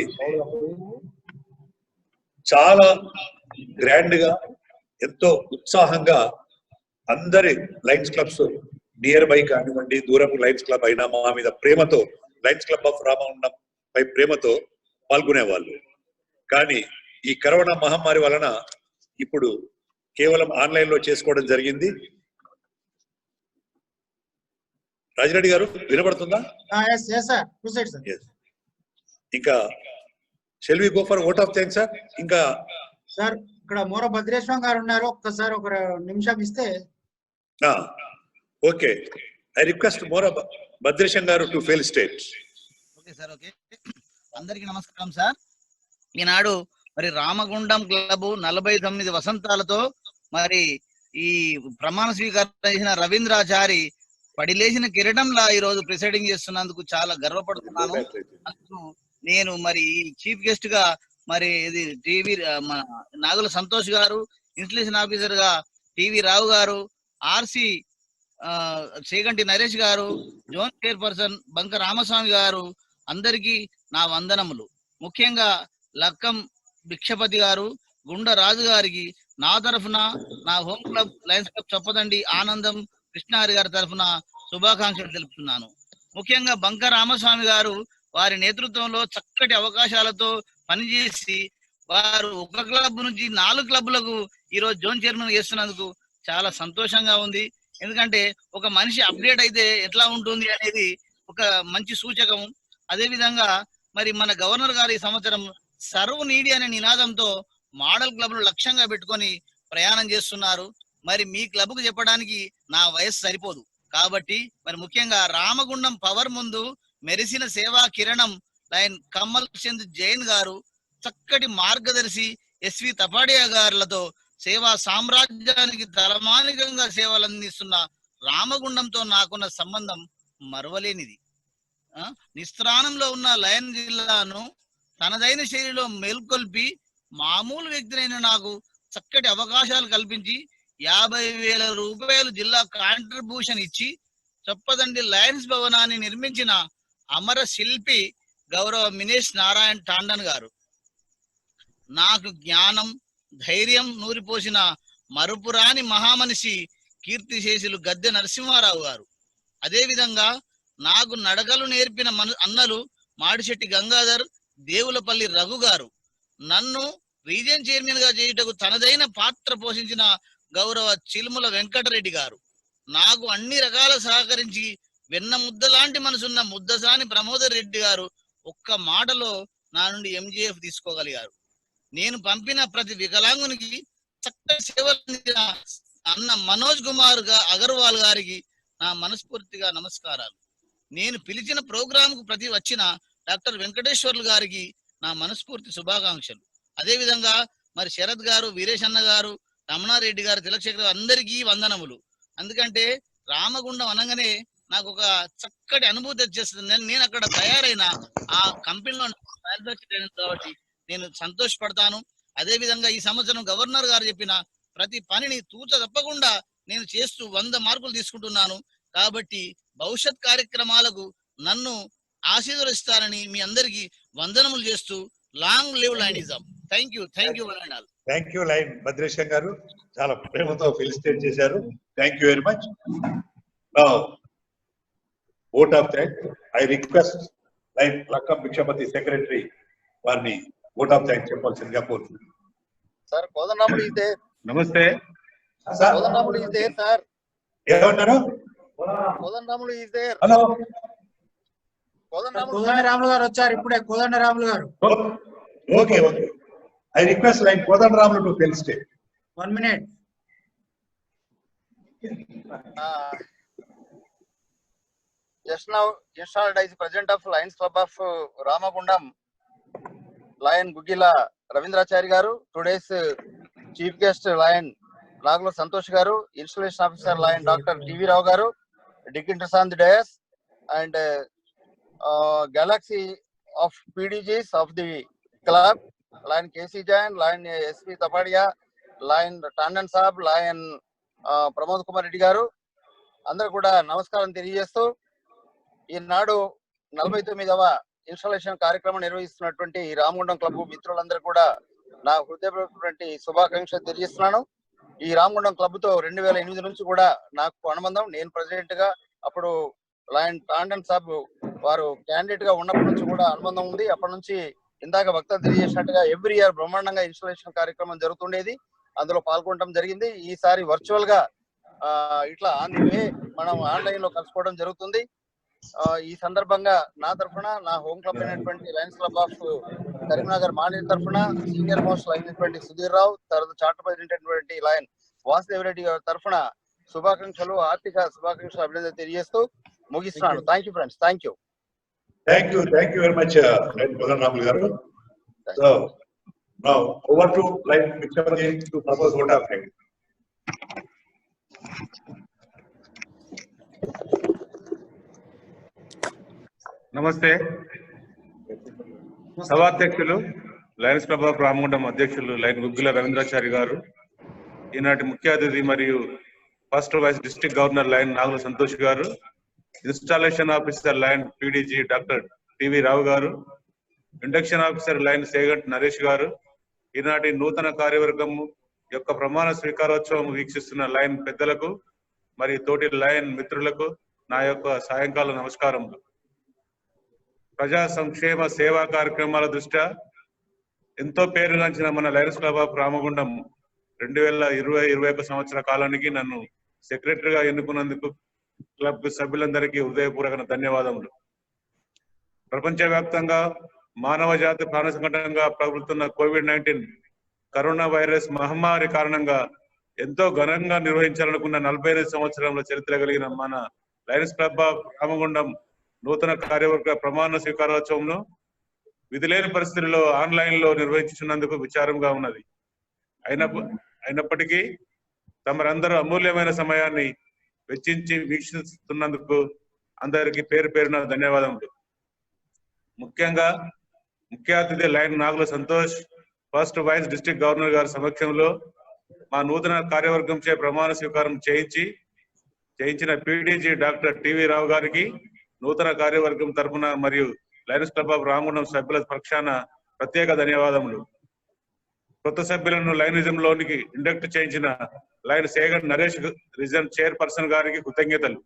చాలా గ్రాండ్ గా, ఎంతో ఉత్సాహంగా అందరి లయన్స్ క్లబ్స్ నియర్ బై కానివ్వండి, దూరపు లయన్స్ క్లబ్ అయినా మా మీద ప్రేమతో, లయన్స్ క్లబ్ ఆఫ్ రామగుండం పై ప్రేమతో పాల్గొనేవాళ్ళు. కానీ ఈ కరోనా మహమ్మారి వలన ఇప్పుడు కేవలం ఆన్లైన్ లో చేసుకోవడం జరిగింది. రాజిరెడ్డి గారు వినపడుతుందా? ఇంకా shall we go for vote of thanks sir. ఇంకా సార్ ఇక్కడ మోర భద్రేశ్వరం గారు ఉన్నారు, ఒక్కసారి ఒక నిమిషం ఇస్తే. Okay, I request Mora Bhadresham గారు to felicitate. Okay sir. Okay, అందరికీ నమస్కారం సార్. ఈనాడు మరి రామగుండం క్లబ్ 49 వసంతాలతో మరి ఈ ప్రమాణ స్వీకారం చేసిన రవీంద్రాచారి పడిలేసిన కిరీటంలా ఈ రోజు ప్రిసైడింగ్ చేస్తున్నందుకు చాలా గర్వపడుతున్నాను. నేను మరి చీఫ్ గెస్ట్ గా మరి ఇది టీవీ నాగుల సంతోష్ గారు, ఇన్స్టలేషన్ ఆఫీసర్ గా టీవీ రావు గారు, ఆర్సి సేగంటి నరేష్ గారు, జోన్ చైర్పర్సన్ బంక రామస్వామి గారు, అందరికీ నా వందనములు. ముఖ్యంగా లక్కం భిక్షపతి గారు, గుండ రాజు గారికి నా తరఫున, నా home club Lions club Choppadandi ఆనందం కృష్ణారి గారి తరఫున శుభాకాంక్షలు తెలుపుతున్నాను. ముఖ్యంగా బంక రామస్వామి గారు వారి నేతృత్వంలో చక్కటి అవకాశాలతో పనిచేసి వారు ఒక క్లబ్ నుంచి 4 క్లబ్లకు ఈరోజు జోన్ చైర్మన్ చేస్తున్నందుకు చాలా సంతోషంగా ఉంది. ఎందుకంటే ఒక మనిషి అప్డేట్ అయితే ఎట్లా ఉంటుంది అనేది ఒక మంచి సూచకం. అదే విధంగా మరి మన గవర్నర్ గారు ఈ సంవత్సరం సర్వ్ నీడి అనే నినాదంతో మోడల్ క్లబ్లు లక్ష్యంగా పెట్టుకొని ప్రయాణం చేస్తున్నారు. మరి మీ క్లబ్కు చెప్పడానికి నా వయసు సరిపోదు. కాబట్టి మరి ముఖ్యంగా రామగుండం పవర్ ముందు మెరిసిన సేవా కిరణం లైన్ కమల్ చంద్ జైన్ గారు, చక్కటి మార్గదర్శి ఎస్వి తపాడియా గారులతో సేవా సామ్రాజ్యానికి తలమానికంగా సేవలు అందిస్తున్న రామగుండంతో నాకున్న సంబంధం మరవలేనిది. నిస్త్రాణంలో ఉన్న లయన్ జిల్లాను తనదైన శైలిలో మేల్కొల్పి మామూలు వ్యక్తినైన నాకు చక్కటి అవకాశాలు కల్పించి 50,000 రూపాయలు జిల్లా కాంట్రిబ్యూషన్ ఇచ్చి చొప్పదండి లయన్స్ భవనాన్ని నిర్మించిన అమర శిల్పి గౌరవ మినేష్ నారాయణ్ టాండన్ గారు, నాకు జ్ఞానం ధైర్యం నూరిపోసిన మరుపురాని మహామనిషి కీర్తిశేషులు గద్దె నరసింహారావు గారు, అదేవిధంగా నాకు నడకలు నేర్పిన అన్నలు మాడిశెట్టి గంగాధర్, దేవులపల్లి రఘు గారు, నన్ను రీజియన్ చైర్మన్ గా చేయుటకు తనదైన పాత్ర పోషించిన గౌరవ చిలుముల వెంకటరెడ్డి గారు, నాకు అన్ని రకాల సహకరించి వెన్న ముద్ద లాంటి మనసున్న ముద్దసాని ప్రమోదర్ రెడ్డి గారు ఒక్క మాటలో నా నుండి ఎంజీఎఫ్ తీసుకోగలిగారు. నేను పంపిన ప్రతి వికలాంగునికి చక్కటి సేవలు అందించిన అన్న మనోజ్ కుమార్ అగర్వాల్ గారికి నా మనస్ఫూర్తిగా నమస్కారాలు. నేను పిలిచిన ప్రోగ్రామ్ కు ప్రతి వచ్చిన డాక్టర్ వెంకటేశ్వర్లు గారికి నా మనస్ఫూర్తి శుభాకాంక్షలు. అదేవిధంగా మరి శరత్ గారు, వీరేష్ అన్న గారు, రమణారెడ్డి గారు, తిలక్షేఖర్ అందరికీ వందనములు. ఎందుకంటే రామగుండం అనగానే నాకు ఒక చక్కటి అనుభూతి వచ్చేస్తుంది. నేను అక్కడ తయారైన ఆ కంపెనీలో మ్యానుఫ్యాక్చర్ అయిన కాబట్టి నేను సంతోషపడతాను. అదేవిధంగా ఈ సంవత్సరం గవర్నర్ గారు చెప్పిన ప్రతి పనిని తూచ తప్పకుండా నేను చేస్తూ 100 మార్కులు తీసుకుంటున్నాను. కాబట్టి భవిష్యత్ కార్యక్రమాలకు నన్ను ఆశీర్వదిస్తారని మీ అందరికీ వందనములు చేస్తూ long live lionism. Thank you all. Thank you lion Bhadresham గారు, చాలా ప్రేమతో ఫెలిసిటేట్ చేశారు. Thank you very much. Now vote of thank I request lion Lakkam Bhikshapathi secretary వారిని ఓట్ ఆఫ్ థ్యాంక్ చెప్పాల్సిందిగా కోరుతున్నాను. Sir Kodandaramulu is there. నమస్తే. Kodandaramulu is there sir. ఏమంటారు? Kodandaramulu is there. Hello, Kodandaramulu గారు వచ్చారు ఇప్పుడే. కోదండరాములు గారు. Okay okay. I request lion Kodandaramulu to felicitate. 1 minute. Just now installed as president of Lions Club of Ramagundam, Lion Gugila Ravindrachari garu. Today's chief guest Lion Nagla Santosh garu, installation officer Lion Dr. TV Rao garu, dignitaries on the dais, and galaxy of PDGs of the club, Lion KC Jain, Lion SP Tapadia, Lion Tandon Saab, Lion Pramod Kumar Reddy garu, అందరూ కూడా నమస్కారం తెలియజేస్తూ ఈనాడు 49వ installation కార్యక్రమం నిర్వహిస్తున్నటువంటి Ramagundam club మిత్రులందరూ కూడా నా హృదయపూర్వకమైనటువంటి శుభాకాంక్షలు తెలియజేస్తున్నాను. ఈ రామగుండం క్లబ్ తో 2008 నుంచి కూడా నాకు అనుబంధం. నేను ప్రెసిడెంట్ గా, అప్పుడు లయన్ టాండన్ సాబ్ వారు క్యాండిడేట్ గా ఉన్నప్పటి నుంచి కూడా అనుబంధం ఉంది. అప్పటి నుంచి ఇందాక వక్త తెలియజేసినట్టుగా ఎవ్రీ ఇయర్ బ్రహ్మాండంగా ఇన్స్టాలేషన్ కార్యక్రమం జరుగుతుండేది. అందులో పాల్గొనడం జరిగింది. ఈసారి వర్చువల్ గా ఇట్లా ఆన్ ది వే మనం ఆన్లైన్ లో కలుసుకోవడం జరుగుతుంది. ఈ సందర్భంగా నా తరఫున, నా హోమ్ క్లబ్ అయినటువంటి lions club of Karimnagar Maner తరఫున, సీనియర్ మోస్ట్ అయినటువంటి సుధీర్ రావు, తర్వాత చార్టర్ ప్రెసిడెంట్ అయినటువంటి లయన్ వాసుదేవ్ రెడ్డి గారి తరఫున శుభాకాంక్షలు, ఆర్థిక శుభాకాంక్షలు, అభినందన తెలియజేస్తూ ముగిస్తున్నాను. Thank you friends. Thank you very much lion Kodandaramulu గారు. So now over to lion Bhikshapathi to propose vote of thank. నమస్తే. సభాధ్యక్షులు లయన్స్ క్లబ్ ఆఫ్ రామగుండం అధ్యక్షులు లైన్ గుగ్గుల రవీంద్రాచారి గారు, ఈనాటి ముఖ్య అతిథి మరియు first vice district governor line Nagula Santosh గారు, installation officer lion PDG doctor TV Rao గారు, induction officer line Seganti Naresh గారు, ఈనాటి నూతన కార్యవర్గం యొక్క ప్రమాణ స్వీకారోత్సవం వీక్షిస్తున్న లైన్ పెద్దలకు మరియు తోటి లైన్ మిత్రులకు నా యొక్క సాయంకాల నమస్కారములు. ప్రజా సంక్షేమ సేవా కార్యక్రమాల దృష్ట్యా ఎంతో పేరుగాంచిన మన లయన్స్ క్లబ్ ఆఫ్ రామగుండం 2020-21 సంవత్సర కాలానికి నన్ను సెక్రటరీగా ఎన్నుకున్నందుకు క్లబ్ సభ్యులందరికీ హృదయపూర్వక ధన్యవాదములు. ప్రపంచవ్యాప్తంగా మానవ జాతి ప్రాణ సంకటంగా ప్రబలుతున్న COVID-19 కరోనా వైరస్ మహమ్మారి కారణంగా ఎంతో ఘనంగా నిర్వహించాలనుకున్న 45 సంవత్సరంలో చరిత్ర కలిగిన మన లయన్స్ క్లబ్ ఆఫ్ రామగుండం నూతన కార్యవర్గ ప్రమాణ స్వీకారోత్సవంలో విధిలేని పరిస్థితుల్లో ఆన్లైన్ లో నిర్వహించుతున్నందుకు విచారంగా ఉన్నది. అయినప్పటికీ తమరందరూ అమూల్యమైన సమయాన్ని వెచ్చించి వీక్షిస్తున్నందుకు అందరికీ పేరు పేరున ధన్యవాదములు. ముఖ్యంగా ముఖ్య అతిథి lion Nagula Santosh, first vice district governor గారి సమక్షంలో మా నూతన కార్యవర్గం చే ప్రమాణ స్వీకారం చేయించిన పీడీజీ డాక్టర్ టివి రావు గారికి నూతన కార్యవర్గం తరఫున మరియు లయన్స్ క్లబ్ ఆఫ్ రామగుండం సభ్యుల పక్షాన ప్రత్యేక ధన్యవాదములు. కొత్త సభ్యులను లైనిజంలోనికి ఇండక్ట్ చేయించిన line Seganti Naresh region chairperson గారికి కృతజ్ఞతలు.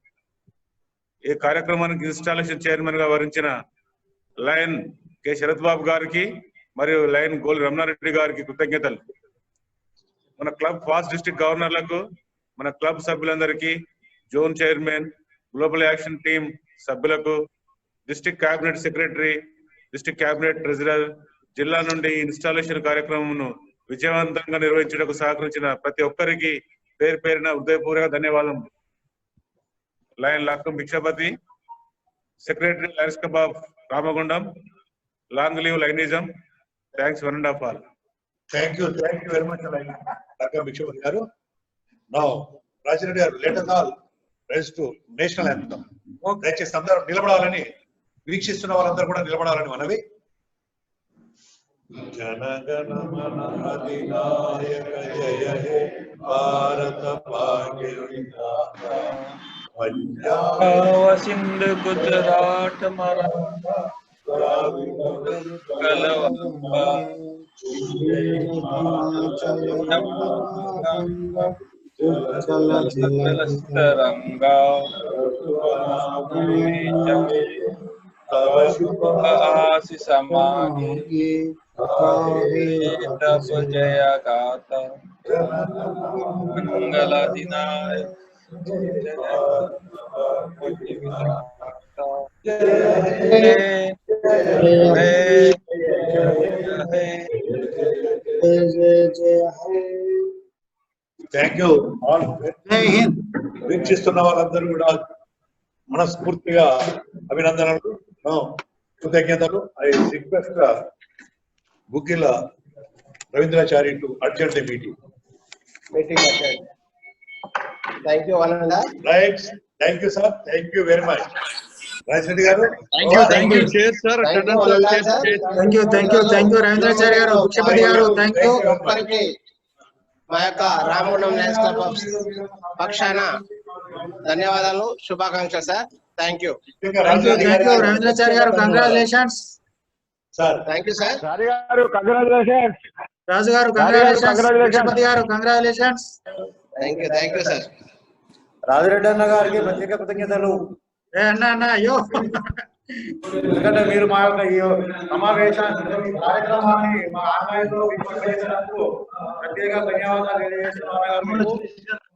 ఈ కార్యక్రమానికి ఇన్స్టాలేషన్ చైర్మన్ గా వరించిన లైన్ కె శరత్ బాబు గారికి మరియు లైన్ గోల్ రమణారెడ్డి గారికి కృతజ్ఞతలు. మన క్లబ్ ఫాస్ట్ డిస్ట్రిక్ట్ గవర్నర్లకు, మన క్లబ్ సభ్యులందరికీ, zone chairman, global action team సభ్యులకు, district cabinet secretary, district cabinet treasurer, జిల్లా నుండి ఇన్స్టాలేషన్ కార్యక్రమంను విజయవంతంగా నిర్వహించడానికి సహకరించిన ప్రతి ఒక్కరికి పేరు పేరున హృదయపూర్వక ధన్యవాదములు. Lion Lakkam Bhikshapathi, secretary lions club of Ramagundam, long live lionism. Thanks one and of all. Thank you very much Lakkam Bhikshapathi గారు. నౌ రాజిరెడ్డి గారు, let us all rise to national anthem. దయచేసి అందరూ నిలబడాలని, వీక్షిస్తున్న వాళ్ళందరూ కూడా నిలబడాలని మనవి. జనగణ మన అధినాయక జయ హే భారత భాగ్య విధాత, పంజాబ్ సింధ్ గుజరాత్ మరాఠా तरंगा तव शुभ आशीष मांगे तब जय गाता मंगल दिनाय థ్యాంక్ యూ ఆల్. వీక్షిస్తున్న వాళ్ళందరూ కూడా మనస్ఫూర్తిగా అభినందనలు, కృతజ్ఞతలు. I request Buggila Ravindrachari to adjourn the meeting. Thank you ఆనంద. Right, thank you sir, thank you very much. Rajareddy గారు, thank you chair sir. Thank you Ravindrachari గారు, భిక్షపతి గారు, థ్యాంక్ యూ. మా యొక్క రామగుండం లయన్స్ క్లబ్ పక్షాన ధన్యవాదాలు, శుభాకాంక్షలు సార్. థ్యాంక్ యూ రవీంద్రాచారి గారు, congratulations sir. Thank you sir. Raju గారు కంగ్రాచులేషన్స్, భిక్షపతి గారు congratulations. Thank you sir. Rajireddy అన్న గారికి ప్రత్యేక కృతజ్ఞతలు. అన్న అయ్యో, ఎందుకంటే మీరు మా యొక్క ఈ సమావేశాన్ని, కార్యక్రమాన్ని మా ఆన్లైన్లో వీక్షించినందుకు ప్రత్యేక ధన్యవాదాలు తెలియజేస్తున్నాను.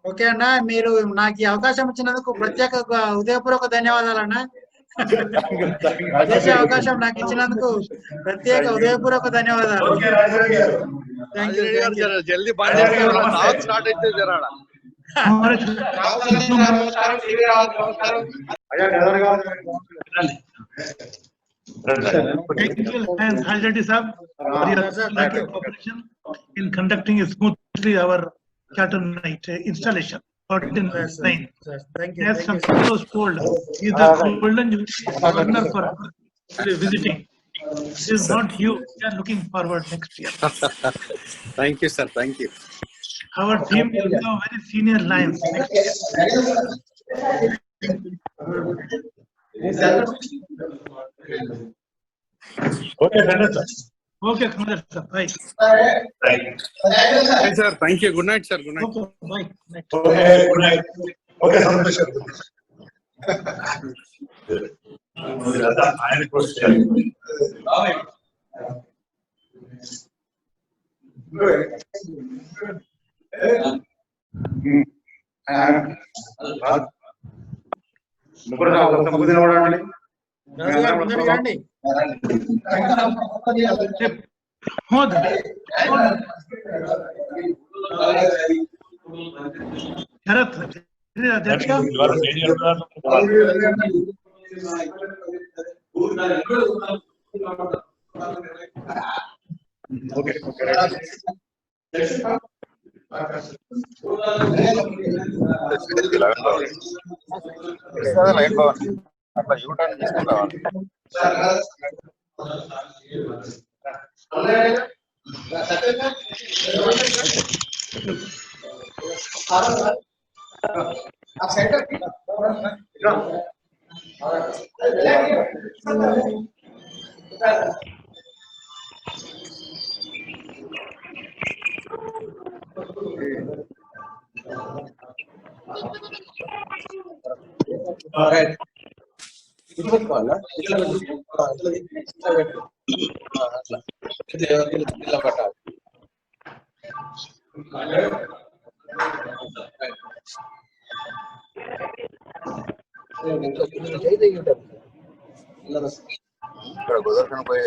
ఓకే అన్న, మీరు నాకు ఈ అవకాశం ఇచ్చినందుకు ప్రత్యేక హృదయపూర్వక ధన్యవాదాలు అన్న. చేసే అవకాశం నాకు ఇచ్చినందుకు ప్రత్యేక హృదయపూర్వక ధన్యవాదాలు. జల్దీ స్టార్ట్ అయితే జరాడా. నమస్కారం టీవీ రావు, నమస్కారం. Thank you, sir, for your cooperation in conducting smoothly our Chatham night installation. 14/9. As Santosh told, he is the golden governor for visiting. This is not you. We are looking forward next year. Thank you, sir. Thank you. Our team will be very senior lines next year. Okay, sir. Okay, Commander, sir. Bye. Hey, sir. Thank you. Good night, sir. Good night. Okay, bye. Okay, good night. Okay, Santosh. ఆయన question ముగ్గురు సంబోధించబడండి. Sharath, అధ్యక్ష. Line బాగుంది అట్లా U turn తీసుకుని రావాలి. ఇక్కడ కుదరకని పోయే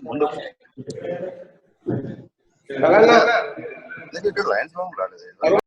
ముందు లైన్స్ బాగుంది రాలేదు.